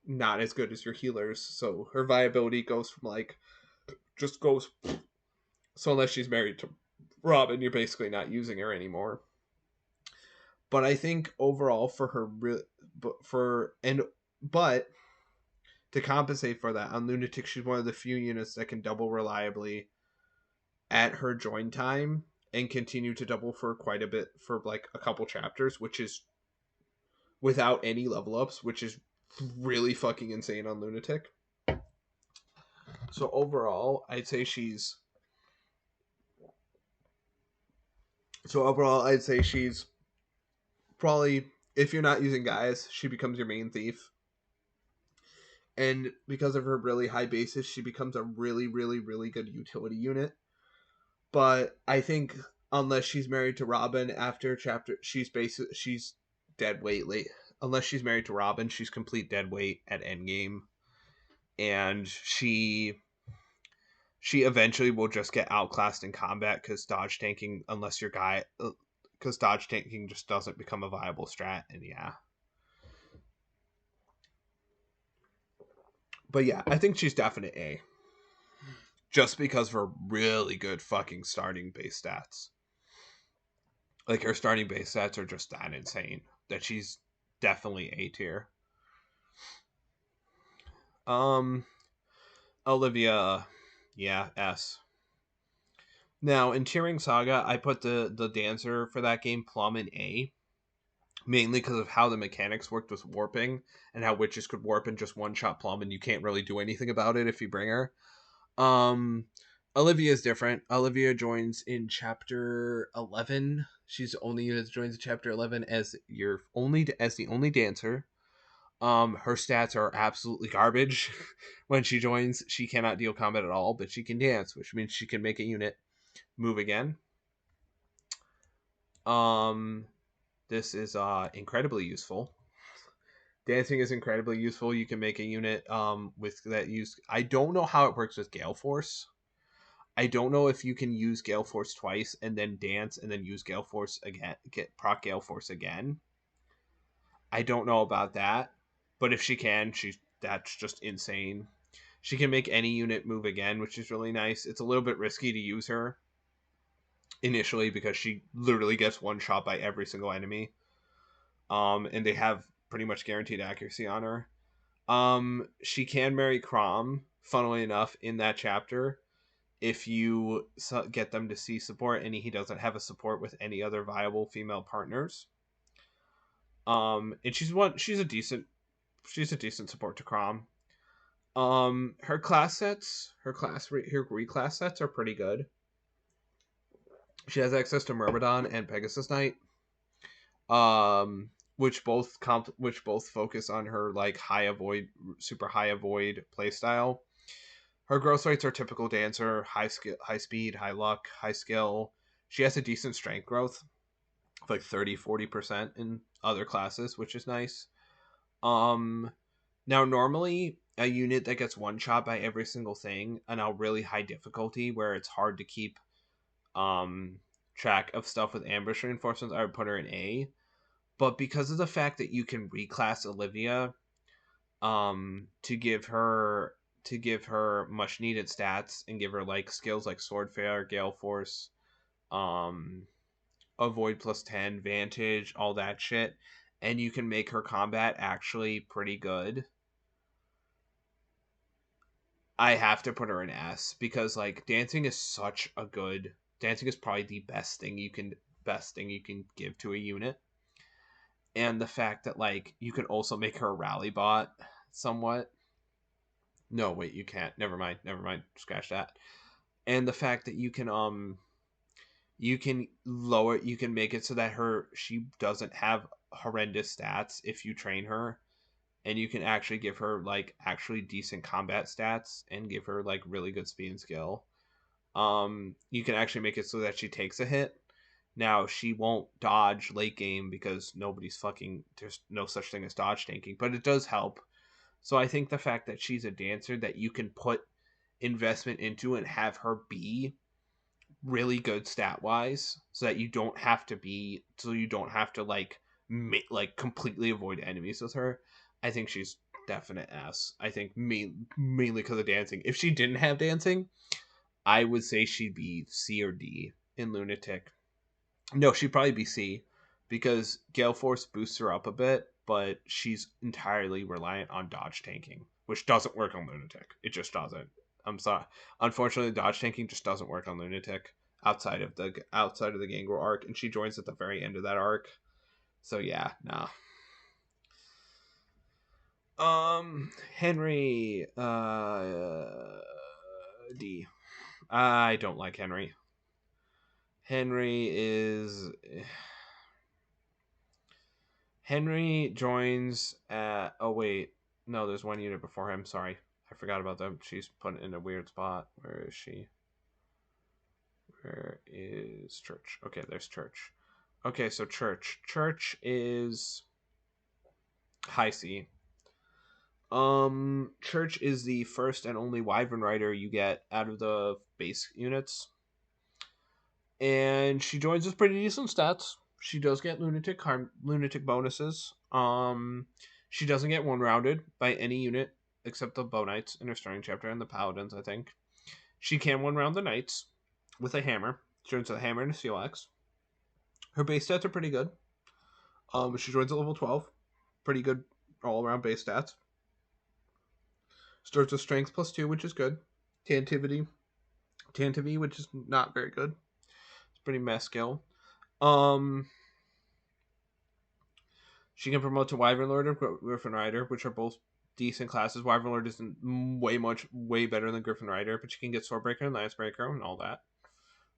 not as good as your healers. So her viability goes from like just goes. So unless she's married to Robin, you're basically not using her anymore. But I think overall for her, but to compensate for that, on Lunatic she's one of the few units that can double reliably at her join time and continue to double for quite a bit for like a couple chapters, which is without any level ups, which is really fucking insane on Lunatic. So overall, I'd say she's probably, if you're not using guys, she becomes your main thief. And because of her really high basis, she becomes a really, really, really good utility unit. But I think unless she's married to Robin after chapter, she's dead weight late. Unless she's married to Robin, she's complete dead weight at endgame, and she eventually will just get outclassed in combat because dodge tanking, because dodge tanking just doesn't become a viable strat. And yeah, but yeah, I think she's definite A, just because of her really good fucking starting base stats. Like her starting base stats are just that insane that she's definitely A tier. Um, Olivia, yeah, S. Now in Tearing Saga, I put the dancer for that game Plum in A, mainly because of how the mechanics worked with warping and how witches could warp and just one shot Plum, and you can't really do anything about it if you bring her. Olivia is different. Olivia joins in chapter 11. She's the only unit that joins in chapter 11 as the only dancer. Her stats are absolutely garbage. When she joins, she cannot deal combat at all, but she can dance, which means she can make a unit move again. This is incredibly useful. Dancing is incredibly useful. You can make a unit with that use. I don't know how it works with Gale Force. I don't know if you can use Gale Force twice and then dance and then use Gale Force again, get proc Gale Force again. I don't know about that, but if she can, that's just insane. She can make any unit move again, which is really nice. It's a little bit risky to use her initially because she literally gets one shot by every single enemy. And they have pretty much guaranteed accuracy on her. She can marry Crom, funnily enough, in that chapter. If you get them to see support and he doesn't have a support with any other viable female partners. And she's a decent support to Crom. Her reclass sets are pretty good. She has access to Myrmidon and Pegasus Knight, which both focus on her like super high avoid playstyle. Her growth rates are typical dancer: high skill, high speed, high luck, high skill. She has a decent strength growth, like 30-40% in other classes, which is nice. Now normally a unit that gets one shot by every single thing and a really high difficulty where it's hard to keep track of stuff with ambush reinforcements, I would put her in A. But because of the fact that you can reclass Olivia to give her much needed stats and give her like skills like Swordfare, Gale Force, Avoid +10, Vantage, all that shit, and you can make her combat actually pretty good, I have to put her in S because like dancing is probably the best thing you can give to a unit. And the fact that like you can also make her a rally bot somewhat. No, wait, you can't. Never mind. Scratch that. And the fact that you can make it so that she doesn't have horrendous stats if you train her, and you can actually give her like actually decent combat stats and give her like really good speed and skill. You can actually make it so that she takes a hit. Now she won't dodge late game because there's no such thing as dodge tanking, but it does help. So I think the fact that she's a dancer that you can put investment into and have her be really good stat wise, so that you don't have to like completely avoid enemies with her. I think she's definite S. I think mainly because of dancing. If she didn't have dancing, I would say she'd be C or D in Lunatic. No, she'd probably be C because Gale Force boosts her up a bit, but she's entirely reliant on dodge tanking, which doesn't work on Lunatic. It just doesn't. I'm sorry. Unfortunately, dodge tanking just doesn't work on Lunatic. outside of the Gangrel arc, and she joins at the very end of that arc. So yeah, nah. Henry, D. I don't like Henry. Henry joins at. Oh wait, no, there's one unit before him. Sorry, I forgot about them. She's put in a weird spot. Where is she? Where is Church? Okay, there's Church. Okay, so Church is high C. Church is the first and only Wyvern Rider you get out of the base units, and she joins with pretty decent stats. She does get lunatic bonuses. She doesn't get one rounded by any unit except the Bow Knights in her starting chapter and the Paladins, I think. She can one round the Knights with a hammer. She joins with a hammer and a steel axe. Her base stats are pretty good. She joins at level 12. Pretty good all around base stats. Starts with strength +2, which is good. Tantivity, which is not very good. It's pretty mess skill. She can promote to Wyvern Lord or Griffin Rider, which are both decent classes. Wyvern Lord isn't way better than Griffin Rider, but she can get Swordbreaker and Lancebreaker and all that,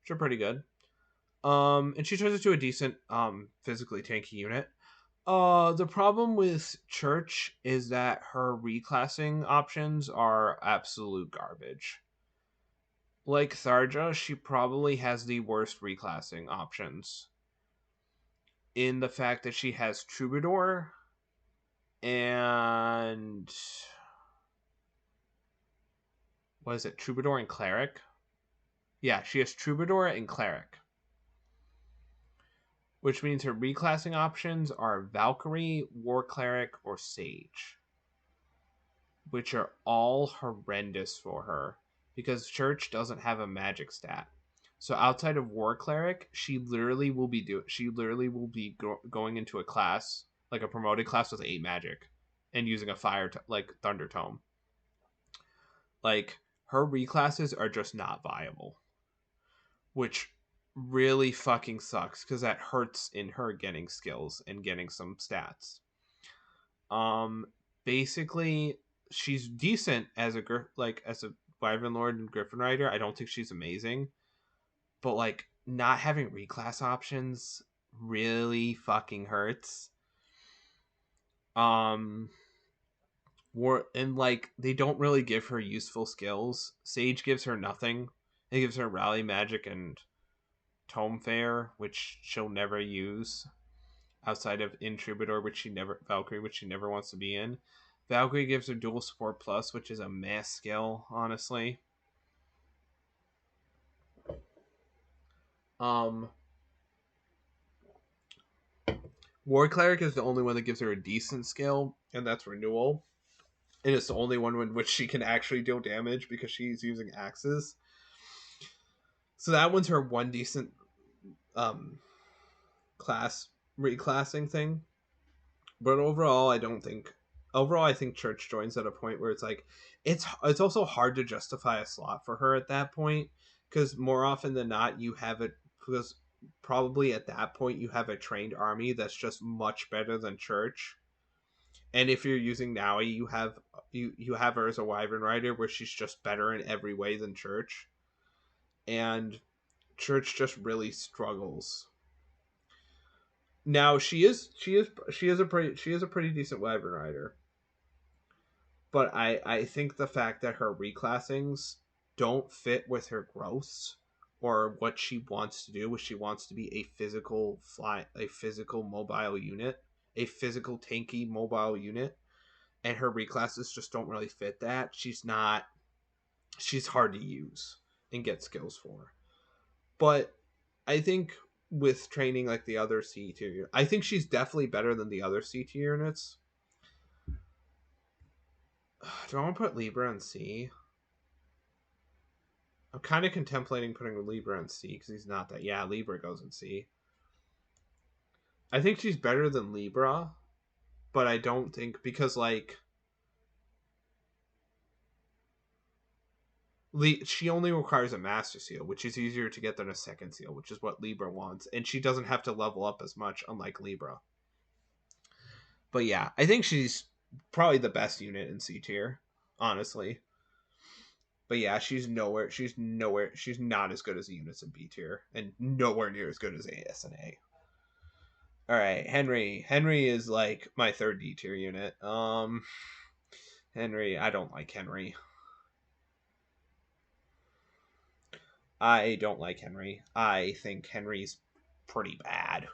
which are pretty good. And she turns into a decent physically tanky unit. The problem with Church is that her reclassing options are absolute garbage. Like Tharja, she probably has the worst reclassing options in the fact that she has Troubadour and what is it? Troubadour and Cleric? Yeah, she has Troubadour and Cleric. Which means her reclassing options are Valkyrie, War Cleric, or Sage. Which are all horrendous for her because Church doesn't have a magic stat. So outside of War Cleric, she literally will be going into a class, like a promoted class with 8 magic and using a like Thunder Tome. Like her reclasses are just not viable, which really fucking sucks because that hurts in her getting skills and getting some stats. Basically, she's decent as a Wyvern Lord and Griffin Rider. I don't think she's amazing, but like not having reclass options really fucking hurts. They don't really give her useful skills. Sage gives her nothing. It gives her Rally Magic and Tome Fair, which she'll never use outside of in Troubadour, Valkyrie, which she never wants to be in. Valkyrie gives her Dual Support Plus, which is a mass skill, honestly. War Cleric is the only one that gives her a decent skill, and that's Renewal. And it's the only one in which she can actually deal damage because she's using axes. So that one's her one decent class reclassing thing. But overall, I think Church joins at a point where it's like it's also hard to justify a slot for her at that point because more often than not you have it because probably at that point you have a trained army that's just much better than Church. And if you're using Naui, you have her as a Wyvern Rider where she's just better in every way than Church. And Church just really struggles. Now she is a pretty decent Wyvern Rider. But I think the fact that her reclassings don't fit with her growths or what she wants to do, which she wants to be a physical mobile unit, a physical tanky mobile unit, and her reclasses just don't really fit that. She's hard to use and get skills for. But I think with training like the other C tier, I think she's definitely better than the other C tier units. Do I want to put Libra on C? I'm kind of contemplating putting Libra on C because he's not that. Yeah, Libra goes in C. I think she's better than Libra, but I don't think because like She only requires a master seal, which is easier to get than a second seal, which is what Libra wants, and she doesn't have to level up as much, unlike Libra. But yeah, I think she's probably the best unit in C tier, honestly. But yeah, she's nowhere. She's not as good as the units in B tier, and nowhere near as good as AS and A. All right, Henry. Henry is like my third D tier unit. Henry, I don't like Henry. I don't like Henry. I think Henry's pretty bad.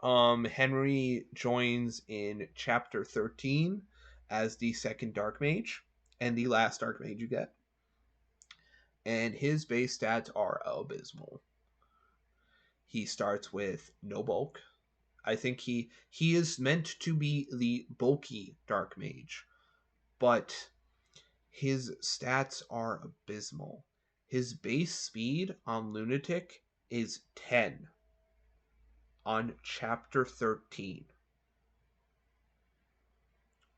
Henry joins in chapter 13 as the second Dark Mage and the last Dark Mage you get. And his base stats are abysmal. He starts with no bulk. I think he is meant to be the bulky Dark Mage, but his stats are abysmal. His base speed on Lunatic is 10 on chapter 13.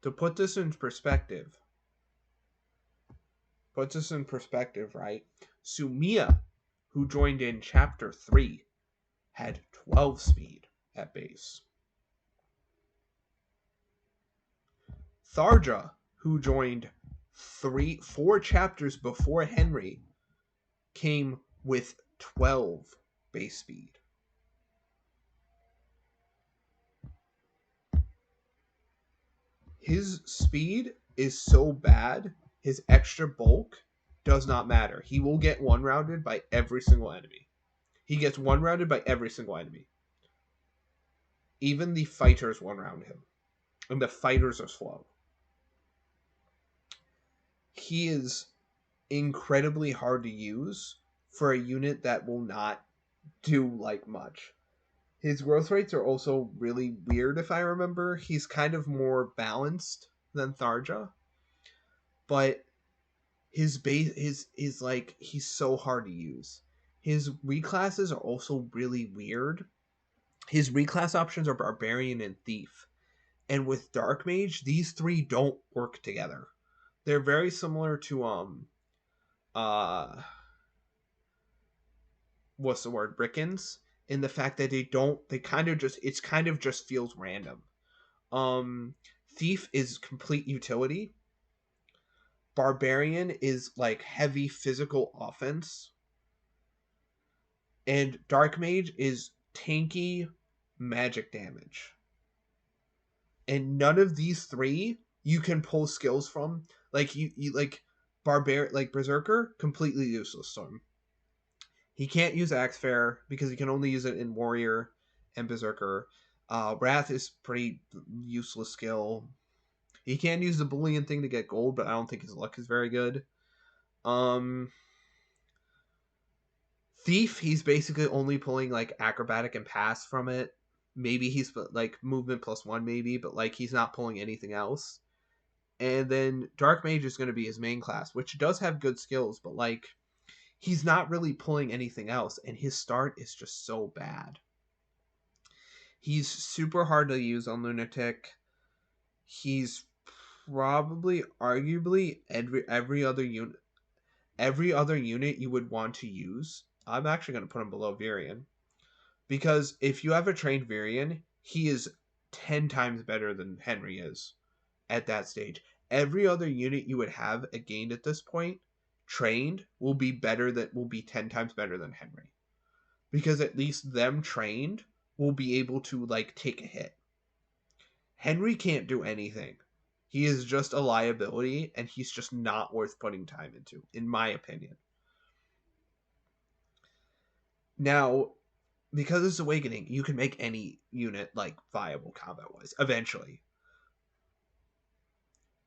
To put this in perspective, right? Sumiya, who joined in chapter 3, had 12 speed at base. Tharja, who joined 4 chapters before Henry, came with 12 base speed. His speed is so bad, his extra bulk does not matter. He will get one rounded by every single enemy. He gets one rounded by every single enemy. Even the fighters one round him. And the fighters are slow. He is incredibly hard to use for a unit that will not do like much. His growth rates are also really weird, if I remember. He's kind of more balanced than Tharja. But his base is like, he's so hard to use. His reclasses are also really weird. His reclass options are Barbarian and Thief. And with Dark Mage, these three don't work together. They're very similar to what's the word? Rickens, in the fact that they kind of just feels random. Thief is complete utility. Barbarian is like heavy physical offense. And Dark Mage is tanky magic damage. And none of these three you can pull skills from. Like you like Berserker, completely useless to him. He can't use Axe Fair because he can only use it in Warrior and Berserker. Wrath is pretty useless skill. He can use the Bullion thing to get gold, but I don't think his luck is very good. Thief, he's basically only pulling like acrobatic and pass from it. Maybe he's like movement +1, maybe, but like he's not pulling anything else. And then Dark Mage is going to be his main class, which does have good skills, but like he's not really pulling anything else, and his start is just so bad. He's super hard to use on Lunatic. He's probably, arguably, every other unit you would want to use. I'm actually going to put him below Virion. Because if you have a trained Virion, he is 10 times better than Henry is at that stage. Every other unit you would have gained at this point, trained, will be 10 times better than Henry. Because at least them trained will be able to like take a hit. Henry can't do anything. He is just a liability, and he's just not worth putting time into, in my opinion. Now, because it's Awakening, you can make any unit like viable combat-wise eventually.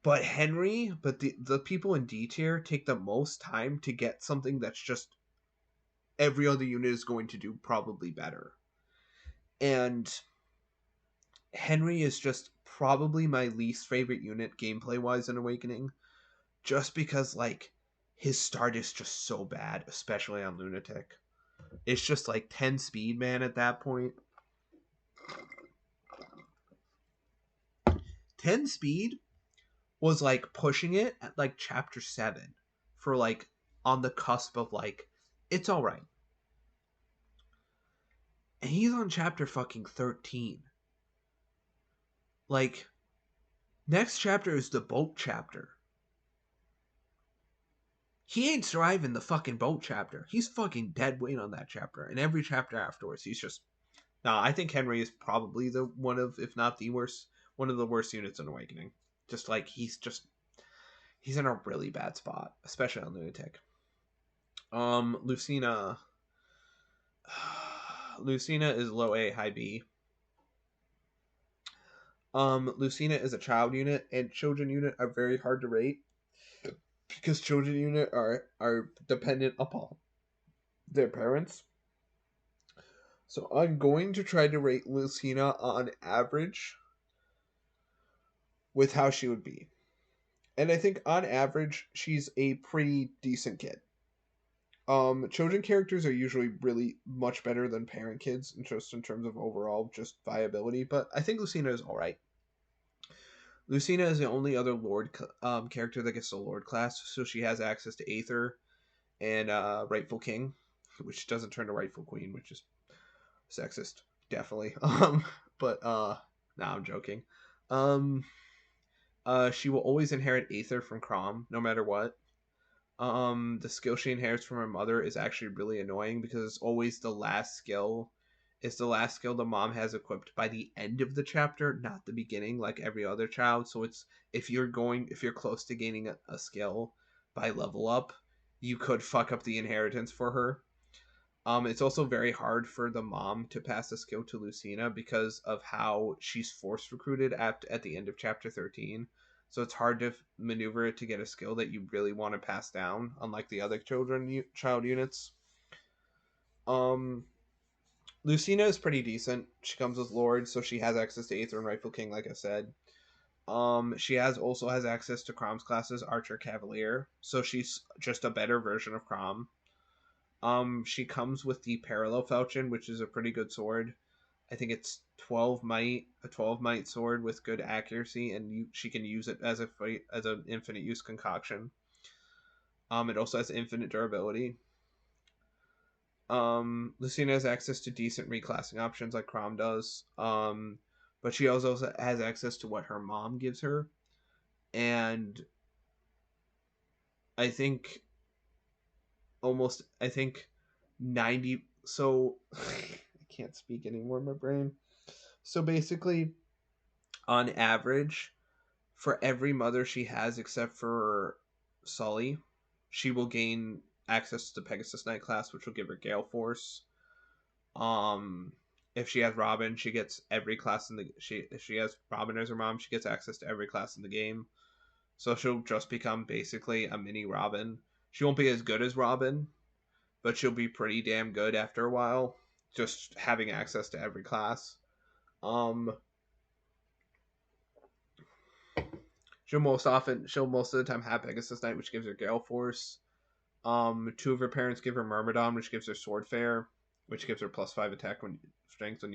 But the people in D tier take the most time to get something that's just every other unit is going to do probably better. And Henry is just probably my least favorite unit gameplay-wise in Awakening, just because like his start is just so bad, especially on Lunatic. It's just like 10 speed, man, at that point. 10 speed was like pushing it at like chapter 7 for like on the cusp of like, it's all right. And he's on chapter fucking 13. Like, next chapter is the boat chapter. He ain't surviving the fucking boat chapter. He's fucking dead weight on that chapter. And every chapter afterwards, he's just. Nah, I think Henry is probably the one of, if not the worst, one of the worst units in Awakening. Just like, he's in a really bad spot, especially on Lunatic. Lucina. Lucina is low A, high B. Lucina is a child unit, and children unit are very hard to rate because children unit are dependent upon their parents. So I'm going to try to rate Lucina on average with how she would be. And I think on average, she's a pretty decent kid. Children characters are usually really much better than parent kids, just in terms of overall just viability. But I think Lucina is all right. Lucina is the only other Lord character that gets the Lord class, so she has access to Aether and Rightful King, which doesn't turn to Rightful Queen, which is sexist, definitely. But I'm joking. She will always inherit Aether from Crom, no matter what. The skill she inherits from her mother is actually really annoying because it's always the last skill. It's the last skill the mom has equipped by the end of the chapter, not the beginning, like every other child. So it's if you're close to gaining a skill by level up, you could fuck up the inheritance for her. It's also very hard for the mom to pass a skill to Lucina because of how she's force recruited at the end of chapter 13. So it's hard to maneuver it to get a skill that you really want to pass down, unlike the other child units. Lucina is pretty decent. She comes with Lord, so she has access to Aether and Rightful King, like I said. She also has access to Crom's classes, Archer, Cavalier, so she's just a better version of Crom. She comes with the Parallel Falchion, which is a pretty good sword. I think it's 12 might, a 12 might sword with good accuracy, and she can use it as an infinite use concoction. It also has infinite durability. Lucina has access to decent reclassing options like Crom does. But she also has access to what her mom gives her, and I think 90. So I can't speak anymore in my brain. So basically, on average, for every mother she has except for Sully, she will gain access to the Pegasus Knight class, which will give her Gale Force. If she has Robin, she gets every class in the if she has Robin as her mom, she gets access to every class in the game. So she'll just become basically a mini Robin. She won't be as good as Robin, but she'll be pretty damn good after a while, just having access to every class. She'll most of the time have Pegasus Knight, which gives her Gale Force. Two of her parents give her Myrmidon, which gives her Sword Fair, which gives her +5 attack when strength when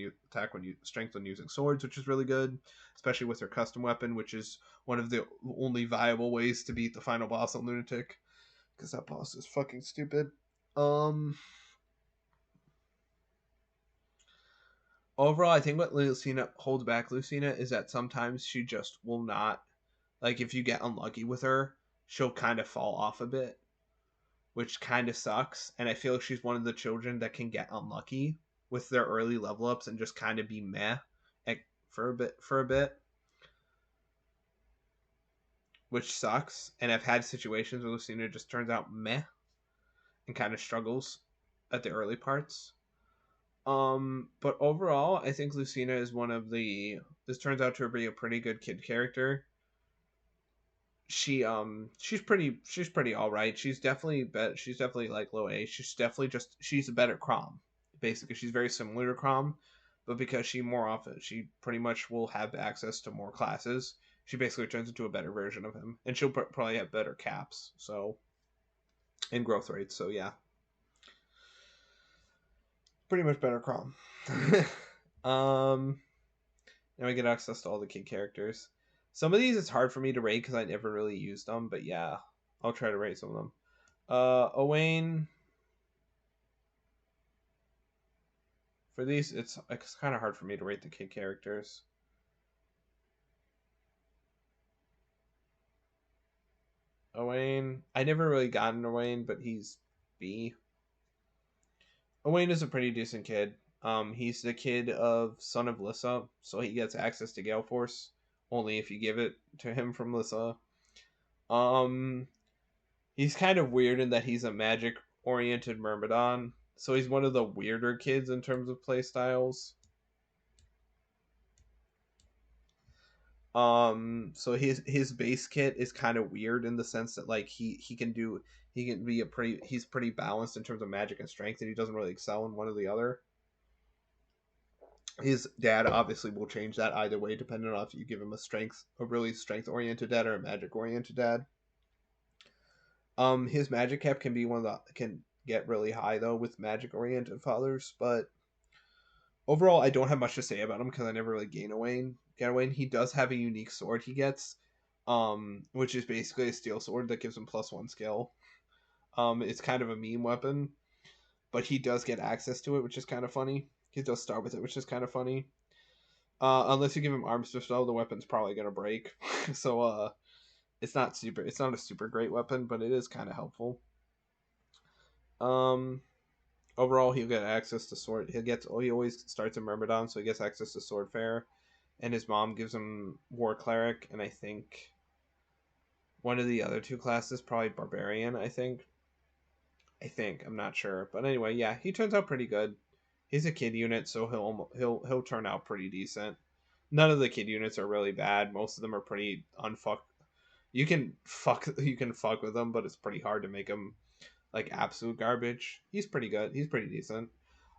using swords, which is really good, especially with her custom weapon, which is one of the only viable ways to beat the final boss on Lunatic, because that boss is fucking stupid. Overall, I think what Lucina holds back Lucina is that sometimes she just will not, like, if you get unlucky with her, she'll kind of fall off a bit, which kind of sucks. And I feel like she's one of the children that can get unlucky with their early level ups and just kind of be meh for a bit, which sucks. And I've had situations where Lucina just turns out meh and kind of struggles at the early parts. But overall, I think Lucina is this turns out to be a pretty good kid character. She's pretty all right. She's definitely like low A. She's a better Crom. Basically, she's very similar to Crom, but because she pretty much will have access to more classes, she basically turns into a better version of him, and she'll probably have better caps, so, and growth rates. So yeah, pretty much better Crom. Now we get access to all the kid characters. Some of these it's hard for me to rate because I never really used them, but yeah, I'll try to rate some of them. Owain. For these, it's kind of hard for me to rate the kid characters. Owain, I never really gotten Owain, but he's B. Owain is a pretty decent kid. He's the kid of son of Lissa, so he gets access to Gale Force only if you give it to him from Lissa. Um, he's kind of weird in that he's a magic oriented Myrmidon, so he's one of the weirder kids in terms of play styles. So his base kit is kind of weird in the sense that like he can be a pretty he's pretty balanced in terms of magic and strength, and he doesn't really excel in one or the other. His dad obviously will change that either way, depending on if you give him a really strength oriented dad or a magic oriented dad. His magic cap can be one of the can get really high though with magic oriented fathers, but overall I don't have much to say about him because I never really get a Wayne. He does have a unique sword he gets, which is basically a steel sword that gives him +1 skill. It's kind of a meme weapon, but he does get access to it, which is kind of funny. He does start with it, which is kind of funny. Unless you give him arms pistol, the weapon's probably gonna break. So it's not a super great weapon, but it is kind of helpful. Um, Overall, he'll get access to sword. He always starts in Myrmidon, so he gets access to sword fair, and his mom gives him war cleric, and I think one of the other two classes probably barbarian. I think I'm not sure, but anyway, yeah, he turns out pretty good. He's a kid unit, so he'll turn out pretty decent. None of the kid units are really bad. Most of them are pretty unfuck. You can fuck with them, but it's pretty hard to make them like absolute garbage. He's pretty good. He's pretty decent.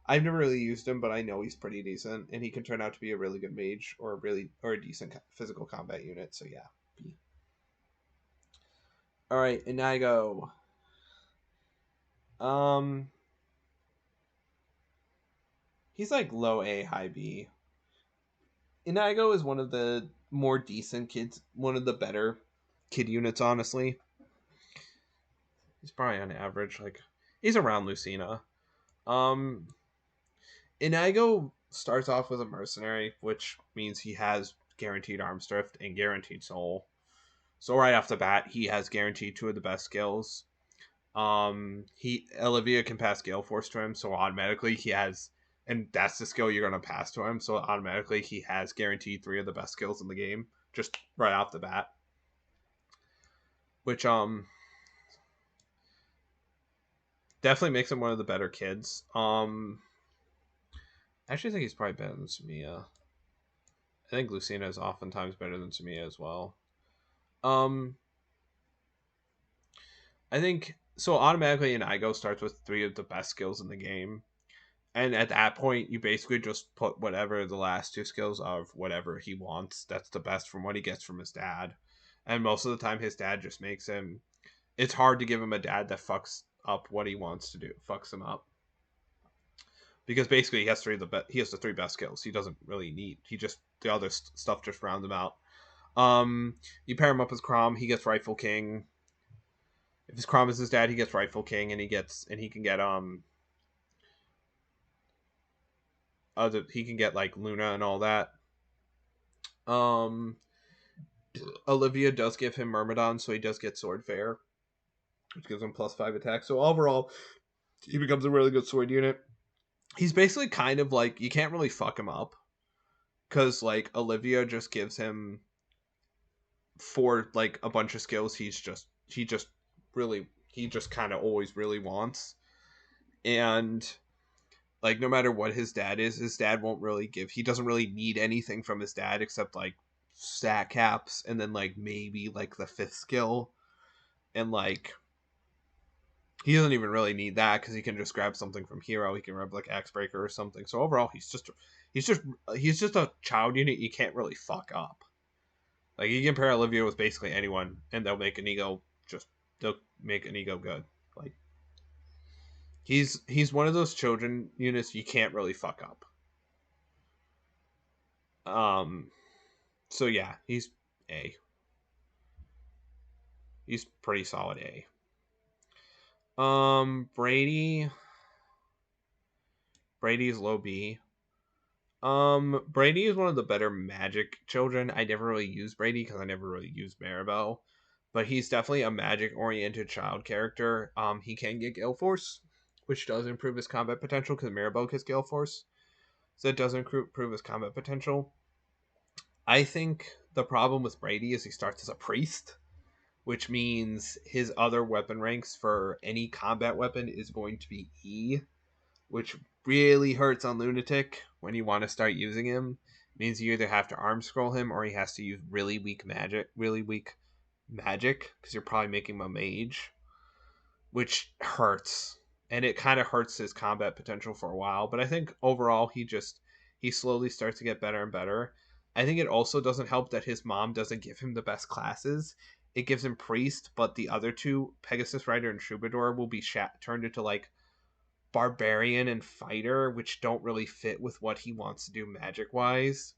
I've never really used him, but I know he's pretty decent, and he can turn out to be a really good mage or a decent physical combat unit. So yeah. B. All right, and I go. Um, he's like low A, high B. Inago is one of the more decent kids, one of the better kid units, honestly. He's probably on average, like he's around Lucina. Um, Inago starts off with a mercenary, which means he has guaranteed arms drift and guaranteed soul. So right off the bat, he has guaranteed two of the best skills. He Olivia can pass Gale Force to him, so automatically he has, and that's the skill you're gonna pass to him. So automatically he has guaranteed three of the best skills in the game, just right off the bat. Which definitely makes him one of the better kids. I actually think he's probably better than Samia. I think Lucina is oftentimes better than Samia as well. Um, I think so. Automatically, an Igo starts with three of the best skills in the game, and at that point, you basically just put whatever the last two skills of whatever he wants. That's the best from what he gets from his dad, and most of the time, his dad just makes him. It's hard to give him a dad that fucks up what he wants to do, fucks him up, because basically he has the three best skills. He doesn't really need. He just the other stuff just rounds him out. You pair him up with Crom, he gets Rightful King. If his Crom is his dad, he gets Rightful King, and he can get he can get like Luna and all that. Um, Olivia does give him Myrmidon, so he does get Sword Fair, which gives him +5 attack. So overall, he becomes a really good sword unit. He's basically kind of like you can't really fuck him up because like Olivia just gives him for like a bunch of skills. He just kind of always really wants, and like no matter what his dad is, his dad won't really give. He doesn't really need anything from his dad except like stat caps and then like maybe like the fifth skill, and like he doesn't even really need that because he can just grab something from hero. He can grab like axe breaker or something. So overall, he's just he's just a child unit you can't really fuck up. Like you can pair Olivia with basically anyone, and they'll make an ego good. Like he's one of those children units you can't really fuck up. So yeah, he's A. He's pretty solid A. Brady. Brady is low B. Brady is one of the better magic children. I never really used Brady because I never really used Maribel, but he's definitely a magic oriented child character. He can get Gale Force, which does improve his combat potential because Maribel gets Gale Force, so it does improve his combat potential. I think the problem with Brady is he starts as a priest, which means his other weapon ranks for any combat weapon is going to be E, which really hurts on Lunatic when you want to start using him. It means you either have to arm scroll him or he has to use really weak magic, because you're probably making him a mage, which hurts. And it kind of hurts his combat potential for a while. But I think overall he slowly starts to get better and better. I think it also doesn't help that his mom doesn't give him the best classes. It gives him priest, but the other two, Pegasus Rider and Troubadour, will be turned into like barbarian and fighter, which don't really fit with what he wants to do magic wise.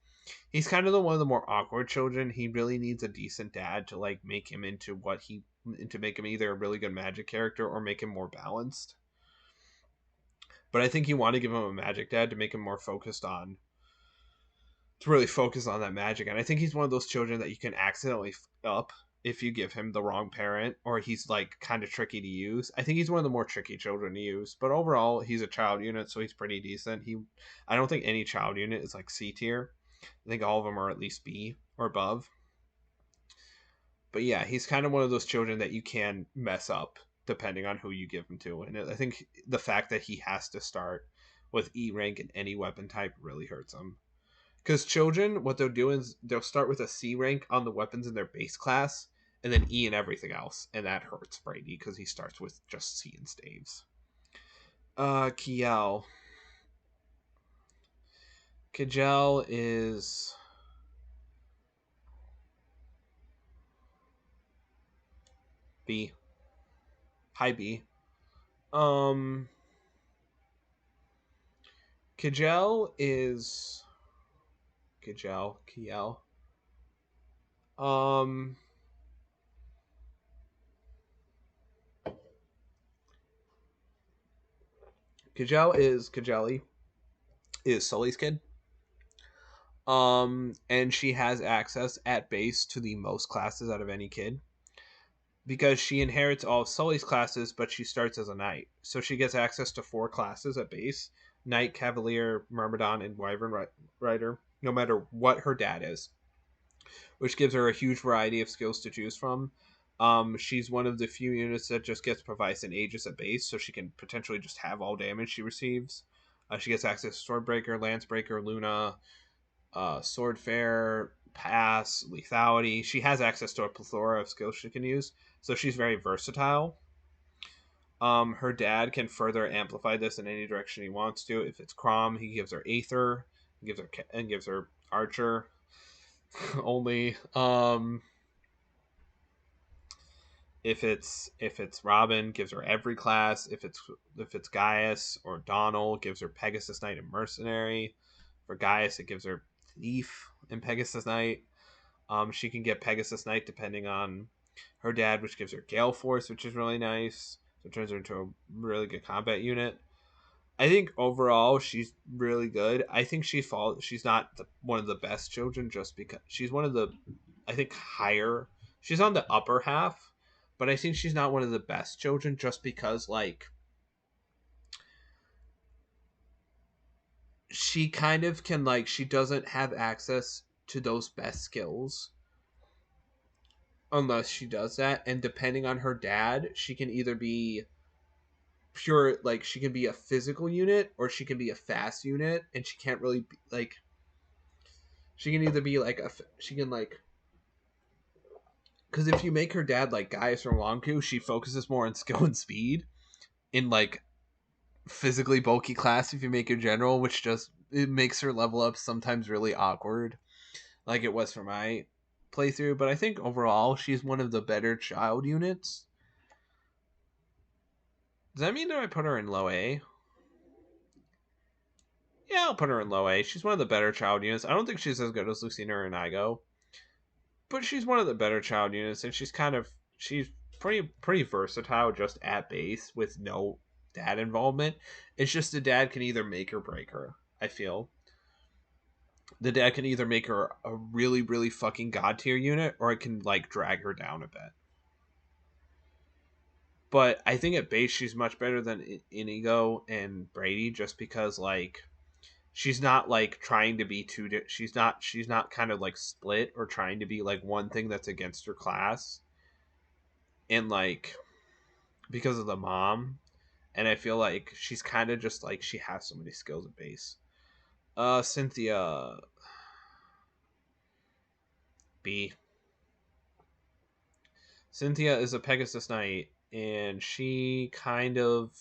He's kind of one of the more awkward children. He really needs a decent dad to like make him into to make him either a really good magic character or make him more balanced. But I think you want to give him a magic dad to make him more focused on to really focus on that magic. And I think he's one of those children that you can accidentally up if you give him the wrong parent, or he's like kind of tricky to use. I think he's one of the more tricky children to use, but overall he's a child unit, so he's pretty decent. I don't think any child unit is like C tier. I think all of them are at least B or above. But yeah, he's kind of one of those children that you can mess up depending on who you give him to. And I think the fact that he has to start with E rank in any weapon type really hurts him. Because children, what they'll do is they'll start with a C rank on the weapons in their base class, and then E in everything else, and that hurts Brady because he starts with just C and staves. Kiel. Kajel is B. High B. Kajel is Kiel. Um, Kajeli is Sully's kid. And she has access at base to the most classes out of any kid, because she inherits all of Sully's classes, but she starts as a knight. So she gets access to 4 classes at base: Knight, Cavalier, Myrmidon, and Wyvern Rider, no matter what her dad is, which gives her a huge variety of skills to choose from. She's one of the few units that just gets Provice and Aegis at base, so she can potentially just have all damage she receives. She gets access to Swordbreaker, Lancebreaker, Luna, Swordfair, Pass, Lethality. She has access to a plethora of skills she can use, so she's very versatile. Her dad can further amplify this in any direction he wants to. If it's Crom, he gives her Aether, gives her Archer only. If it's Robin, gives her every class. If it's Gaius or Donald, gives her Pegasus Knight and Mercenary. For Gaius, it gives her Thief and Pegasus Knight. She can get Pegasus Knight depending on her dad, which gives her Gale Force, which is really nice. So it turns her into a really good combat unit. I think overall she's really good. I think she's not one of the best children just because she's one of the, I think, higher. She's on the upper half, but I think she's not one of the best children just because like she kind of can like she doesn't have access to those best skills unless she does that, and depending on her dad, she can either be pure, like she can be a physical unit or she can be a fast unit, and she can't really be, like she can either be like she can like, because if you make her dad like Gaius or Lonku, she focuses more on skill and speed in like physically bulky class. If you make her general, which just it makes her level up sometimes really awkward, like it was for my playthrough. But I think overall she's one of the better child units. Does that mean that I put her in low A? Yeah, I'll put her in low A. She's one of the better child units. I don't think she's as good as Lucina or Inigo, but she's one of the better child units, and she's pretty versatile just at base with no dad involvement. It's just the dad can either make or break her. I feel the dad can either make her a really really fucking god tier unit, or it can like drag her down a bit. But I think at base she's much better than Inigo and Brady, just because like she's not like trying to be she's not kind of like split or trying to be like one thing that's against her class, and like because of the mom. And I feel like she's kind of just like she has so many skills at base. Cynthia B. Cynthia is a Pegasus Knight, and she kind of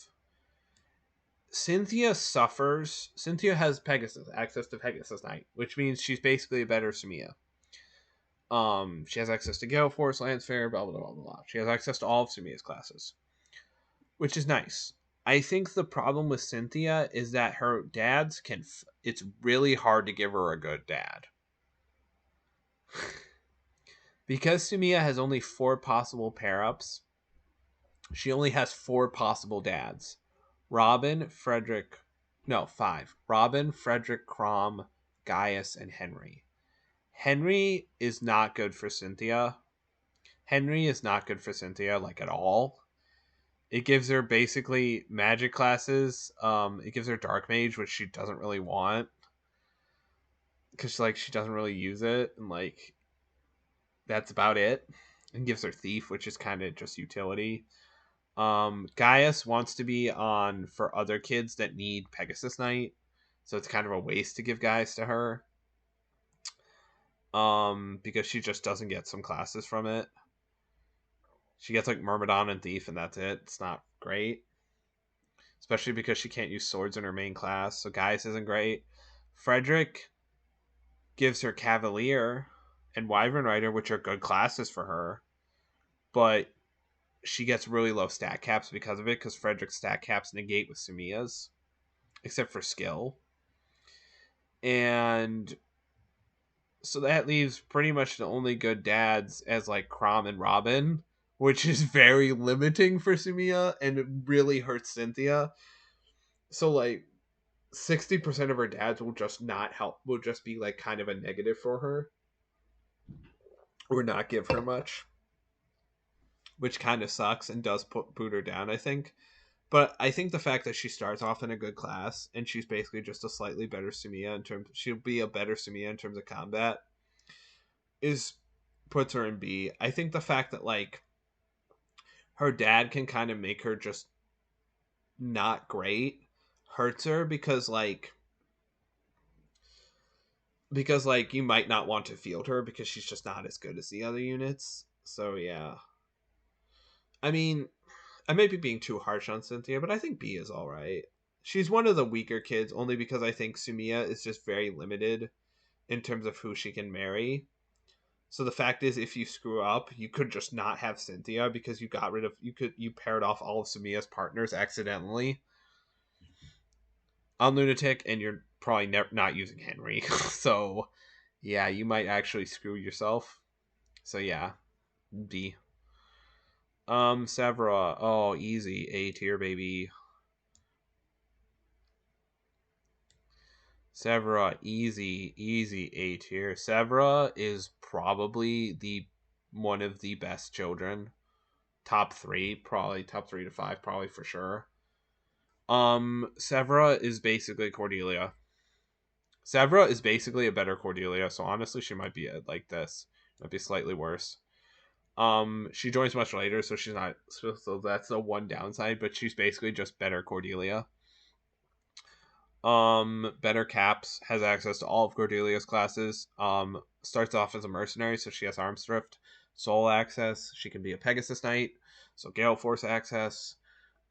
Cynthia suffers. Cynthia has Pegasus access to Pegasus Knight, which means she's basically a better Sumia. She has access to Gale Force, Lance Fair, blah blah blah blah blah. She has access to all of Sumia's classes, which is nice. I think the problem with Cynthia is that her dads can. It's really hard to give her a good dad. Because Sumia has only 4 possible pair ups, she only has 4 possible dads. Robin, Frederick. No, 5. Robin, Frederick, Crom, Gaius, and Henry. Henry is not good for Cynthia. Henry is not good for Cynthia, like at all. It gives her basically magic classes. It gives her dark mage, which she doesn't really want, because like she doesn't really use it, and like that's about it. And gives her thief, which is kind of just utility. Gaius wants to be on for other kids that need Pegasus Knight, so it's kind of a waste to give Gaius to her. Because she just doesn't get some classes from it. She gets like Myrmidon and Thief, and that's it. It's not great, especially because she can't use swords in her main class. So Gaius isn't great. Frederick gives her Cavalier and Wyvern Rider, which are good classes for her, but she gets really low stat caps because of it, because Frederick's stat caps negate with Sumia's, except for skill. And so that leaves pretty much the only good dads as like Crom and Robin, which is very limiting for Sumia, and it really hurts Cynthia. So like 60% of her dads will just not help, will just be like kind of a negative for her, or not give her much, which kind of sucks and does boot her down, I think. But I think the fact that she starts off in a good class and she's basically just a slightly better Sumia in terms, she'll be a better Sumia in terms of combat, is puts her in B. I think the fact that like her dad can kind of make her just not great hurts her, because you might not want to field her because she's just not as good as the other units. So yeah. I mean, I may be being too harsh on Cynthia, but I think B is all right. She's one of the weaker kids only because I think Sumia is just very limited in terms of who she can marry. So the fact is, if you screw up, you could just not have Cynthia because you paired off all of Sumia's partners accidentally on Lunatic, and you're probably not using Henry. So yeah, you might actually screw yourself. So yeah, D. Severa. Oh, easy A tier, baby. Severa, easy A tier. Severa is probably the one of the best children. Top 3, probably top 3 to 5, probably for sure. Severa is basically Cordelia. Severa is basically a better Cordelia, so honestly she might be like this. Might be slightly worse. She joins much later, so she's not, so that's the one downside, but she's basically just better Cordelia. Better Caps has access to all of Cordelia's classes. Starts off as a mercenary, so she has Arms Thrift, Soul access. She can be a Pegasus Knight, so Gale Force access.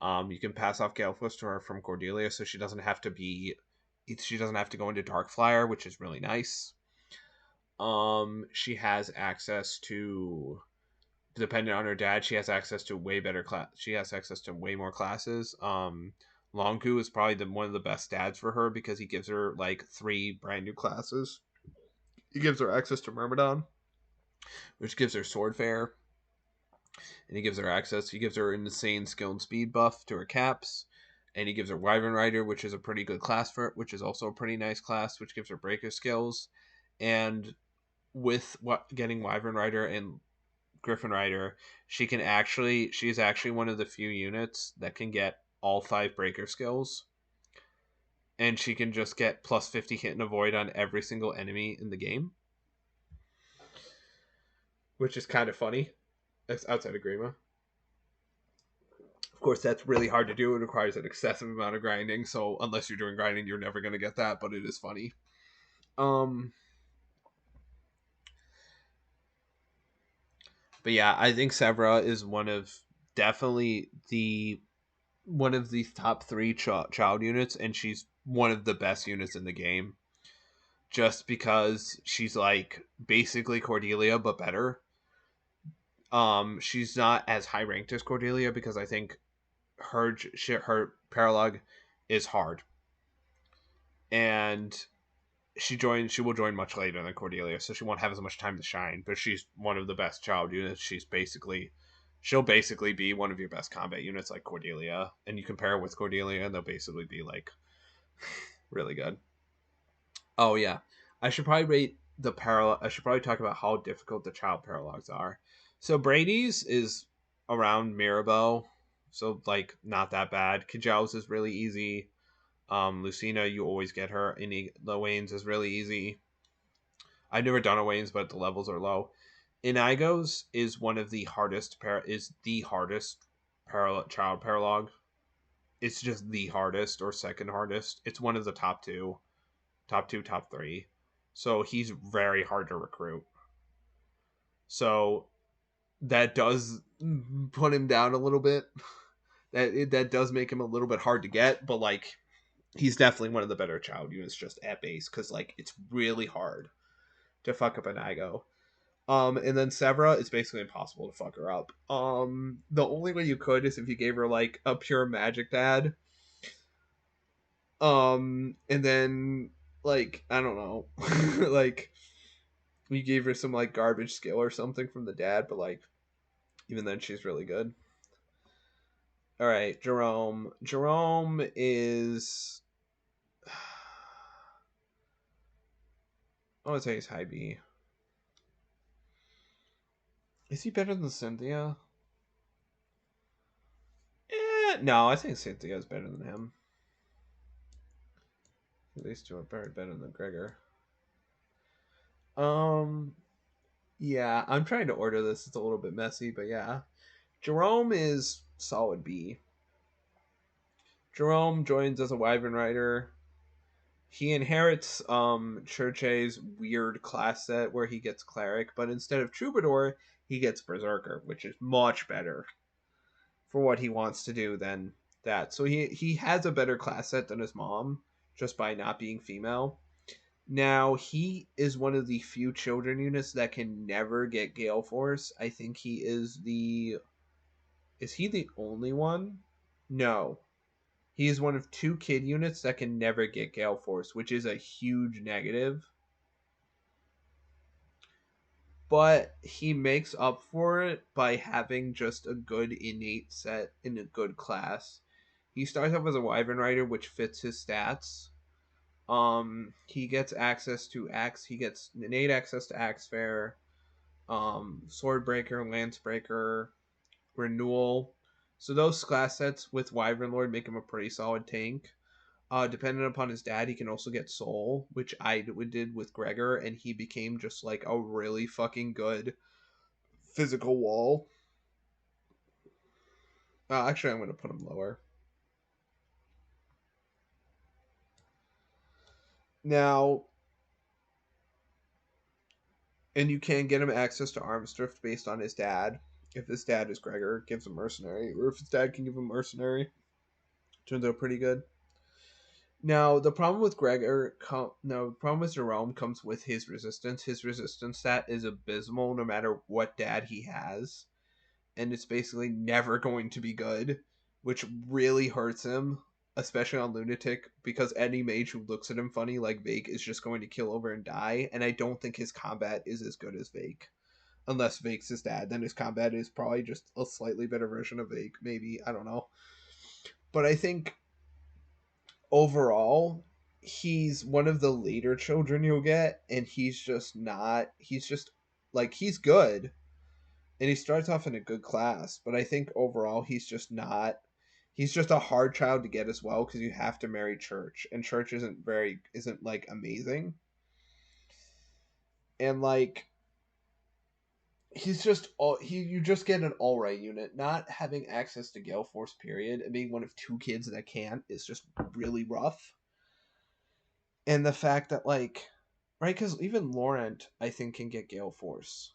You can pass off Gale Force to her from Cordelia, so she doesn't have to go into Dark Flyer, which is really nice. She has access to, depending on her dad, she has access to way better class. She has access to way more classes. Longu is probably one of the best dads for her because he gives her like 3 brand new classes. He gives her access to Myrmidon, which gives her Sword Fair. and he gives her access. He gives her an insane skill and speed buff to her caps, and he gives her Wyvern Rider, which is a pretty good class for it, which is also a pretty nice class, which gives her breaker skills. And with what getting Wyvern Rider and Griffin Rider, she's actually one of the few units that can get all 5 breaker skills, and she can just get plus 50 hit and avoid on every single enemy in the game, which is kind of funny. That's outside of Grima. Of course, that's really hard to do. It requires an excessive amount of grinding. So unless you're doing grinding, you're never going to get that. But it is funny. But yeah, I think Severa is definitely one of the top 3 child units, and she's one of the best units in the game. Just because she's like basically Cordelia but better. She's not as high ranked as Cordelia because I think her paralog is hard, and she will join much later than Cordelia, so she won't have as much time to shine. But she's one of the best child units. She'll basically be one of your best combat units like Cordelia, and you compare her with Cordelia, and they'll basically be like really good. Oh yeah, I should probably rate the parallel. I should probably talk about how difficult the child paralogs are. So Brady's is around Mirabelle, so like not that bad. Kajal's is really easy. Lucina, you always get her. The Wayne's is really easy. I've never done a Wayne's, but the levels are low. Inigo's is one of the hardest child paralog. It's just the hardest or second hardest. It's one of the top two, top 3. So he's very hard to recruit. So that does put him down a little bit. That does make him a little bit hard to get, but like he's definitely one of the better child units just at base because like it's really hard to fuck up an Igo. And then Severa, it's basically impossible to fuck her up. The only way you could is if you gave her like a pure magic dad. And then like I don't know, like you gave her some like garbage skill or something from the dad, but like even then she's really good. All right, Jerome. Jerome is I would say he's high B. Is he better than Cynthia? No, I think Cynthia is better than him. These two are better than Gregor. Yeah, I'm trying to order this. It's a little bit messy, but yeah. Jerome is solid B. Jerome joins as a Wyvern Rider. He inherits Church's weird class set where he gets Cleric, but instead of Troubadour, he gets Berserker, which is much better for what he wants to do than that. So he has a better class set than his mom, just by not being female. Now, he is one of the few children units that can never get Gale Force. I think he is the... Is he the only one? No. He is one of 2 kid units that can never get Gale Force, which is a huge negative. But he makes up for it by having just a good innate set in a good class. He starts off as a Wyvern Rider, which fits his stats. He gets access to Axe. He gets innate access to Axe Fair, Swordbreaker, Lancebreaker, Renewal. So those class sets with Wyvern Lord make him a pretty solid tank. Depending upon his dad, he can also get Soul, which I did with Gregor, and he became just like a really fucking good physical wall. Actually, I'm going to put him lower. Now, and you can get him access to Armstrift based on his dad. If his dad is Gregor, gives him Mercenary, or if his dad can give him Mercenary, turns out pretty good. Now, the problem with the problem with Jerome comes with his resistance. His resistance stat is abysmal no matter what dad he has, and it's basically never going to be good, which really hurts him, especially on Lunatic, because any mage who looks at him funny like Vake is just going to kill over and die, and I don't think his combat is as good as Vake. unless Vake's his dad. Then his combat is probably just a slightly better version of Vake, maybe. I don't know. But I think overall, he's one of the later children you'll get, and he's just not. He's just like he's good, and he starts off in a good class. But I think overall, he's just not. He's just a hard child to get as well because you have to marry Church, and Church isn't like amazing, and like he's just all he you just get an all right unit. Not having access to Gale Force period and being one of two kids that can't is just really rough. And the fact that like right, because even Laurent I think can get Gale Force.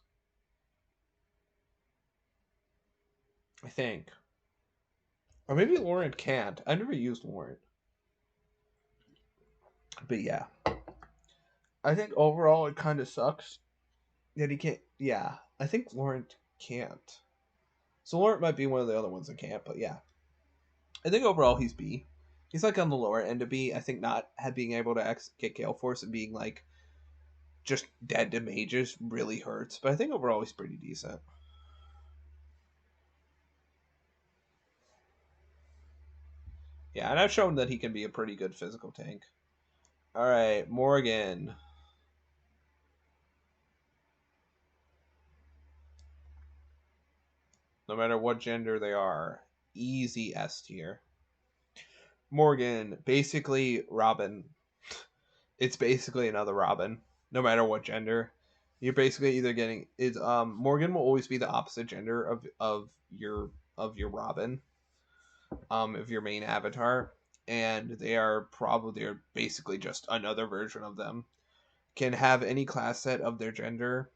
I think, or maybe Laurent can't. I never used Laurent, but yeah, I think overall it kind of sucks that he can't. Yeah, I think Laurent can't. So Laurent might be one of the other ones that can't, but yeah, I think overall he's B. He's like on the lower end of B. I think not being able to get Gale Force and being like just dead to mages really hurts. But I think overall he's pretty decent. Yeah, and I've shown that he can be a pretty good physical tank. All right, Morgan. No matter what gender they are, easy S tier. Morgan, basically Robin. It's basically another Robin, no matter what gender. You're basically either getting it's Morgan will always be the opposite gender of your Robin, of your main avatar, and they're basically just another version of them. Can have any class set of their gender.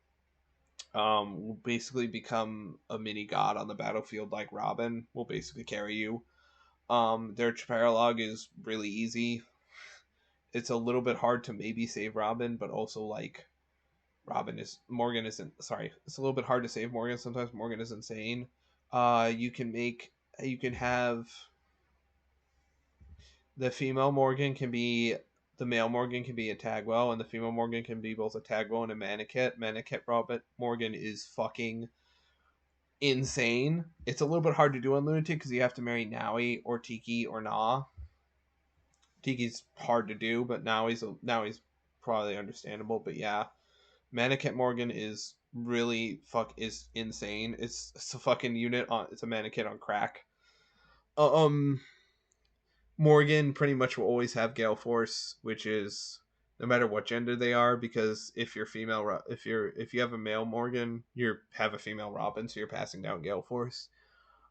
Will basically become a mini god on the battlefield like Robin. Will basically carry you. Their paralog is really easy. It's a little bit hard to maybe save Robin, but also like Morgan isn't sorry. It's a little bit hard to save Morgan. Sometimes Morgan is insane. You can have the female Morgan can be the male Morgan can be a Tagwell, and the female Morgan can be both a Tagwell and a Maniket. Maniket Robert Morgan is fucking insane. It's a little bit hard to do on Lunatic because you have to marry Naui or Tiki or Na. Tiki's hard to do, but Naui's probably understandable. But yeah, Maniket Morgan is really is insane. It's a fucking unit on it's a Maniket on crack. Um Morgan pretty much will always have Gale Force, which is no matter what gender they are, because if you're female, if you have a male Morgan, you have a female Robin, so you're passing down Gale Force.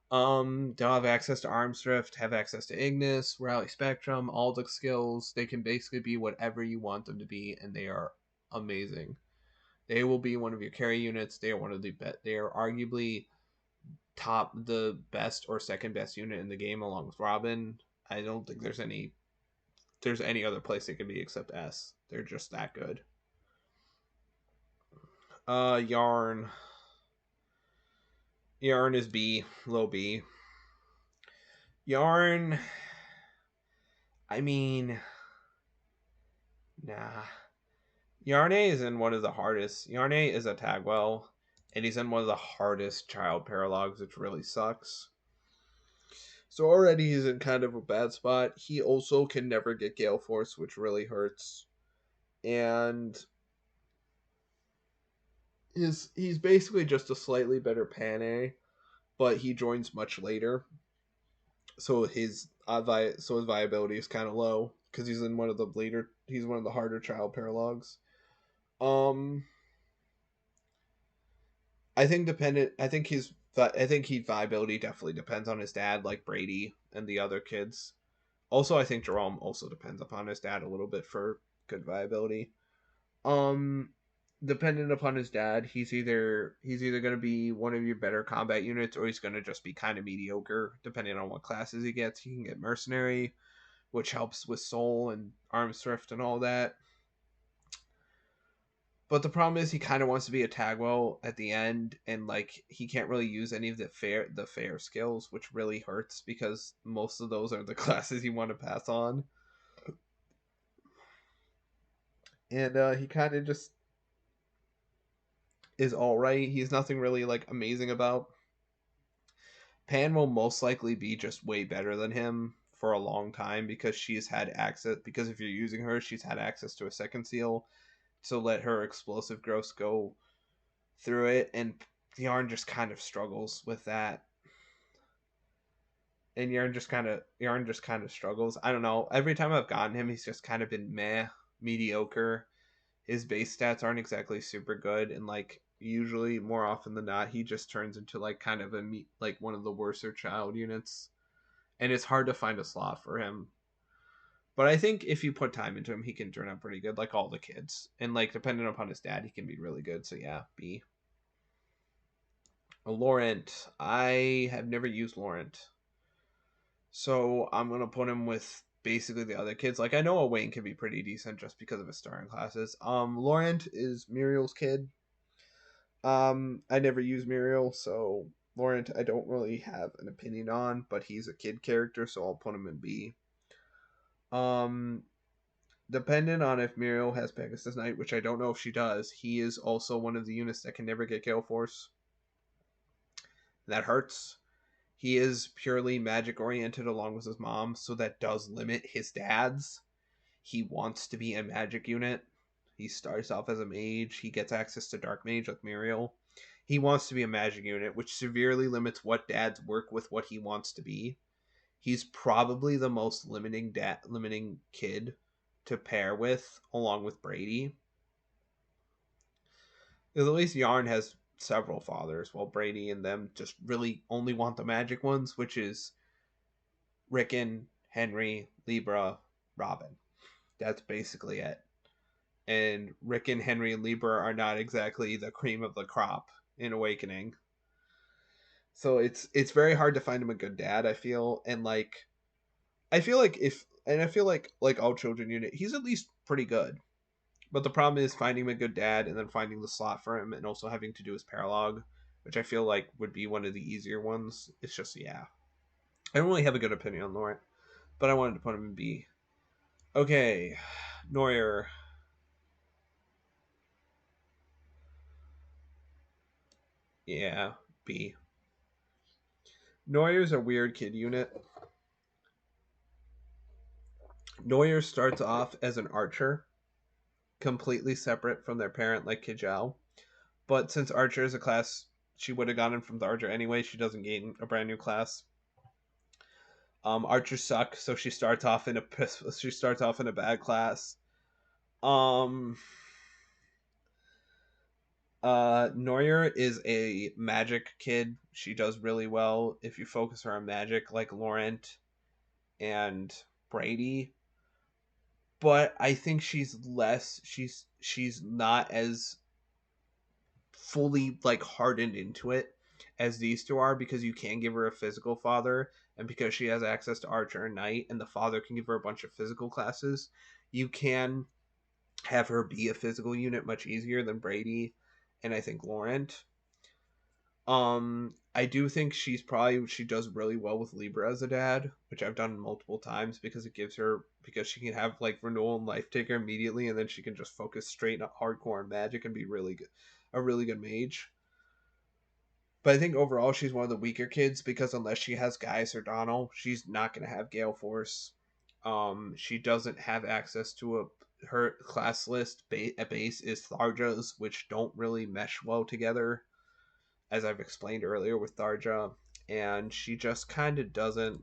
They'll have access to Arms Drift, have access to Ignis, Rally Spectrum, all the skills. They can basically be whatever you want them to be, and they are amazing. They will be one of your carry units. They are one of the They are arguably the best or second best unit in the game, along with Robin. I don't think there's any other place they could be except S. They're just that good. Yarn. Yarn is B, low B. Yarn. I mean, nah. Yarne is in one of the hardest. Yarne is a Tagwell, and he's in one of the hardest child paralogs, which really sucks. So already he's in kind of a bad spot. He also can never get Gale Force, which really hurts. And he's basically just a slightly better Pane, but he joins much later. So his viability is kind of low because he's in one of the later. He's one of the harder child paralogs. Um, I think dependent. I think his viability definitely depends on his dad, like Brady and the other kids. Also, I think Jerome also depends upon his dad a little bit for good viability. Um, Dependent upon his dad, he's either going to be one of your better combat units, or he's going to just be kind of mediocre. Depending on what classes he gets, he can get mercenary, which helps with soul and arms thrift and all that. But the problem is he kind of wants to be a Tagwell at the end, and like he can't really use any of the fair skills, which really hurts because most of those are the classes you want to pass on. And he kind of just is all right. He's nothing really like amazing about. Pan will most likely be just way better than him for a long time because she's had access. Because if you're using her, she's had access to a second seal, so let her explosive growth go through it, and Yarn just kind of struggles with that. And Yarn just kind of struggles. I don't know. Every time I've gotten him, he's just kind of been meh, mediocre. His base stats aren't exactly super good, and like usually more often than not, he just turns into like kind of like one of the worser child units, and it's hard to find a slot for him. But I think if you put time into him, he can turn out pretty good, like all the kids. And like depending upon his dad, he can be really good. So yeah, B. Laurent. I have never used Laurent. So I'm gonna put him with basically the other kids. Like I know Wayne can be pretty decent just because of his starring classes. Laurent is Muriel's kid. I never use Muriel, so Laurent I don't really have an opinion on, but he's a kid character, so I'll put him in B. Um, Dependent on if Muriel has Pegasus Knight, which I don't know if she does, he is also one of the units that can never get Gale Force. That hurts. He is purely magic oriented along with his mom, so that does limit his dad's. He wants to be a magic unit. He starts off as a mage. He gets access to Dark Mage like Muriel. He wants to be a magic unit, which severely limits what dads work with what he wants to be. He's probably the most limiting kid to pair with, along with Brady. Because at least Yarn has several fathers, while Brady and them just really only want the magic ones, which is Rickon, Henry, Libra, Robin. That's basically it. And Rickon, Henry, and Libra are not exactly the cream of the crop in Awakening. So it's very hard to find him a good dad, I feel. And like I feel like like all children unit, he's at least pretty good. But the problem is finding him a good dad and then finding the slot for him and also having to do his paralog, which I feel like would be one of the easier ones. It's just yeah. I don't really have a good opinion on Laurent, but I wanted to put him in B. Okay. Neuer. Yeah, B. Neuer's a weird kid unit. Neuer starts off as an archer, completely separate from their parent like Kijao. But since archer is a class she would have gotten from the archer anyway, she doesn't gain a brand new class. Archers suck, so she starts off in a bad class. Um Neuer is a magic kid. She does really well if you focus her on magic, like Laurent and Brady. But I think she's not as fully like hardened into it as these two are, because you can give her a physical father, and because she has access to archer and knight and the father can give her a bunch of physical classes, you can have her be a physical unit much easier than Brady and I think Laurent. I do think she does really well with Libra as a dad, which I've done multiple times because because she can have like renewal and life taker immediately, and then she can just focus straight on hardcore and magic and be really good, a really good mage. But I think overall she's one of the weaker kids because unless she has Gaius or Donald, she's not going to have Gale Force. She doesn't have access to her class list. A base is Tharja's, which don't really mesh well together, as I've explained earlier with Tharja, and she just kind of doesn't.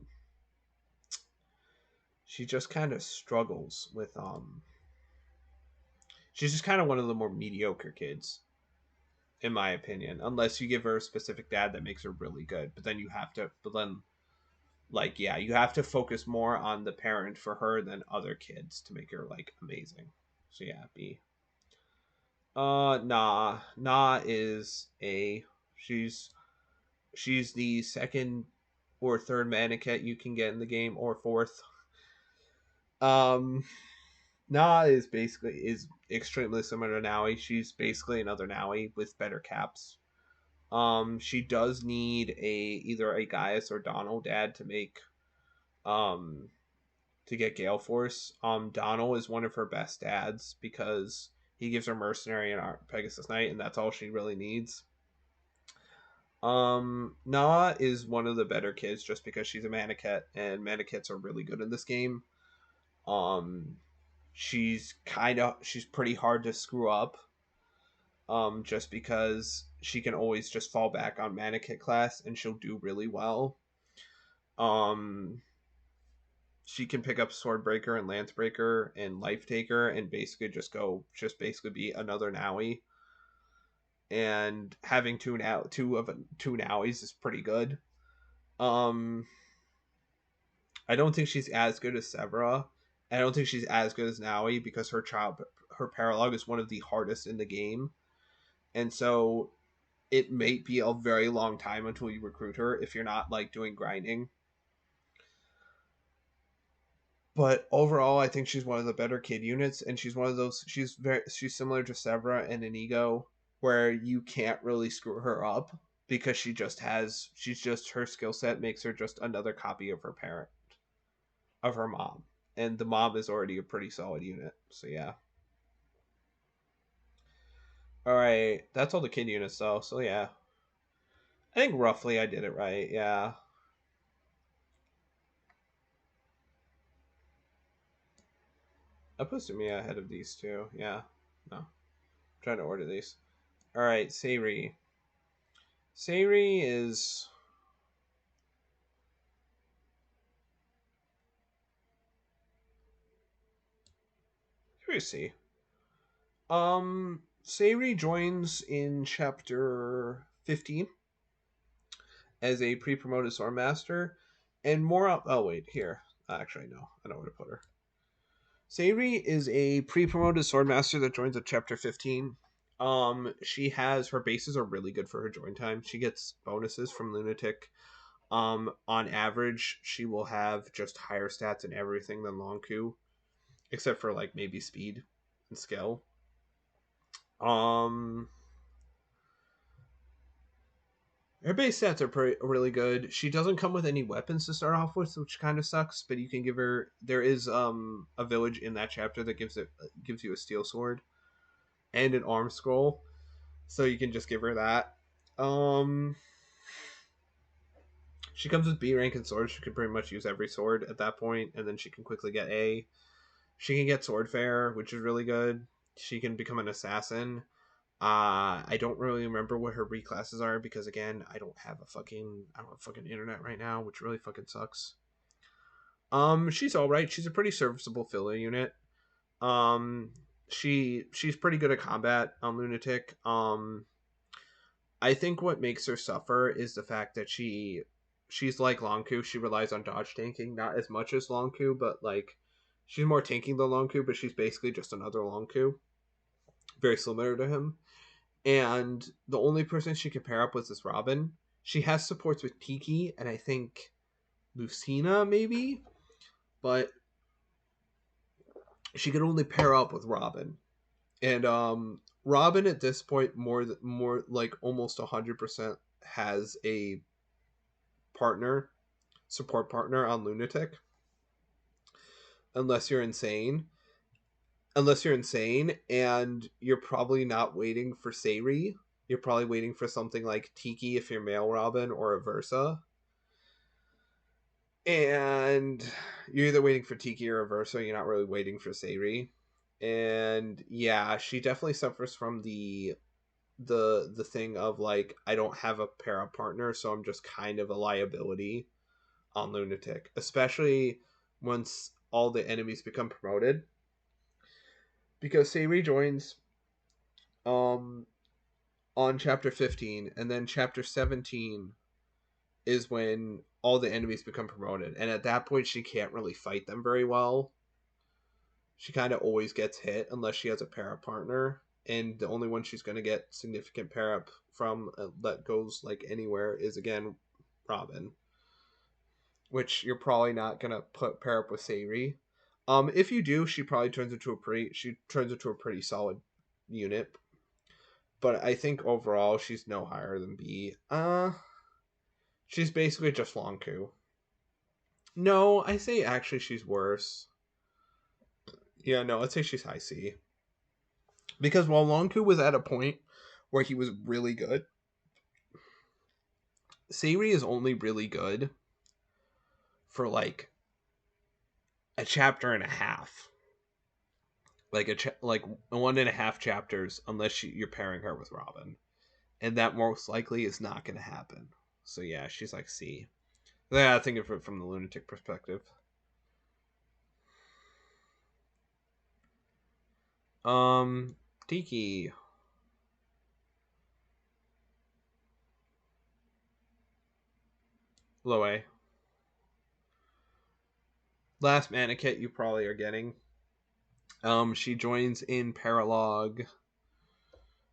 She just kind of struggles with. She's just kind of one of the more mediocre kids, in my opinion, unless you give her a specific dad that makes her really good. But then you have to. But then, like, yeah, you have to focus more on the parent for her than other kids to make her like amazing. So yeah, B. Nah is A. She's she's the second or third Manicat you can get in the game, or fourth. Um, Na is extremely similar to Naui. She's basically another Naui with better caps. She does need either a Gaius or Donald dad to make um to get Gale Force. Donald is one of her best dads because He gives her Mercenary and Pegasus Knight, and that's all she really needs. Na is one of the better kids just because she's a Manakit, and Manakits are really good in this game. Um, she's pretty hard to screw up. Just because she can always just fall back on Manakit class and she'll do really well. Um, she can pick up Swordbreaker and Lancebreaker and Life Taker and basically just basically be another Nowi. And having two Nowies is pretty good. Um, I don't think she's as good as Severa. I don't think she's as good as Nowi because her paralog is one of the hardest in the game, and so it may be a very long time until you recruit her if you're not like doing grinding. But overall, I think she's one of the better kid units, and she's one of those. She's similar to Severa and Inigo, where you can't really screw her up because she's just her skill set makes her just another copy of her parent, of her mom, and the mom is already a pretty solid unit. So yeah. All right, that's all the kid units though. So yeah, I think roughly I did it right. Yeah. I put Sumia ahead of these two. Yeah. No. I'm trying to order these. Alright, Seiri. Seiri is. Here we see. Seiri joins in chapter 15 as a pre-promoted swordmaster, and more up. Oh wait, here. Actually, no, I know where to put her. Seiri is a pre-promoted swordmaster that joins at chapter 15. She has her bases are really good for her join time. She gets bonuses from Lunatic. On average, she will have just higher stats and everything than Longku, except for like maybe speed and skill. Um, her base stats are really good. She doesn't come with any weapons to start off with, which kind of sucks. But you can give her. There is a village in that chapter that gives you a steel sword and an arm scroll, so you can just give her that. Um, she comes with B rank and swords. She can pretty much use every sword at that point, and then she can quickly get A. She can get Swordfare, which is really good. She can become an assassin. I don't really remember what her reclasses are because again, I don't have fucking internet right now, which really fucking sucks. She's all right. She's a pretty serviceable filler unit. Um, she's pretty good at combat on Lunatic. I think what makes her suffer is the fact that she's like Longku. She relies on dodge tanking, not as much as Longku, but like she's more tanking than Longku, but she's basically just another Longku, very similar to him. And the only person she can pair up with is Robin. She has supports with Tiki and I think Lucina maybe, but she can only pair up with Robin. And Robin at this point more like almost 100% has a partner, support partner on Lunatic. Unless you're insane. Unless you're insane and you're probably not waiting for Seiri. You're probably waiting for something like Tiki if you're male Robin or a Versa. And you're either waiting for Tiki or a Versa, you're not really waiting for Seiri. And yeah, she definitely suffers from the thing of like I don't have a para partner, so I'm just kind of a liability on Lunatic, especially once all the enemies become promoted. Because Seiri joins um on chapter 15 and then chapter 17 is when all the enemies become promoted, and at that point she can't really fight them very well. She kind of always gets hit unless she has a para partner, and the only one she's going to get significant para from that goes like anywhere is again Robin, which you're probably not going to put pair up with Seiri. If you do, she turns into a pretty solid unit. But I think overall she's no higher than B. She's basically just Longku. No, I say actually she's worse. Yeah, no, let's say she's high C. Because while Longku was at a point where he was really good, Sayri is only really good for like a chapter and a half, like like 1.5 chapters, unless you're pairing her with Robin, and that most likely is not going to happen. So yeah, she's like C. Yeah, I think of it from the Lunatic perspective. Tiki. Low A. Last Manakit you probably are getting. She joins in Paralog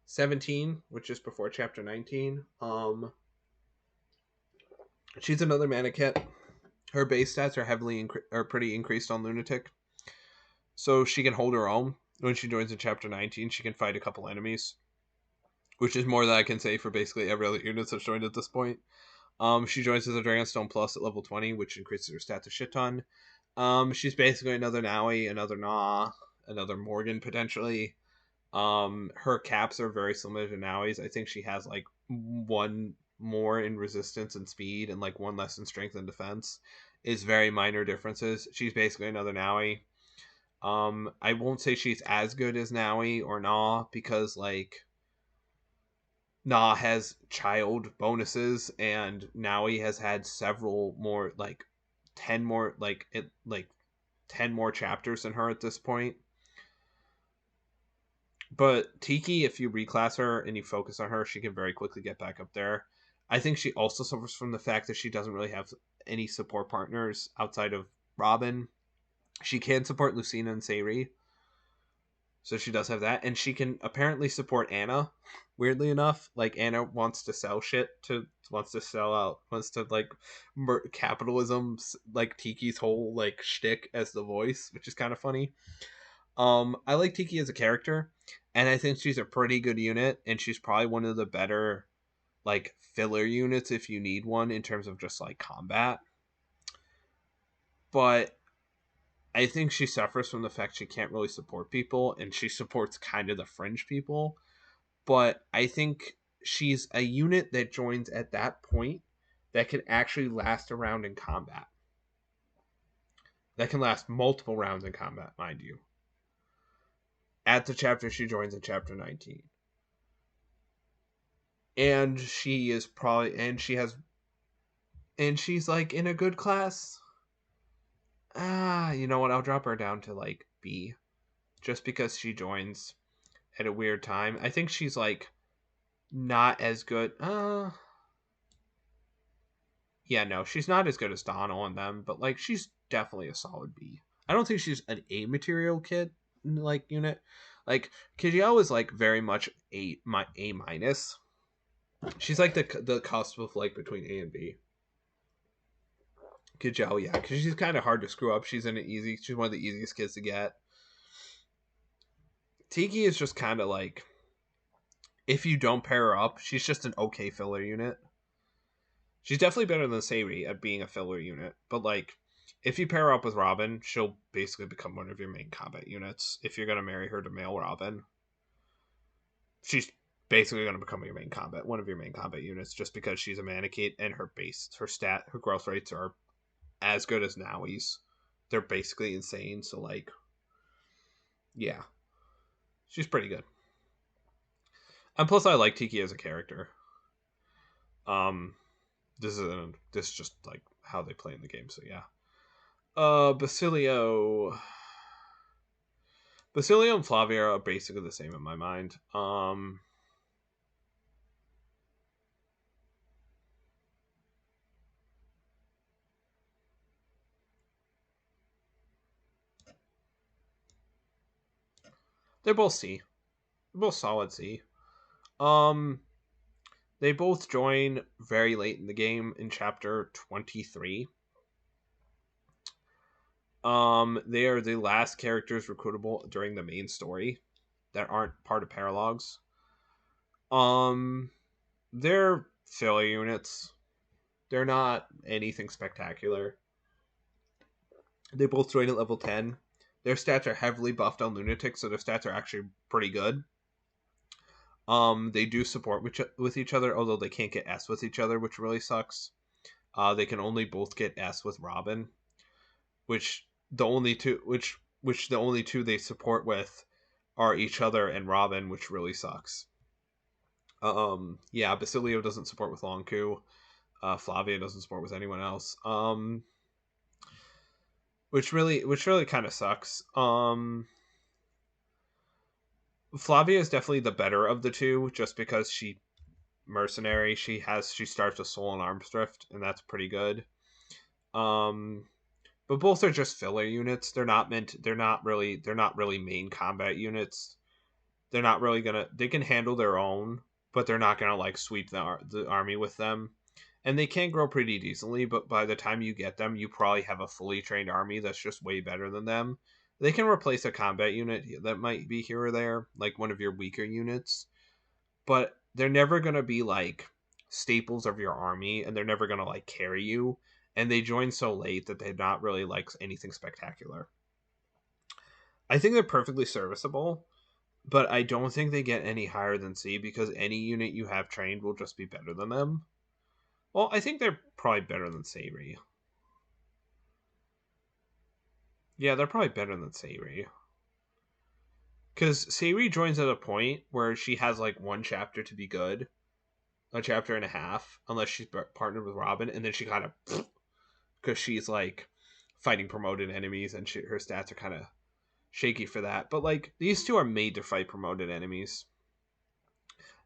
17, which is before chapter 19. She's another Manakit. Her base stats are are pretty increased on Lunatic, so she can hold her own. When she joins in chapter 19, she can fight a couple enemies, which is more than I can say for basically every other unit that's joined at this point. She joins as a Dragonstone Plus at level 20, which increases her stats a shit ton. She's basically another Naui, another Na, another Morgan potentially. Her caps are very similar to Naui's. I think she has like one more in resistance and speed and like one less in strength and defense. Is very minor differences. She's basically another Naui. I won't say she's as good as Naui or Na because like Na has child bonuses and Naui has had several more like 10 more like it like 10 more chapters than her at this point. But Tiki, if you reclass her and you focus on her, she can very quickly get back up there. I think she also suffers from the fact that she doesn't really have any support partners outside of Robin. She can support Lucina and Sayri, so she does have that, and she can apparently support Anna. Weirdly enough, like Anna wants to sell shit to wants to sell out, wants to like capitalism, like Tiki's whole like shtick as the voice, which is kind of funny. I like Tiki as a character, and I think she's a pretty good unit, and she's probably one of the better like filler units if you need one in terms of just like combat. But I think she suffers from the fact she can't really support people, and she supports kind of the fringe people. But I think she's a unit that joins at that point that can actually last a round in combat. That can last multiple rounds in combat, mind you. At the chapter she joins in chapter 19. And she is probably and she's like in a good class. You know what? I'll drop her down to like B just because she joins at a weird time. I think she's like not as good. Yeah, no, she's not as good as Donald and them, but like she's definitely a solid B. I don't think she's an A material kid like unit. Like Kijiao is like very much A minus. She's like the cusp of like between A and B. Kijiao, yeah, because she's kind of hard to screw up. She's she's one of the easiest kids to get. Tiki is just kind of like, if you don't pair her up, she's just an okay filler unit. She's definitely better than Sayri at being a filler unit, but like, if you pair her up with Robin, she'll basically become one of your main combat units. If you're gonna marry her to male Robin, she's basically gonna become one of your main combat units, just because she's a Manakite and her growth rates are as good as Naui's. They're basically insane. So like, yeah, she's pretty good. And plus, I like Tiki as a character. Um, this is just like how they play in the game. So yeah. Basilio and Flavia are basically the same in my mind. They're both C. They're both solid C. They both join very late in the game in chapter 23. They are the last characters recruitable during the main story that aren't part of Paralogs. They're filler units. They're not anything spectacular. They both join at level 10. Their stats are heavily buffed on Lunatic, so their stats are actually pretty good. They do support with each other, although they can't get S with each other, which really sucks. They can only both get S with Robin, which the only two they support with are each other and Robin, which really sucks. Yeah, Basilio doesn't support with Longku. Flavia doesn't support with anyone else. Which really kind of sucks. Flavia is definitely the better of the two, just because she mercenary. She starts with Soul and Arms Drift, and that's pretty good. Um, but both are just filler units. They're not really main combat units. They're not really gonna. They can handle their own, but they're not gonna like sweep the army with them. And they can grow pretty decently, but by the time you get them, you probably have a fully trained army that's just way better than them. They can replace a combat unit that might be here or there, like one of your weaker units, but they're never going to be like staples of your army, and they're never going to like carry you. And they join so late that they're not really like anything spectacular. I think they're perfectly serviceable, but I don't think they get any higher than C, because any unit you have trained will just be better than them. Well, I think they're probably better than Sayri. Yeah, they're probably better than Sayri. Because Sayri joins at a point where she has like one chapter to be good, a chapter and a half, unless she's partnered with Robin, and then she kind of, because she's like fighting promoted enemies, and her stats are kind of shaky for that. But like these two are made to fight promoted enemies.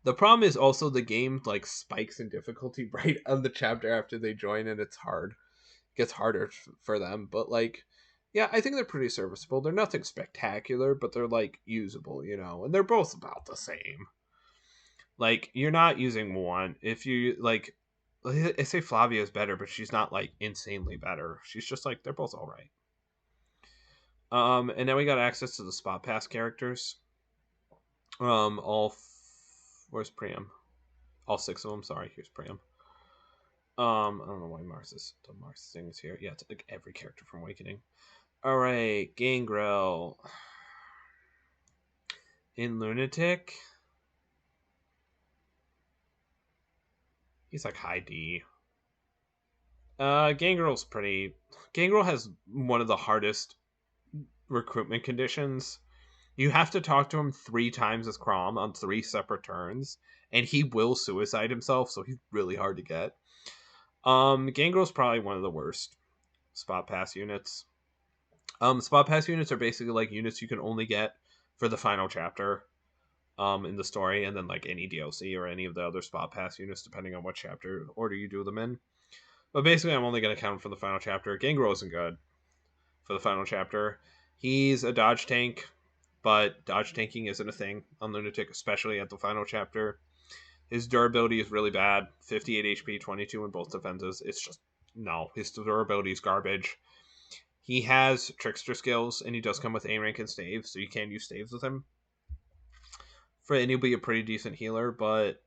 The problem is also the game like spikes in difficulty right on the chapter after they join, and it's hard. It gets harder for them, but like, yeah, I think they're pretty serviceable. They're nothing spectacular, but they're like usable, and they're both about the same. Like you're not using one if you like. I say Flavia is better, but she's not like insanely better. She's just like they're both all right. And then we got access to the spot pass characters. Where's Priam? All six of them. Sorry, here's Priam. I don't know why the Mars thing is here. Yeah, it's like every character from Awakening. All right, Gangrel in Lunatic. He's like high D. Gangrel's pretty. Gangrel has one of the hardest recruitment conditions. You have to talk to him 3 times as Crom on 3 separate turns, and he will suicide himself, so he's really hard to get. Gangrel's probably one of the worst spot pass units. Spot pass units are basically like units you can only get for the final chapter in the story, and then like any DLC or any of the other spot pass units, depending on what chapter order you do them in. But basically, I'm only going to count for the final chapter. Gangrel isn't good for the final chapter. He's a dodge tank, but dodge tanking isn't a thing on Lunatic, especially at the final chapter. His durability is really bad. 58 HP, 22 in both defenses. It's just, no. His durability is garbage. He has trickster skills, and he does come with A rank and staves, so you can use staves with him. And he'll be a pretty decent healer, but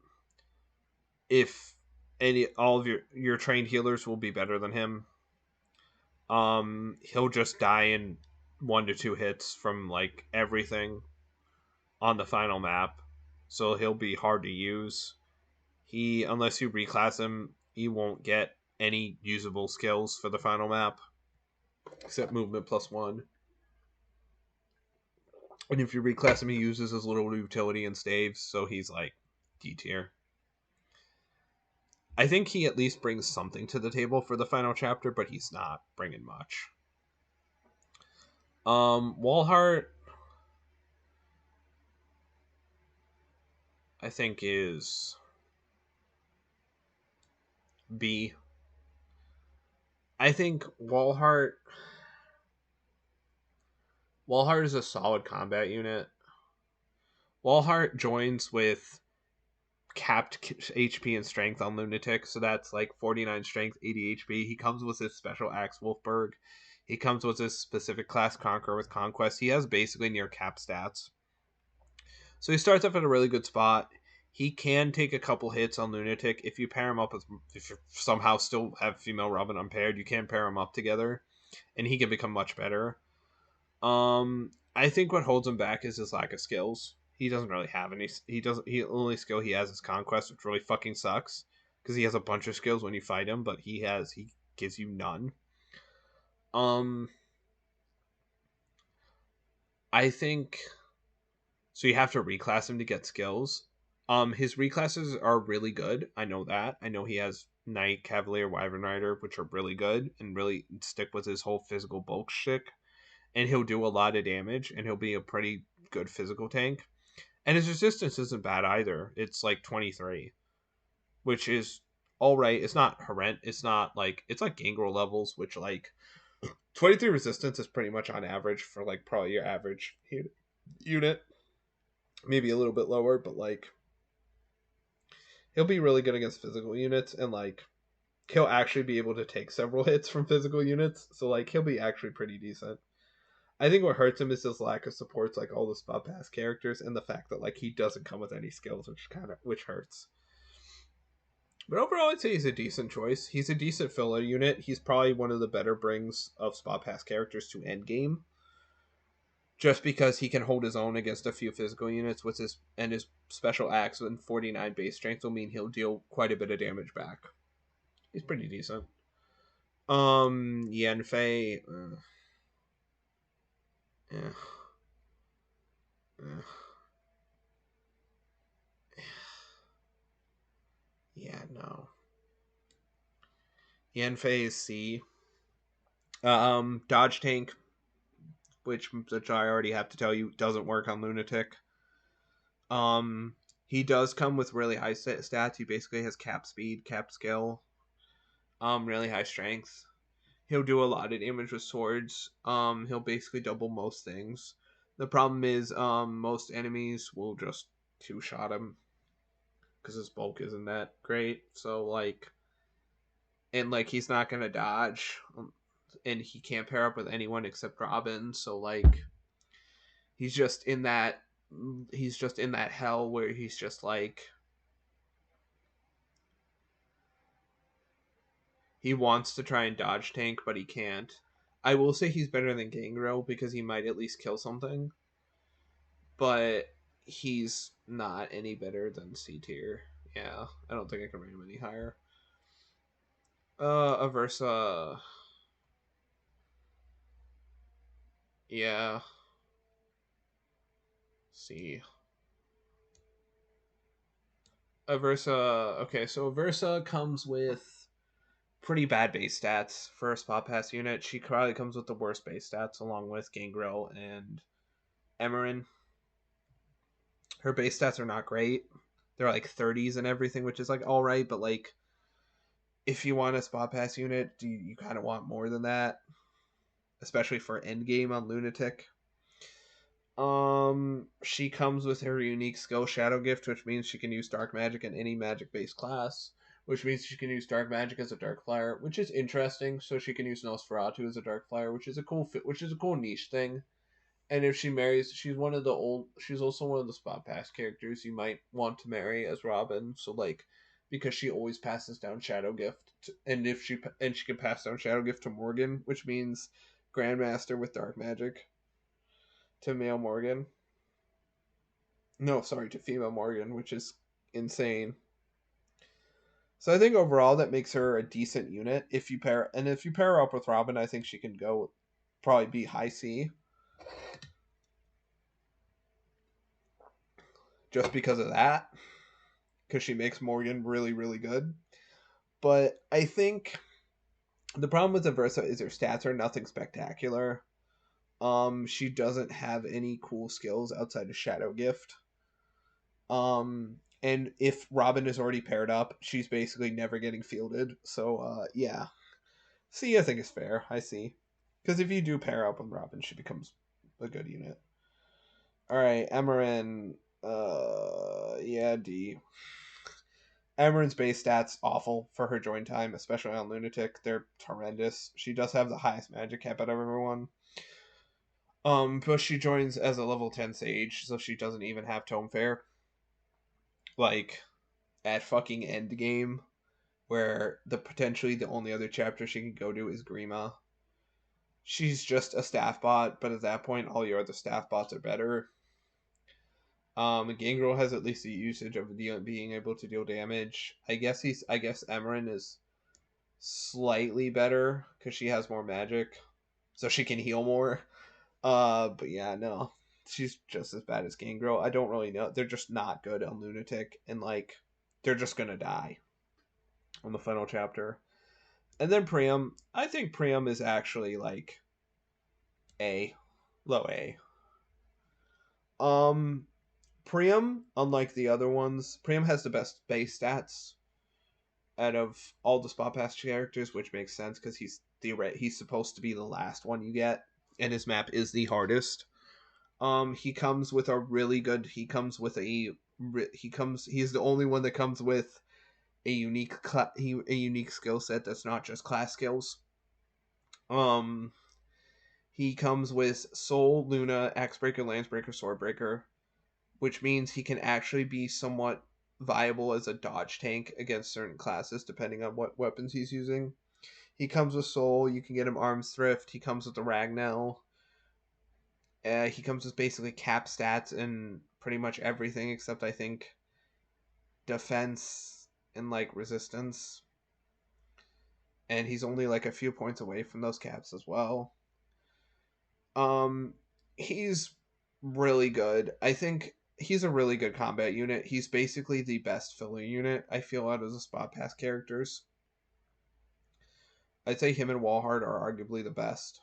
if all of your trained healers will be better than him, he'll just die in 1 to 2 hits from like everything on the final map, so he'll be hard to use. Unless you reclass him, he won't get any usable skills for the final map except movement +1. And if you reclass him, he uses his little utility and staves, so he's like D tier. I think he at least brings something to the table for the final chapter, but he's not bringing much. Walhart, I think, is B. I think Walhart is a solid combat unit. Walhart joins with capped HP and strength on Lunatic, so that's like 49 strength, 80 HP. He comes with his special axe Wolfberg. He comes with his specific class Conqueror with Conquest. He has basically near cap stats. So he starts off at a really good spot. He can take a couple hits on Lunatic. If you pair him up with, if you somehow still have female Robin unpaired, you can pair him up together, and he can become much better. I think what holds him back is his lack of skills. he doesn't really have any. He doesn't. He only skill he has is conquest, which really fucking sucks because he has a bunch of skills when you fight him, but he gives you none. Um, I think so. You have to reclass him to get skills. His reclasses are really good. I know that. I know he has Knight, Cavalier, Wyvern Rider, which are really good and really stick with his whole physical bulk shtick. And he'll do a lot of damage, and he'll be a pretty good physical tank. And his resistance isn't bad either. It's like 23, which is all right. It's not horrendous. It's like Gangrel levels, which like 23 resistance is pretty much on average for like probably your average unit. Maybe a little bit lower, but like he'll be really good against physical units, and like he'll actually be able to take several hits from physical units. So like he'll be actually pretty decent. I think what hurts him is his lack of supports, like all the spot pass characters, and the fact that like he doesn't come with any skills, which hurts. But overall, I'd say he's a decent choice. He's a decent filler unit. He's probably one of the better brings of spot pass characters to endgame, just because he can hold his own against a few physical units with his special acts and 49 base strength will mean he'll deal quite a bit of damage back. He's pretty decent. Yanfei, yeah, uh, yeah, no. Yanfei is C. Dodge tank, which I already have to tell you doesn't work on Lunatic. He does come with really high stats. He basically has cap speed, cap skill, really high strength. He'll do a lot of damage with swords. He'll basically double most things. The problem is, most enemies will just two-shot him because his bulk isn't that great. So like, and like he's not gonna dodge, and he can't pair up with anyone except Robin. So like, he's just in that hell where he's just like he wants to try and dodge tank, but he can't. I will say he's better than Gangrel because he might at least kill something, but he's not any better than C tier. Yeah, I don't think I can rate him any higher. Aversa. Yeah. C. Aversa. Okay, so Aversa comes with pretty bad base stats for a spot pass unit. She probably comes with the worst base stats along with Gangrel and Emerin. Her base stats are not great. They're like 30s and everything, which is like all right, but like if you want a spot pass unit, you kind of want more than that, especially for end game on Lunatic. She comes with her unique skill Shadow Gift, which means she can use dark magic in any magic based class, which means she can use dark magic as a dark flyer, which is interesting. So she can use Nosferatu as a dark flyer, which is a cool niche thing. And if she marries, she's also one of the spot pass characters you might want to marry as Robin. So like, because she always passes down Shadow Gift, and she can pass down Shadow Gift to Morgan, which means Grandmaster with dark magic to male Morgan. No, sorry, to female Morgan, which is insane. So I think overall that makes her a decent unit. If you pair her up with Robin, I think she can go probably be high C. Just because of that. Because she makes Morgan really, really good. But I think the problem with Aversa is her stats are nothing spectacular. She doesn't have any cool skills outside of Shadow Gift. And if Robin is already paired up, she's basically never getting fielded. So, yeah. C, I think is fair. I see. Because if you do pair up with Robin, she becomes a good unit. Alright, Emerin. Yeah, D. Emerin's base stats awful for her join time, especially on Lunatic. They're horrendous. She does have the highest magic cap out of everyone. But she joins as a level 10 sage, so she doesn't even have Tome Fair. Like, at fucking end game, where potentially the only other chapter she can go to is Grima. She's just a staff bot, but at that point, all your other staff bots are better. Gangrel has at least the usage of being able to deal damage. I guess Emerin is slightly better because she has more magic, so she can heal more. But yeah, no, she's just as bad as Gangrel. I don't really know. They're just not good on Lunatic, and like they're just gonna die on the final chapter. And then Priam, I think Priam is actually like A, low A. Um, Priam, unlike the other ones, Priam has the best base stats out of all the spot pass characters, which makes sense because he's supposed to be the last one you get, and his map is the hardest. He comes with a really good. He comes with a. He comes. He's the only one that comes with a a unique skill set that's not just class skills. Um, he comes with Soul, Luna, Axebreaker, Lancebreaker, Swordbreaker, which means he can actually be somewhat viable as a dodge tank against certain classes depending on what weapons he's using. He comes with Soul. You can get him Arms Thrift. He comes with the Ragnell. He comes with basically cap stats and pretty much everything except I think defense and like resistance. And he's only like a few points away from those caps as well. Um, he's really good. I think he's a really good combat unit. He's basically the best filler unit I feel out of the spot pass characters. I'd say him and Walhart are arguably the best.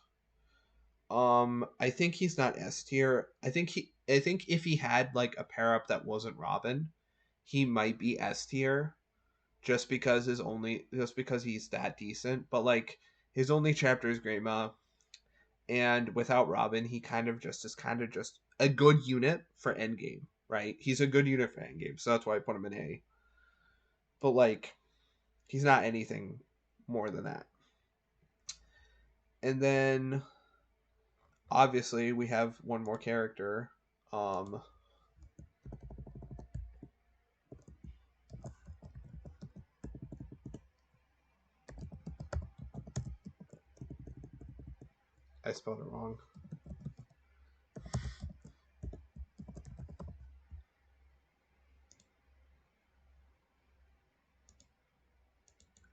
I think he's not S tier. I think if he had like a pair up that wasn't Robin, he might be S tier just because he's that decent. But like his only chapter is Greyma, and without Robin, he kind of just a good unit for endgame, right? He's a good unit for endgame, so that's why I put him in A. But like he's not anything more than that. And then obviously we have one more character. Um I spelled it wrong.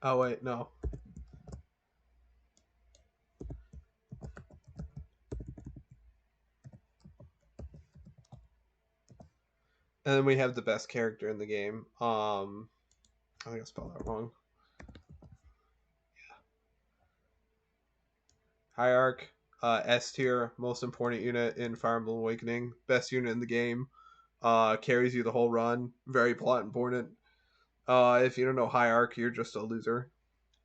Oh wait, no. And then we have the best character in the game. I think I spelled that wrong. Hierarch, S tier, most important unit in Fire Emblem Awakening, best unit in the game. Carries you the whole run. Very plot important. If you don't know Hierarch, you're just a loser.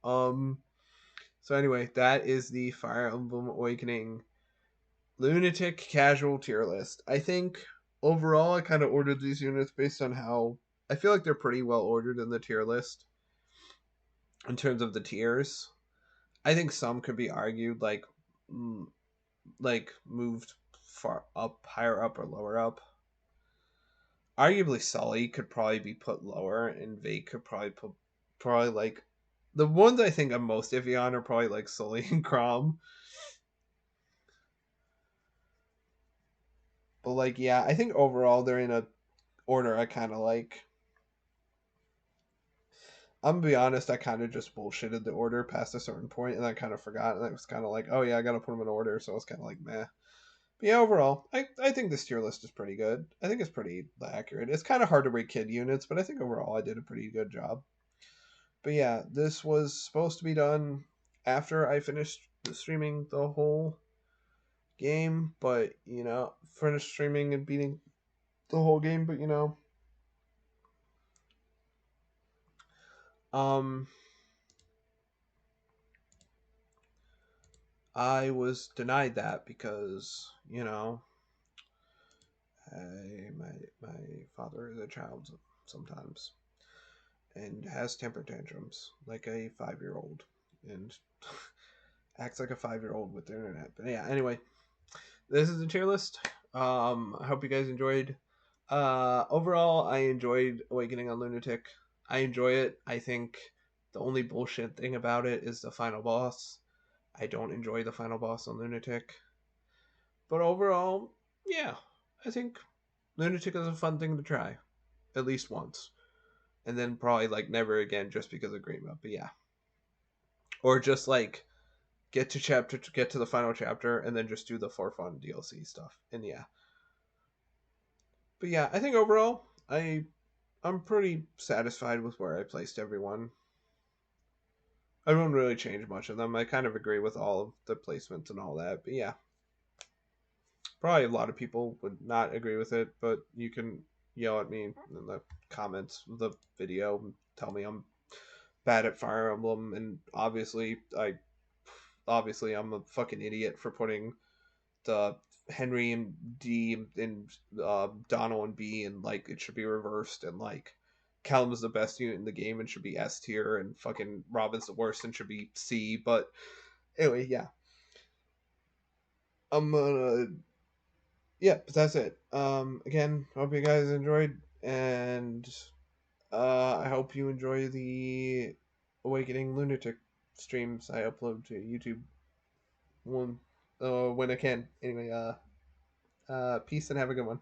Um, so anyway, that is the Fire Emblem Awakening Lunatic casual tier list. I think overall, I kind of ordered these units based on how I feel like they're pretty well ordered in the tier list in terms of the tiers. I think some could be argued like moved far up, higher up, or lower up. Arguably, Sully could probably be put lower, and Vake could probably like the ones I think I'm most iffy on are probably like Sully and Crom. But like, yeah, I think overall they're in a order I kind of like. I'm gonna be honest, I kind of just bullshitted the order past a certain point, and I kind of forgot, and I was kind of like, oh yeah, I gotta put them in order, so I was kind of like, meh. But yeah, overall, I think this tier list is pretty good. I think it's pretty accurate. It's kind of hard to rate kid units, but I think overall I did a pretty good job. But yeah, this was supposed to be done after I finished streaming the whole game, but you know, finished streaming and beating the whole game, but you know, um, I was denied that because you know, my father is a child sometimes and has temper tantrums like a 5-year old and acts like a 5-year old with the internet. But yeah, anyway, this is the tier list. I hope you guys enjoyed. Overall, I enjoyed Awakening on Lunatic. I enjoy it. I think the only bullshit thing about it is the final boss. I don't enjoy the final boss on Lunatic. But overall, yeah, I think Lunatic is a fun thing to try, at least once, and then probably like never again just because of Green But yeah, or just like get to the final chapter and then just do the for fun DLC stuff. And yeah, but yeah, I think overall I'm pretty satisfied with where I placed everyone. I don't really change much of them. I kind of agree with all of the placements and all that. But yeah, probably a lot of people would not agree with it, but you can yell at me in the comments of the video and tell me I'm bad at Fire Emblem, and obviously I'm a fucking idiot for putting the Henry and D and Donald and B, and like it should be reversed, and like Callum is the best unit in the game and should be S tier, and fucking Robin's the worst and should be C. But anyway, yeah, I'm gonna yeah, but that's it. Again, hope you guys enjoyed, and I hope you enjoy the Awakening Lunatic streams I upload to YouTube when I can. Anyway, peace and have a good one.